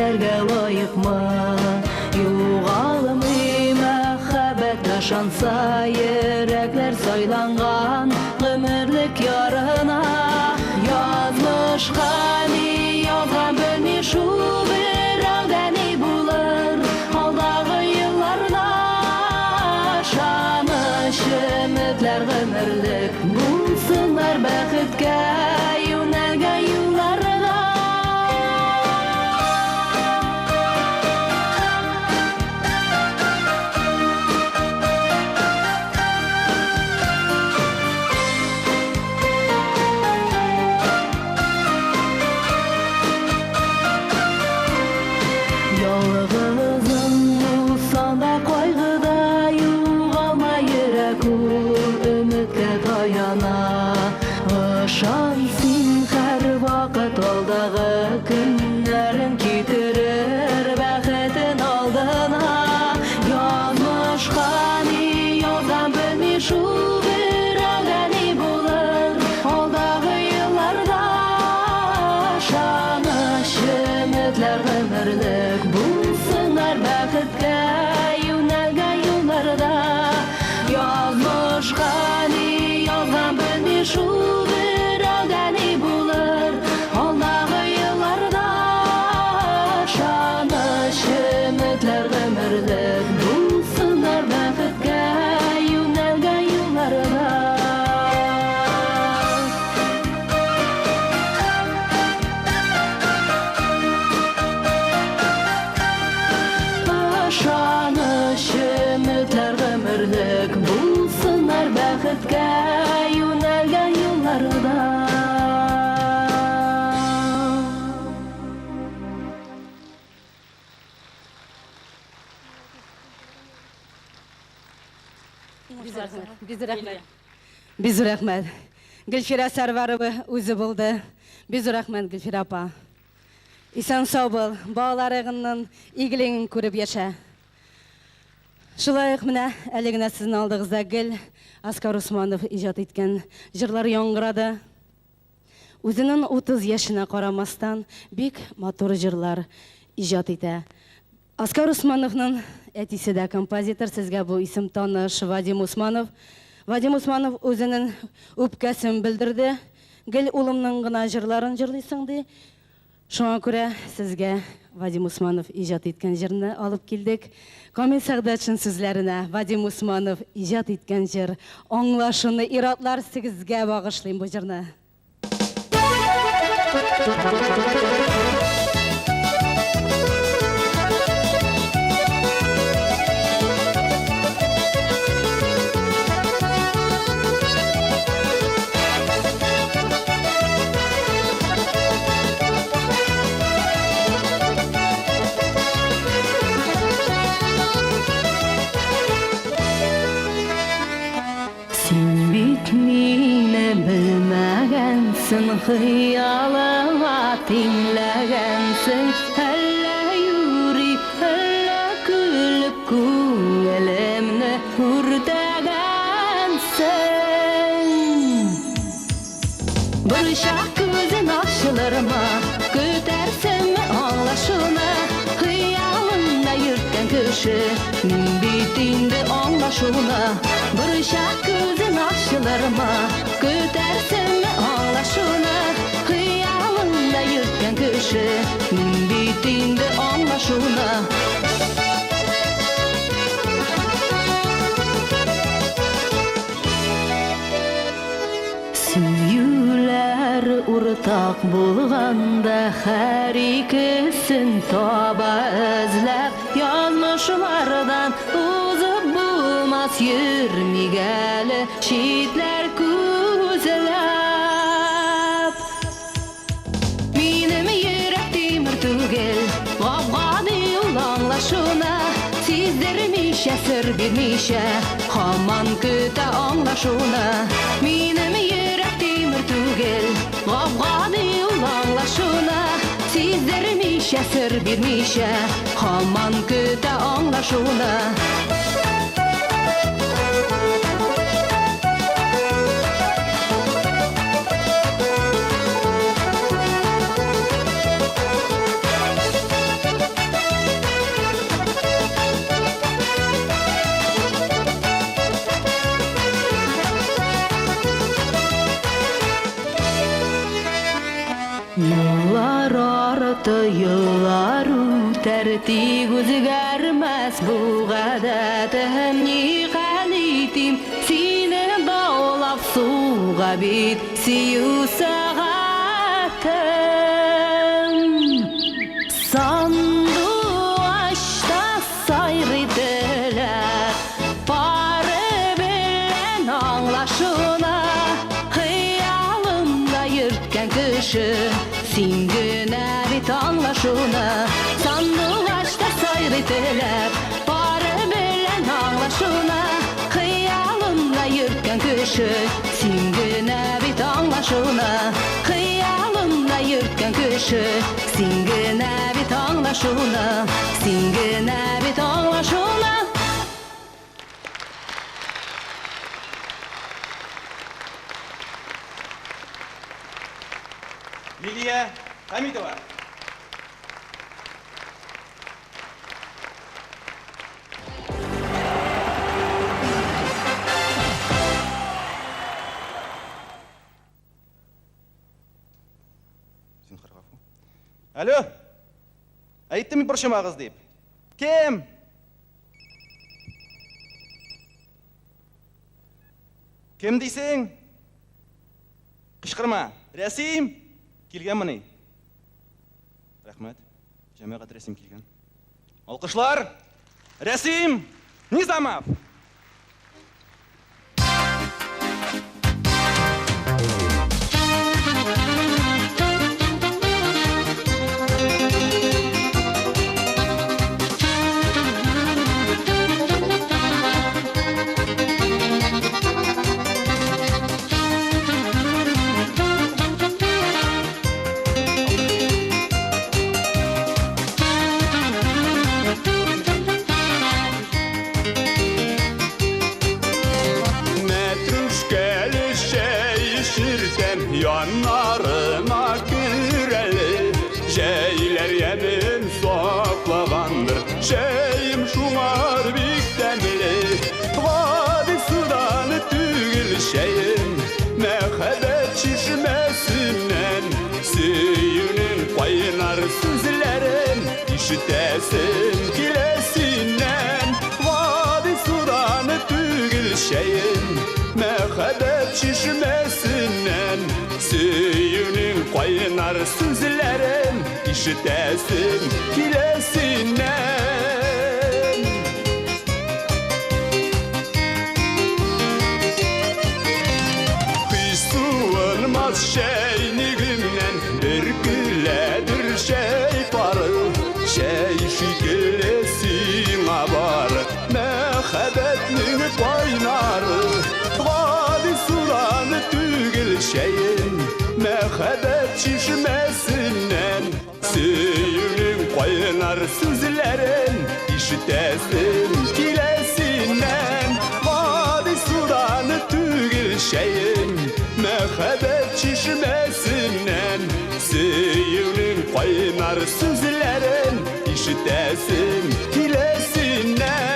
Сезләргә лаекмы? Югалмый мәхәббәт ышанса, йөрәкләр сайланган гомерлек ярына. Язмышка ни язган белми шул берәүдә ни булыр алдагы елларда. Шаныч өметләр гомерлек булсыннар бәхеткә юнәлгән юлларда. Ялгызым булсаң да кайгыда югалма йөрәк ул өметкә таяна. Ышан син һәр вакыт алдагы көннәрен китерер бәхетен алдына. Язмышка ни язган белми шул берәүдә ни булыр алдагы елларда. Шаныч өметләр гомерлек булсыннар бәхеткә юнәлгән юлларда. Язмышка ни язган белми шул берәүдә ни булыр алдагы елларда. Шаныч өметләр гомерлек булсыннар бәхеткә юнәлгән юлларда. Ышаныч өметләр гомерлек булсыннар бәхеткә юнәлгән юлларда. Biz рәхмәт. Гөлфира Сәрварова үзе булды. Biz рәхмәт Гөлфира апа. Исән сау бул, балаларыңның игелеген күреп яша. Шулай ук менә әле генә сезнең алдыгызда Гөл Оскар Усманов иҗат иткән җырлар яңгырады. Үзенең 30 яшенә карамастан бик матур җырлар иҗат итә. Оскар Усмановның әтисе дә композитор, сезгә бу исем таныш Вадим Усманов. Вадим Усманов үзенең үпкәсен белдерде. Гөл улымның гына җырларын җырлыйсың ди. Шуңа күрә сезгә Вадим Усманов иҗат иткән җырны алып килдек. Камил Сәгъдәтшин сүзләренә Вадим Усманов иҗат иткән җыр аңлашуны иратлар сезгә багышлыйм бу җырны. Син бит мине белмәгәнсең, хыялыңа тиңләгәнсең. Әллә юри, әллә көлеп күңелемне үртәгәнсең. Борчак күзең ачылырмы, көтәрсеңме аңлашуны? Хыялыңда йөрткән кеше, мин бит инде аңлашуны. Борчак күзең ачылырмы, көтәрсеңме аңлашуны? Хыялыңда йөрткән кеше, мин бит инде аңлашуны. Сөюләр уртак булганда һәр икесен таба эзләп, язмышлардан узып булмас йөрмик әле читләр күзләп. Минем йөрәк тимер түгел, гап-гади ул аңлашуны. Сиздермичә, сер бирмичә, һаман көтә аңлашуны. Минем йөрәк тимер түгел, гап-гади ул аңлашуны. Сиздермичә, сер бирмичә, һаман көтә аңлашуны. yıllar üterdi özgermez bu gadetim ni halitim seni bağlap suğa bit siyu sağatım sandu aşta sayrideler pare bilen anlaşına hıyalımda yırtken kışı singine bit anlaşına sandu aşta sayrideler pare bilen anlaşına hıyalımda yırtken kışı singine bit anlaşına hıyalımda yırtken kışı singine bit anlaşına singine bit anlaşına. Лилия Хамидова. Алло, айттым мен бұршымағыз деп. Кем? Кем дейсің? Қышқырма. Рәсим? Келген міне. Рахмет. Жәмағат Рәсим келген. Алқышлар! Рәсим! Низамов! Yanlarına gireli şeyler yemin saklavandır şeyim şumar biktemli vadi sudanı tügül şeyim mehebet çişmesinden suyunun kaynar sözlerin işitesin kilesinden vadi sudanı tügül şeyim mehebet çişmesinden suyunun kaynar sözlerin işitesin kilesinden hiç suılmaz şeyliğimden bir güledir şey parı şey şikillesin var mehebetinin kaynarı vadi sulanı tügül şeyin mehebet çişmesinden suyunun kaynar sözlerin işitesin kilesinden vadi sulanı tügül şeyin mehebet çişmesinden suyunun kaynar sözlerin işitesin kilesinden.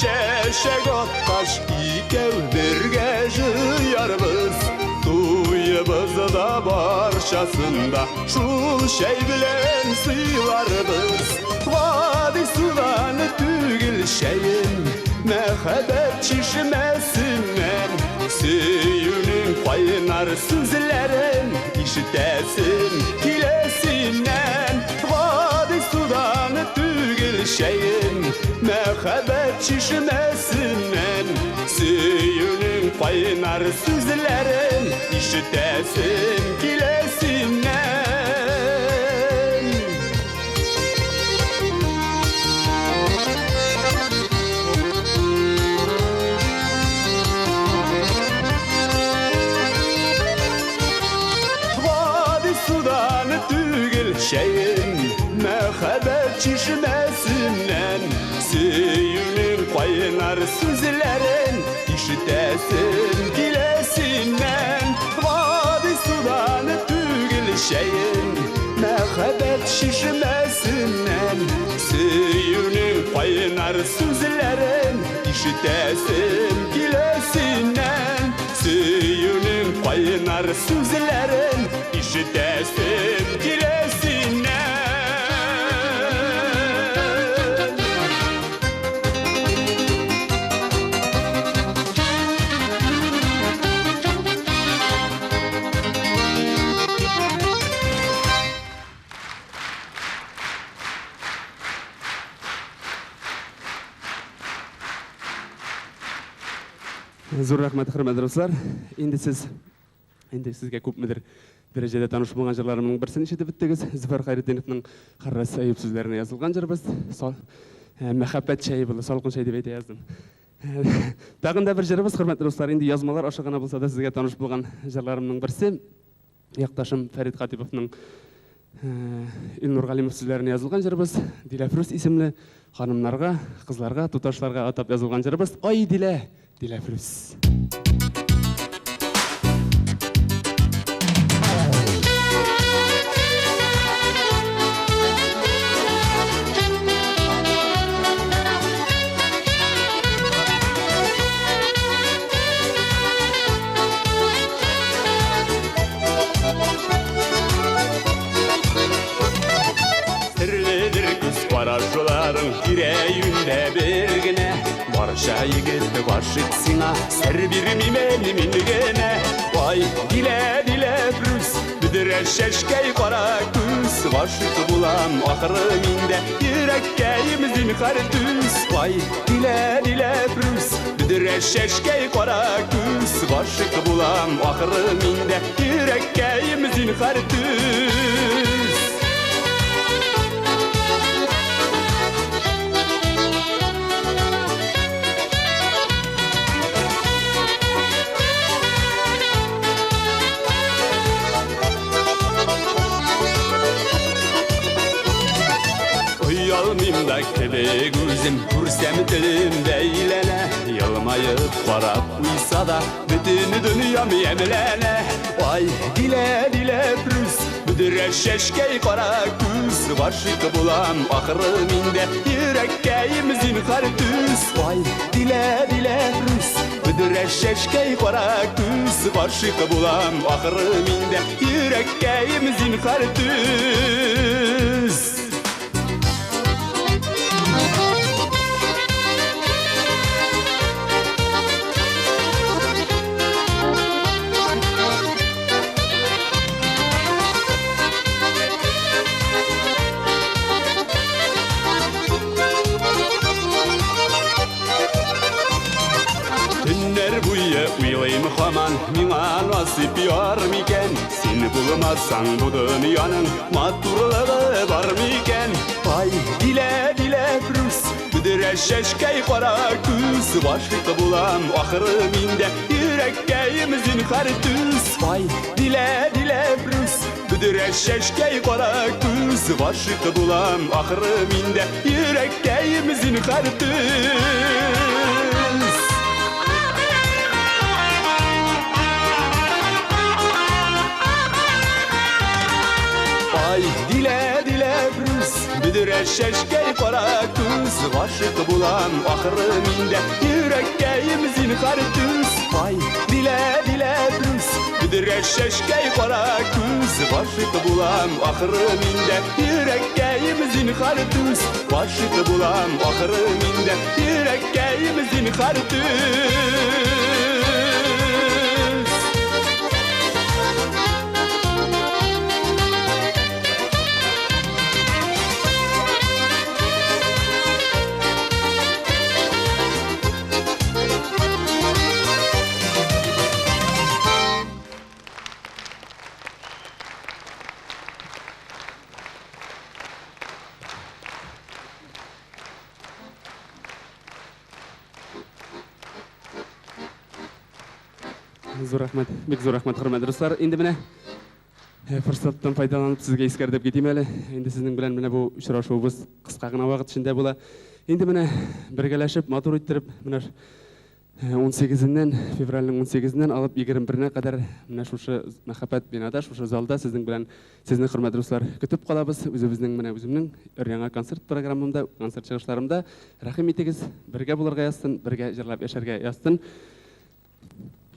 Şeşek atkaş ikev birge jıyarбыз Duyыбыз da barşasında Şul şey bilen sıylarбыз Vadi sudanı tügül şeyin Mehebet çişmesinden Suyunun kaynar sözlerin işitesin kilesinden Vadi sudanı tügül şeyin mehebet çişmesinden suyunun kaynar sözlerin işitesin kilesinden. Vadi sudanı tügül şeyin mehebet çişmesinden suyunun kaynar sözlerin işitesin kilesinden vadi sudanı tügül şeyin mehebet şişmesinden Söyünün kaynar sözlerin işitesim gilesinden Söyünün kaynar sözlerin işitesim gilesinden Зур рахмат, құрметті достар. Енді сізге көпмедір дәрежеде таныш болған жырларымның бірсін ішітіп біттіңіз. Зуфар Қайретденовтың Қаррас Айып сөздеріне жазылған жырбыз. Мәхаббат шайы болды, салқын шай деп айта яздым. Тағында бір жырбыз, құрметті достар. Енді язмалар ашығана болса да сізге таныш болған жырларымның бірсі. Яқташым Фәрид Қатиповның Илнұр Ғалимов сөздеріне жазылған жырбыз. Диләфрус есімлі ханымларға, қызларға, тұташларға атап жазылған жырбыз. Ой, Диләфрус. Сірледір күз қарашыларың тирейінде бергіне Барша егетті башыт сыңа сәр бермеймен менгене Ой, Диләфрус, бүдірі шәшкәй қара күз Башыт бұлам ақыры менде Ирәккәйіміздің қар түз Ой, Диләфрус, бүдірі шәшкәй қара күз Башыт бұлам ақыры менде Ирәккәйіміздің қар түз Uyalmayımda kebek üzüm Kürsem dilim beylene Yılmayıp varap uysa da Bütün dünyam yemlene Vay Dilәfrus Büdüre şeşkey kara küz Başık bulam ahırı minde Yürekkeyimizin kar düz Vay Dilәfrus Büdüre şeşkey kara küz Başık bulam ahırı minde Yürekkeyimizin kar düz Уйлайым хаман, миңа насип яр микен Сен булмасаң бу дөньяның матурлыгы бар микен Ай, Диләфрус, бүдірә шәшкәй кара күз Башык булам ахыры миндә Йөрәккәйемездин кар түз Ай, Диләфрус, бүдірә шәшкәй кара күз Башык булам ахыры миндә Йөрәккәйемездин кар түз Ay, Dilәfrus, büdüre şeşkey kara küz Başık bulam ahırı minde Yürekkeyimizin kar düz Ay, Dilәfrus, büdüre şeşkey kara küz Başık bulam ahırı minde Yürekkeyimizin kar düz Başık bulam ahırı minde Yürekkeyimizin kar düz Зур рахмет, бек зур рахмет, құрметті достар. Енді міне фұрсаттан пайдаланып сізге ескертіп кетейін әлі. Енді сіздің білән міне бұл ұшырашуымыз қысқа ғана уақыт ішінде бола. Енді міне біргелешіп, матур иттіріп, міне 18-нен, февральның 18-нен алып 21-не қадар мына шушы махаббат бинада, шушы залда сіздің білән, сіздің құрметті достар күтіп қалабыз. Өзімнің жаңа концерт программамда, концерт шығышларымда рахим етегіз, бірге болырға ястын, бірге жырлап яшәргә ястын.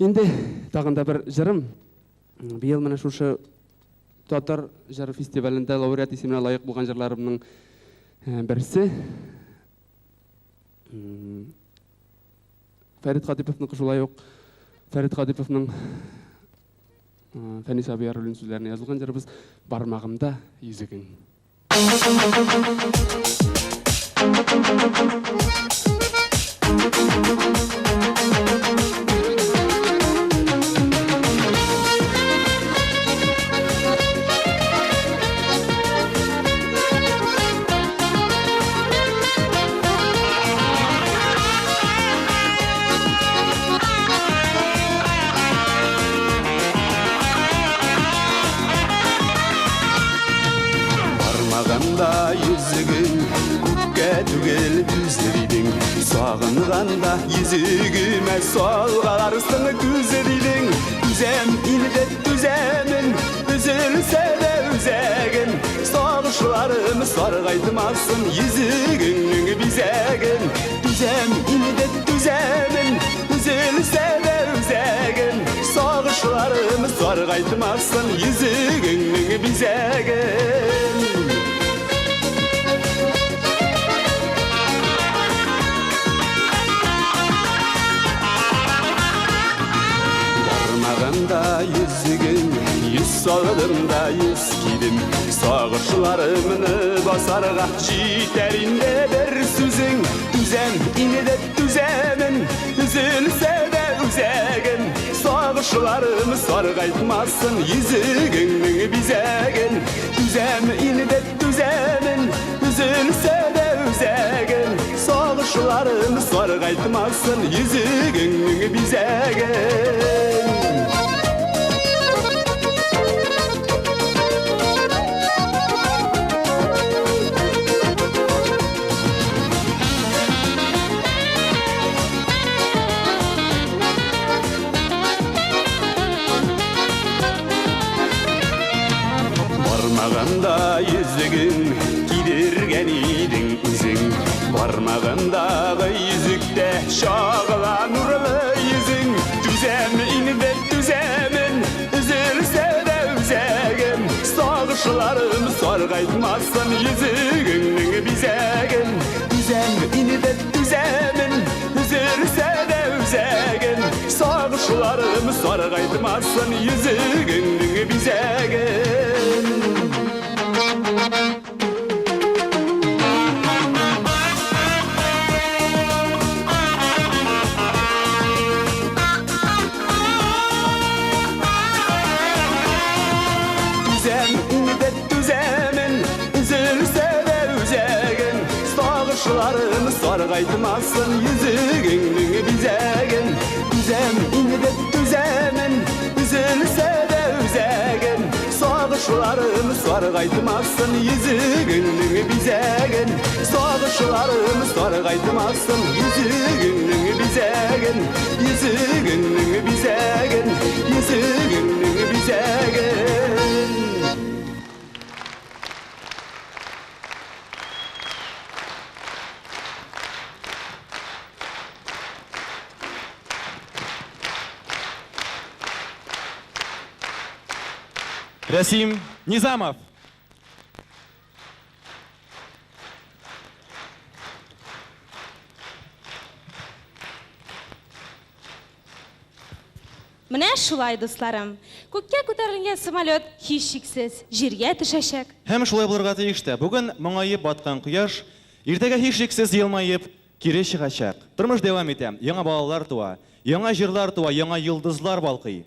Енді тағында бір жырым, биыл мына шушы Татар жыр фестивалінде лауреат есіміне лайық болған жырларымның бірісі. Фәрит Қадиповның қышылай оқ, Фәрит Қадиповның Фәнис Абияр өлін сөздеріне yazылған жырыбыз «Бармағымда езігің». Yüzügün көкке түгел түздейдің, сағынғанда езігіме солғаларсың күзі дейдің. Түзем илде түземін, үзілсе де үзегін, соғышыларым сарғайтмасын езігіңнің бизегін. Түзем илде түземін, үзілсе де үзегін, соғышыларым сарғайтмасын езігіңнің бизегін. Бармағымда yüzігін, yüz сағылымда yüz кидім, сағышыларымны басарға жетерінде бір сүзің. Түзем инеде түземін, үзілсе де үзегін, сағышыларым сарғайтмасын езігіңнің бизегін. Түзем инеде түземін, үзілсе де үзегін, сағышыларым сарғайтмасын езігіңнің бизегін. Бармағында yüzігін кидерген едің үзің, бармағындағы yüzікте шағыла нұрлы yüzің. Түзем инде түземін, үзілсе де үзегін, сағышыларым сарғайтмасын yüzігіңнің бизегін. Түзем инде түземін, үзілсе де үзегін, сағышыларым сарғайтмасын yüzігіңнің бизегін. Sağışlarım sarğaytmasın yüzüğünün bizegin. Düzem inide düzemin, üzülse de üzegin. Sağışlarım sarğaytmasın yüzüğünün bizegin. Sağışlarım sarğaytmasın yüzüğünün bizegin. Yüzüğünün bizegin, yüzüğünün bizegin. Расим Низамов. Менә шулай, дусларым. Күккә күтәрелгән самолет һичшиксез җиргә төшәчәк. Һәм шулай булырга тиештә. Бүген моңаеп баткан кояш, иртәгә һичшиксез елмаеп кире чыгачак. Тормыш дәвам итә. Яңа балалар туа, яңа җырлар туа, яңа йолдызлар балкый.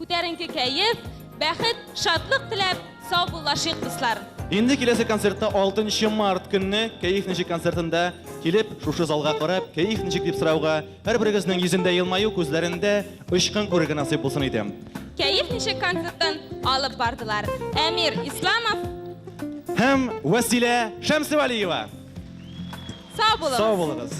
Күтәренке кәеф, бәхет, шатлык теләп, сау булашыйк, дуслар. Инде киләсе концертта 6 март көнне Кәеф ничек концертында килеп, шушы залга карап, Кәеф ничек дип сорауга, һәрберегезнең йөзендә елмаю, күзләрендә очкын күрергә насыйп булсын идем. Кәеф ничек концерттан алып бардылар. Әмир Исламов Һәм Василә Шәмсевалиева. Сау булыгыз. Сау булыгыз.